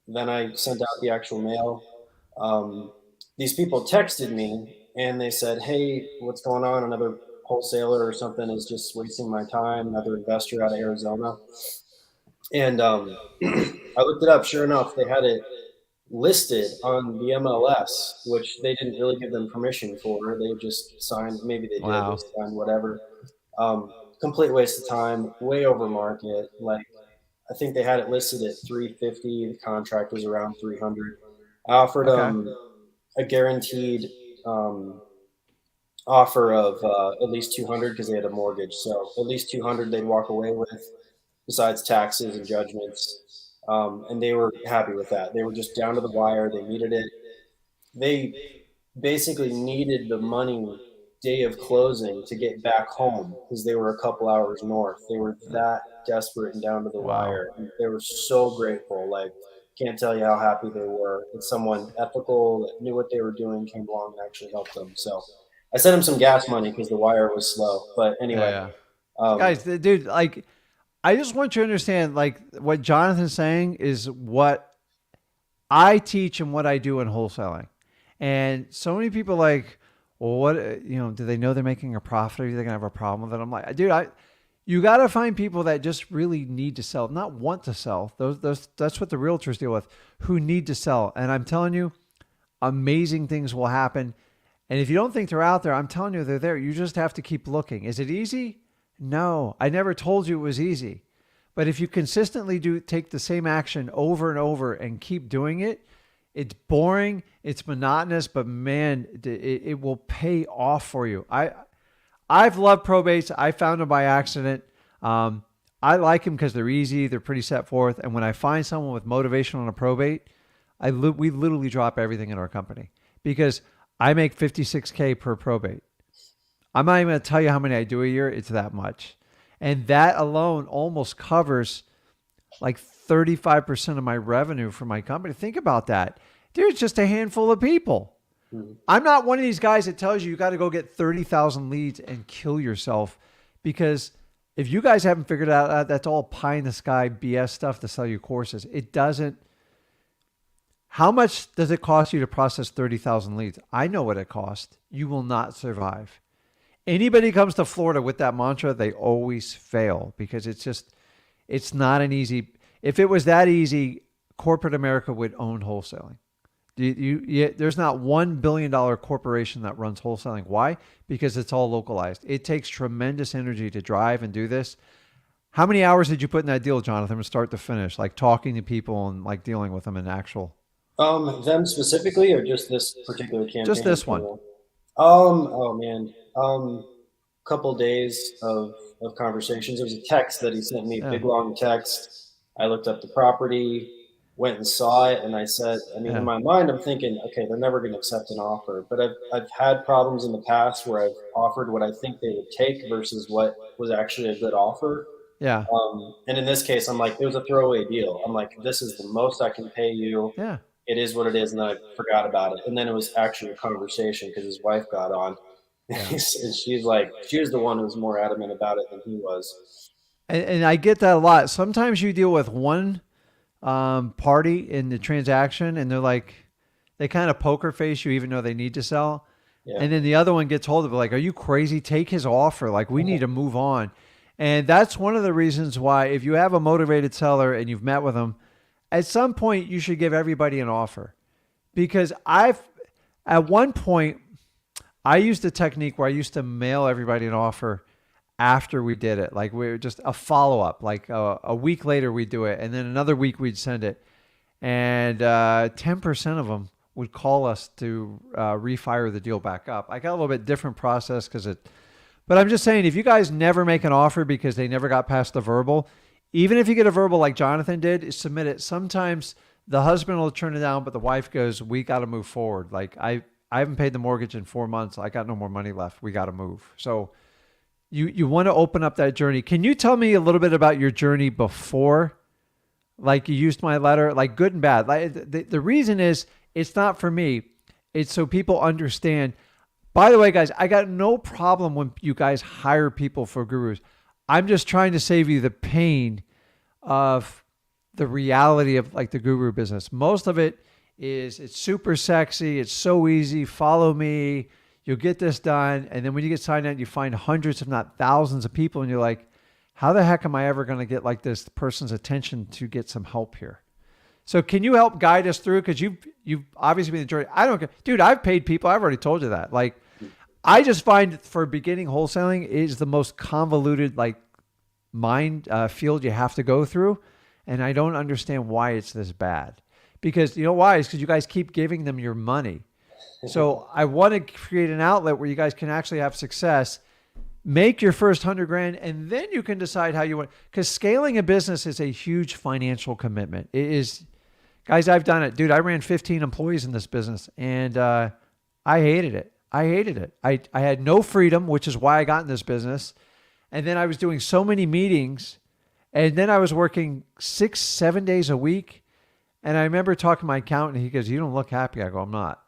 Then I sent out the actual mail. These people texted me and they said, hey, what's going on? Another wholesaler or something is just wasting my time. Another investor out of Arizona. And I looked it up. Sure enough, they had it listed on the MLS, which they didn't really give them permission for. They just signed. Maybe they did. Wow. They signed whatever. Complete waste of time. Way over market. Like, I think they had it listed at 350. The contract was around 300. I offered a guaranteed offer of at least 200 because they had a mortgage. So at least 200 they'd walk away with, besides taxes and judgments. And they were happy with that. They were just down to the wire. They needed it. They basically needed the money day of closing to get back home because they were a couple hours north. They were that desperate and down to the wire. And they were so grateful. Like, can't tell you how happy they were. And someone ethical that knew what they were doing came along and actually helped them. So I sent them some gas money because the wire was slow. But anyway, Yeah. Guys, dude, like, I just want you to understand, like, what Jonathan's saying is what I teach and what I do in wholesaling. And so many people like, well, what, do they know they're making a profit, or are they going to have a problem with it? I'm like, dude, you got to find people that just really need to sell, not want to sell. That's what the realtors deal with, who need to sell. And I'm telling you, amazing things will happen. And if you don't think they're out there, I'm telling you, they're there. You just have to keep looking. Is it easy? No, I never told you it was easy. But if you consistently take the same action over and over and keep doing it, it's boring, it's monotonous, but man, it will pay off for you. I've loved probates. I found them by accident. I like them because they're easy, they're pretty set forth. And when I find someone with motivation on a probate, we literally drop everything in our company because I make $56K per probate. I'm not even going to tell you how many I do a year. It's that much. And that alone almost covers like 35% of my revenue for my company. Think about that. There's just a handful of people. I'm not one of these guys that tells you got to go get 30,000 leads and kill yourself, because if you guys haven't figured out, that's all pie in the sky BS stuff to sell you courses. It doesn't. How much does it cost you to process 30,000 leads? I know what it costs. You will not survive. Anybody comes to Florida with that mantra, they always fail, because it's not an easy. If it was that easy, corporate America would own wholesaling. There's not $1 billion corporation that runs wholesaling. Why? Because it's all localized. It takes tremendous energy to drive and do this. How many hours did you put in that deal, Jonathan, from start to finish? Like talking to people and like dealing with them in actual. Them specifically, or just this particular campaign? Just this one. Oh man. Couple days of conversations. There was a text that he sent me, big long text. I looked up the property, went and saw it, and I said, in my mind, I'm thinking, okay, they're never going to accept an offer. But I've had problems in the past where I've offered what I think they would take versus what was actually a good offer. Yeah. And in this case, I'm like, it was a throwaway deal. I'm like, this is the most I can pay you. Yeah. It is what it is. And then I forgot about it. And then it was actually a conversation because his wife got on. Yeah. And she's like, she was the one who was more adamant about it than he was. And I get that a lot. Sometimes you deal with one party in the transaction and they're like, they kind of poker face you even though they need to sell. Yeah. And then the other one gets hold of it like, are you crazy? Take his offer. Like, we need to move on. And that's one of the reasons why, if you have a motivated seller and you've met with them, at some point you should give everybody an offer. Because at one point, I used a technique where I used to mail everybody an offer after we did it. Like, we were just a follow-up, like a week later we'd do it. And then another week we'd send it. And 10% of them would call us to refire the deal back up. I got a little bit different process but I'm just saying, if you guys never make an offer because they never got past the verbal, even if you get a verbal like Jonathan did, submit it. Sometimes the husband will turn it down, but the wife goes, we got to move forward. Like, I haven't paid the mortgage in 4 months. I got no more money left. We got to move. So you want to open up that journey. Can you tell me a little bit about your journey before? Like, you used my letter, like good and bad. Like, the reason is, it's not for me. It's so people understand. By the way, guys, I got no problem when you guys hire people for gurus. I'm just trying to save you the pain of the reality of like the guru business. Most of it is, it's super sexy. It's so easy. Follow me. You'll get this done. And then when you get signed out, you find hundreds, if not thousands of people. And you're like, how the heck am I ever going to get like this person's attention to get some help here? So can you help guide us through? Because you've obviously been the majority. I don't, dude, I've paid people. I've already told you that. Like, I just find for beginning wholesaling is the most convoluted like mind field you have to go through. And I don't understand why it's this bad. Because you know why? It's because you guys keep giving them your money. So I want to create an outlet where you guys can actually have success, make your first $100,000, and then you can decide how you want. Because scaling a business is a huge financial commitment. It is, guys, I've done it. Dude, I ran 15 employees in this business and I hated it. I hated it. I had no freedom, which is why I got in this business. And then I was doing so many meetings, and then I was working 6-7 days a week. And I remember talking to my accountant, he goes, "You don't look happy." I go, "I'm not."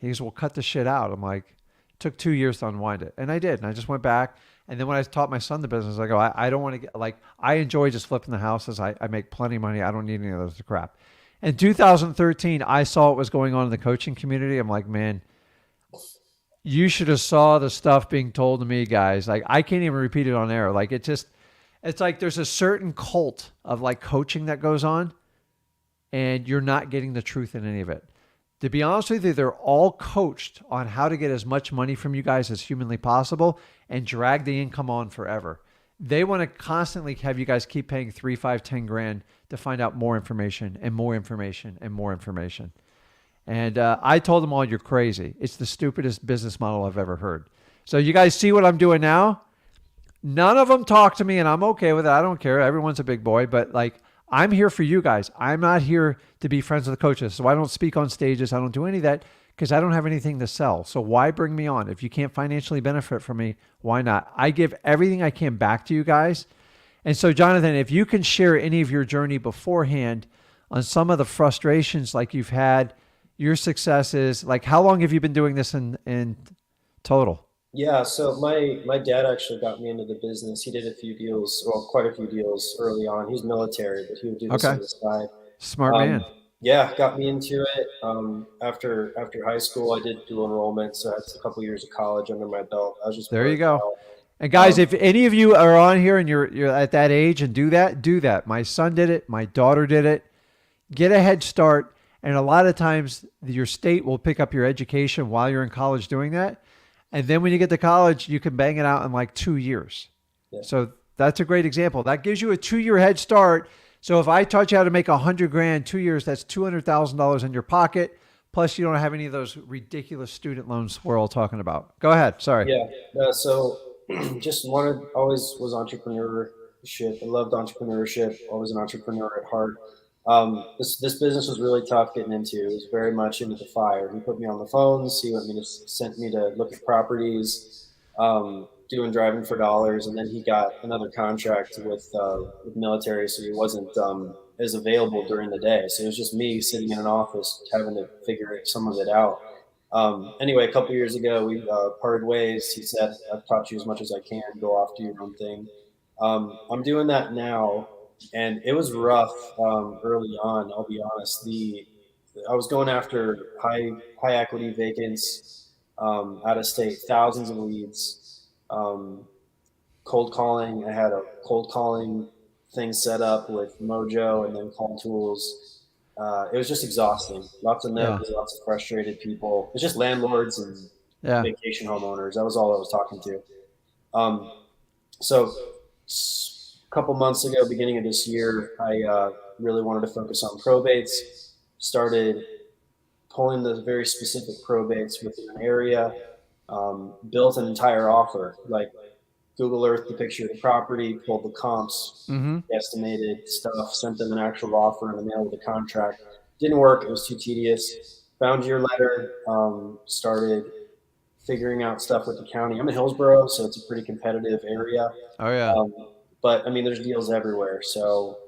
He goes, "Well, cut the shit out." I'm like, it took 2 years to unwind it. And I did. And I just went back. And then when I taught my son the business, I go, I don't want to get, like, I enjoy just flipping the houses. I make plenty of money. I don't need any of those crap. In 2013, I saw what was going on in the coaching community. I'm like, man, you should have saw the stuff being told to me, guys. Like, I can't even repeat it on air. Like, it's like there's a certain cult of like coaching that goes on, and you're not getting the truth in any of it. To be honest with you, they're all coached on how to get as much money from you guys as humanly possible and drag the income on forever. They want to constantly have you guys keep paying 3, 5, 10 grand to find out more information and more information and more information. And I told them all, you're crazy. It's the stupidest business model I've ever heard. So you guys see what I'm doing now? None of them talk to me, and I'm okay with it. I don't care. Everyone's a big boy, but like, I'm here for you guys. I'm not here to be friends with the coaches. So I don't speak on stages. I don't do any of that because I don't have anything to sell. So why bring me on? If you can't financially benefit from me, why not? I give everything I can back to you guys. And so, Jonathan, if you can share any of your journey beforehand on some of the frustrations like you've had, your successes, like how long have you been doing this in total? Yeah, so my dad actually got me into the business. He did a few deals, well, quite a few deals early on. He's military, but he would do this on the side. Smart man. Yeah, got me into it. After high school, I did dual enrollment, so that's a couple years of college under my belt. I was just there you go. out. And guys, if any of you are on here and you're at that age and do that. My son did it. My daughter did it. Get a head start. And a lot of times your state will pick up your education while you're in college doing that. And then when you get to college, you can bang it out in like 2 years. Yeah. So that's a great example. That gives you a 2-year head start. So if I taught you how to make 100 grand, 2 years, that's $200,000 in your pocket. Plus you don't have any of those ridiculous student loans we're all talking about. Go ahead. Sorry. Yeah. So just always was entrepreneurship. I loved entrepreneurship. Always an entrepreneur at heart. This business was really tough getting into. It was very much into the fire. He put me on the phones. He sent me to look at properties, doing driving for dollars, and then he got another contract with military, so he wasn't as available during the day. So it was just me sitting in an office having to figure some of it out. Anyway, a couple years ago, we parted ways. He said, "I've taught you as much as I can. Go off, do your own thing." I'm doing that now. And it was rough early on. I'll be honest. I was going after high equity vacants out of state, thousands of leads, cold calling. I had a cold calling thing set up with Mojo and then Call Tools. It was just exhausting. Lots of no's, lots of frustrated people. It's just landlords and vacation homeowners. That was all I was talking to. So a couple months ago, beginning of this year, I really wanted to focus on probates. Started pulling the very specific probates within an area. Built an entire offer, like Google Earth the picture of the property, pulled the comps, estimated stuff, sent them an actual offer in the mail with a contract. Didn't work. It was too tedious. Found your letter. Started figuring out stuff with the county. I'm in Hillsborough, so it's a pretty competitive area. Oh yeah. But I mean, there's deals everywhere. So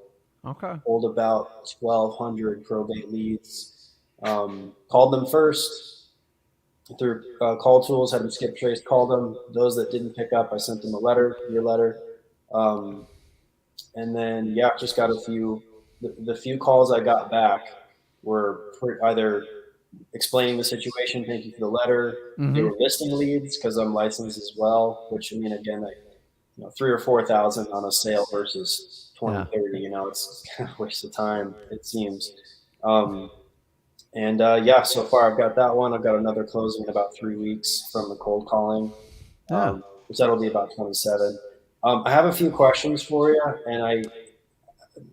pulled about 1,200 probate leads. Called them first through Call Tools, had them skip trace, called them. Those that didn't pick up, I sent them a letter, your letter. And then, just got a few. The few calls I got back were either explaining the situation, thank you for the letter. They were listing leads because I'm licensed as well, which, I mean, again, 3,000 or 4,000 on a sale versus 20, 30, it's kind of a waste of time, it seems. So far I've got that one. I've got another closing in about 3 weeks from the cold calling, which that'll be about 27. I have a few questions for you, and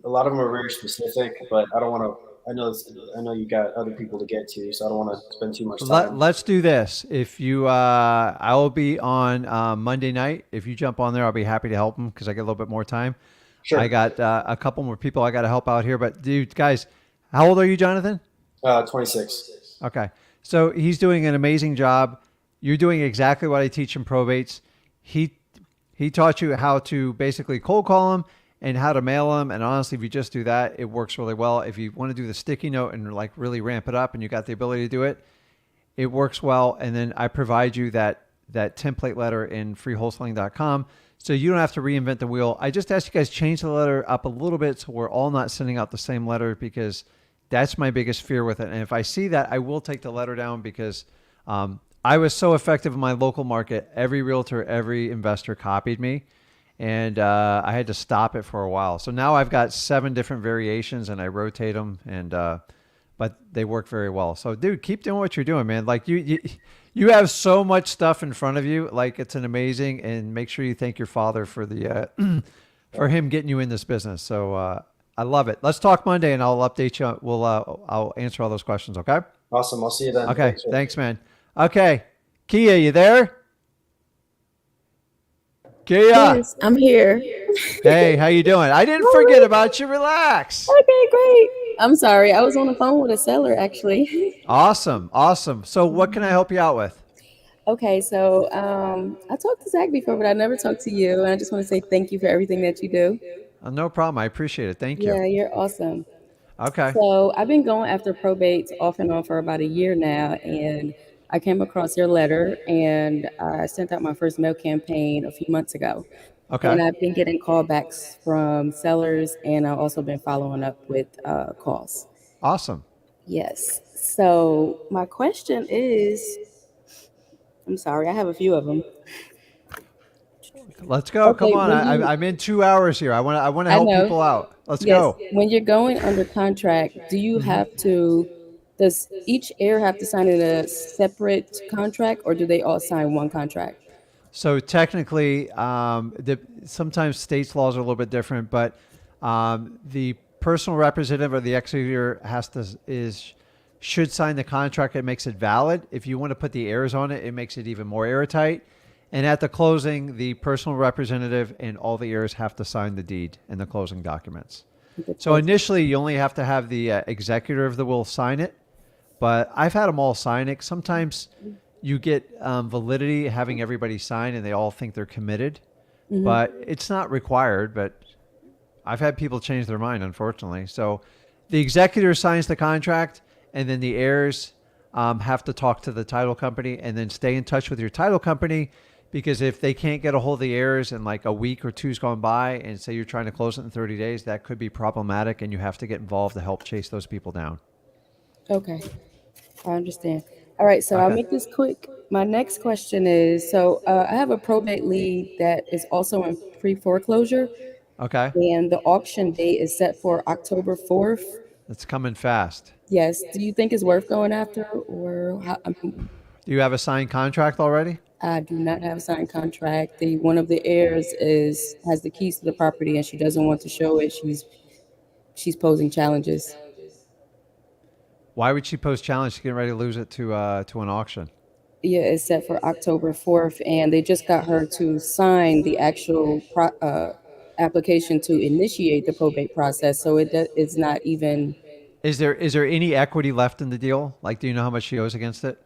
a lot of them are very specific, but I don't want to. I know you got other people to get to, so I don't want to spend too much time. Let's do this. If you, I will be on Monday night. If you jump on there, I'll be happy to help them because I get a little bit more time. Sure. I got a couple more people I got to help out here. But dude, guys, how old are you, Jonathan? 26. Okay. So he's doing an amazing job. you're doing exactly what I teach in probates. He he taught you how to basically cold call them and how to mail them. And honestly, if you just do that, it works really well. If you want to do the sticky note and like really ramp it up and you got the ability to do it, it works well. And then I provide you that template letter in freewholesaling.com. So you don't have to reinvent the wheel. I just ask you guys change the letter up a little bit so we're all not sending out the same letter, because that's my biggest fear with it. And if I see that, I will take the letter down, because I was so effective in my local market. Every realtor, every investor copied me, and I had to stop it for a while. So now I've got 7 different variations, and I rotate them, and but they work very well. So, dude, keep doing what you're doing, man. Like you have so much stuff in front of you. Like, it's an amazing, and make sure you thank your father for the for him getting you in this business. So I love it. Let's talk Monday, and I'll update you. I'll answer all those questions. Okay. Awesome. I'll see you then. Okay. Thanks, man. Okay. Kia, you there? Kia. Yes, I'm here. Hey, how you doing? I didn't forget about you. Relax. Okay, great. I'm sorry. I was on the phone with a seller actually. Awesome. Awesome. So what can I help you out with? Okay, so I talked to Zach before, but I never talked to you. And I just want to say thank you for everything that you do. No problem. I appreciate it. Thank Yeah, you. you're awesome. Okay. So I've been going after probates off and on for about a year now, and I came across your letter, and I sent out my first mail campaign a few months ago. Okay. And I've been getting callbacks from sellers, and I've also been following up with calls. Awesome. Yes. So my question is, I'm sorry, I have a few of them. Let's go. Okay, Come on. I'm in 2 hours here. I want to I help know. people out. Let's Yes. go. When you're going under contract, do you have to, does each heir have to sign in a separate contract, or do they all sign one contract? So technically, sometimes states' laws are a little bit different, but the personal representative or the executor should sign the contract. It makes it valid. If you want to put the heirs on it, it makes it even more airtight. And at the closing, the personal representative and all the heirs have to sign the deed and the closing documents. So initially, you only have to have the executor of the will sign it, but I've had them all sign it. Sometimes you get validity having everybody sign and they all think they're committed, but it's not required. But I've had people change their mind, unfortunately. So the executor signs the contract, and then the heirs have to talk to the title company and then stay in touch with your title company, because if they can't get a hold of the heirs and like a week or two's gone by and say you're trying to close it in 30 days, that could be problematic, and you have to get involved to help chase those people down. Okay, I understand. All right, so I'll Okay. make this quick. My next question is, so I have a probate lead that is also in pre-foreclosure, Okay. and the auction date is set for October 4th. It's coming fast. Yes. Do you think it's worth going after, or how, Do you have a signed contract already? I do not have a signed contract. One of the heirs has the keys to the property, and she doesn't want to show it. She's posing challenges. Why would she post challenge? She's getting ready to lose it to an auction. Yeah, it's set for October 4th, and they just got her to sign the actual application to initiate the probate process. So it's not even. Is there any equity left in the deal? Like, do you know how much she owes against it?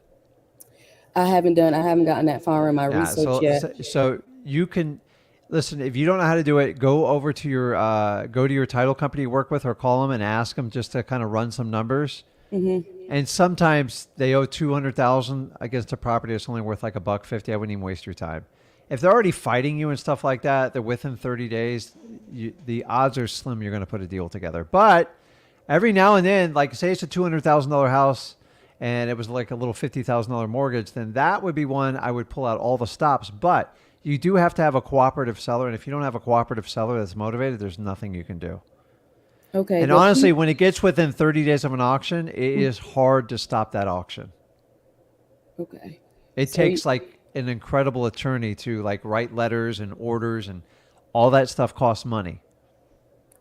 I haven't gotten that far in my research yet. So you can listen. If you don't know how to do it, go over to your title company you work with, or call them and ask them just to kind of run some numbers. And sometimes they owe $200,000 against a property that's only worth like $150. I wouldn't even waste your time. If they're already fighting you and stuff like that, they're within 30 days. The odds are slim you're going to put a deal together. But every now and then, like say it's a $200,000 house, and it was like a little $50,000 mortgage, then that would be one I would pull out all the stops. But you do have to have a cooperative seller. And if you don't have a cooperative seller that's motivated, there's nothing you can do. Okay. And honestly, when it gets within 30 days of an auction, it is hard to stop that auction. Okay. It takes like an incredible attorney to like write letters and orders, and all that stuff costs money.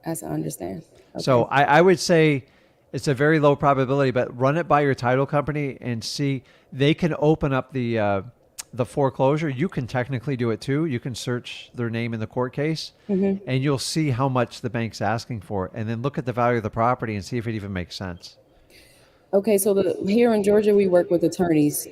As I understand. Okay. So I would say it's a very low probability, but run it by your title company and see. They can open up the foreclosure. You can technically do it too. You can search their name in the court case, and you'll see how much the bank's asking for, and then look at the value of the property and see if it even makes sense. Okay, so here in Georgia, we work with attorneys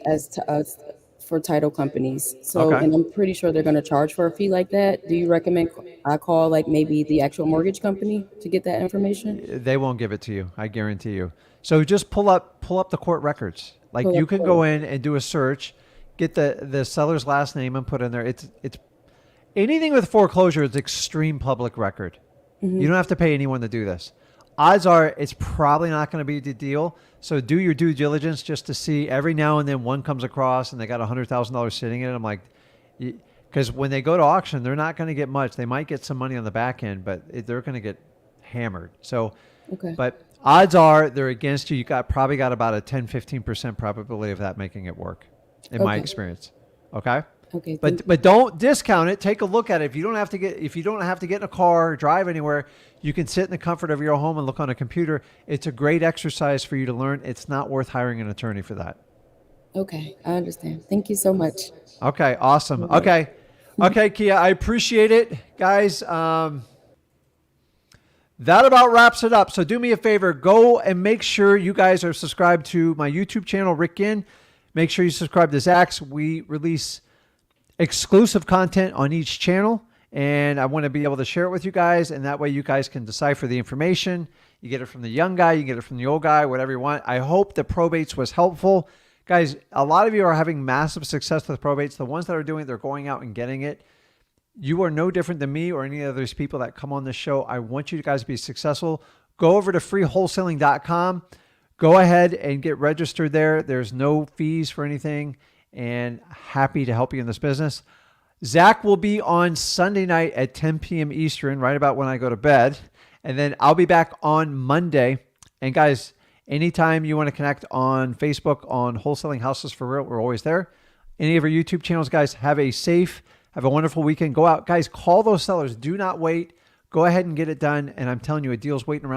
for title companies. So, Okay. and I'm pretty sure they're going to charge for a fee like that. Do you recommend I call like maybe the actual mortgage company to get that information? They won't give it to you. I guarantee you. So just pull up the court records. Like Pull you up can the- go in and do a search, get the seller's last name and put in there. It's anything with foreclosure is extreme public record. You don't have to pay anyone to do this. Odds are it's probably not going to be the deal. So do your due diligence just to see. Every now and then one comes across and they got $100,000 sitting in it. I'm like, because when they go to auction, they're not going to get much. They might get some money on the back end, but they're going to get hammered. So, Okay. but odds are they're against you. You probably got about a 10-15% probability of that making it work, in my Okay. experience. Okay. Okay. thank But don't discount it. Take a look at it. If you don't have to get in a car or drive anywhere, you can sit in the comfort of your home and look on a computer. It's a great exercise for you to learn. It's not worth hiring an attorney for that. Okay, I understand. Thank you so much. Okay, awesome. Okay, Kia, I appreciate it, guys. That about wraps it up. So do me a favor, go and make sure you guys are subscribed to my YouTube channel, Rick Ginn. Make sure you subscribe to Zach's. We release exclusive content on each channel, and I want to be able to share it with you guys, and that way you guys can decipher the information. You get it from the young guy, you get it from the old guy, whatever you want. I hope the Probates was helpful. Guys, a lot of you are having massive success with Probates. The ones that are doing it, they're going out and getting it. You are no different than me or any of those people that come on this show. I want you guys to be successful. Go over to freewholesaling.com. Go ahead and get registered there. There's no fees for anything, and happy to help you in this business. Zach will be on Sunday night at 10 p.m. Eastern, right about when I go to bed. And then I'll be back on Monday. And guys, anytime you want to connect on Facebook on Wholesaling Houses for Real, we're always there. Any of our YouTube channels, guys, have a wonderful weekend. Go out. Guys, call those sellers. Do not wait. Go ahead and get it done. And I'm telling you, a deal's waiting around.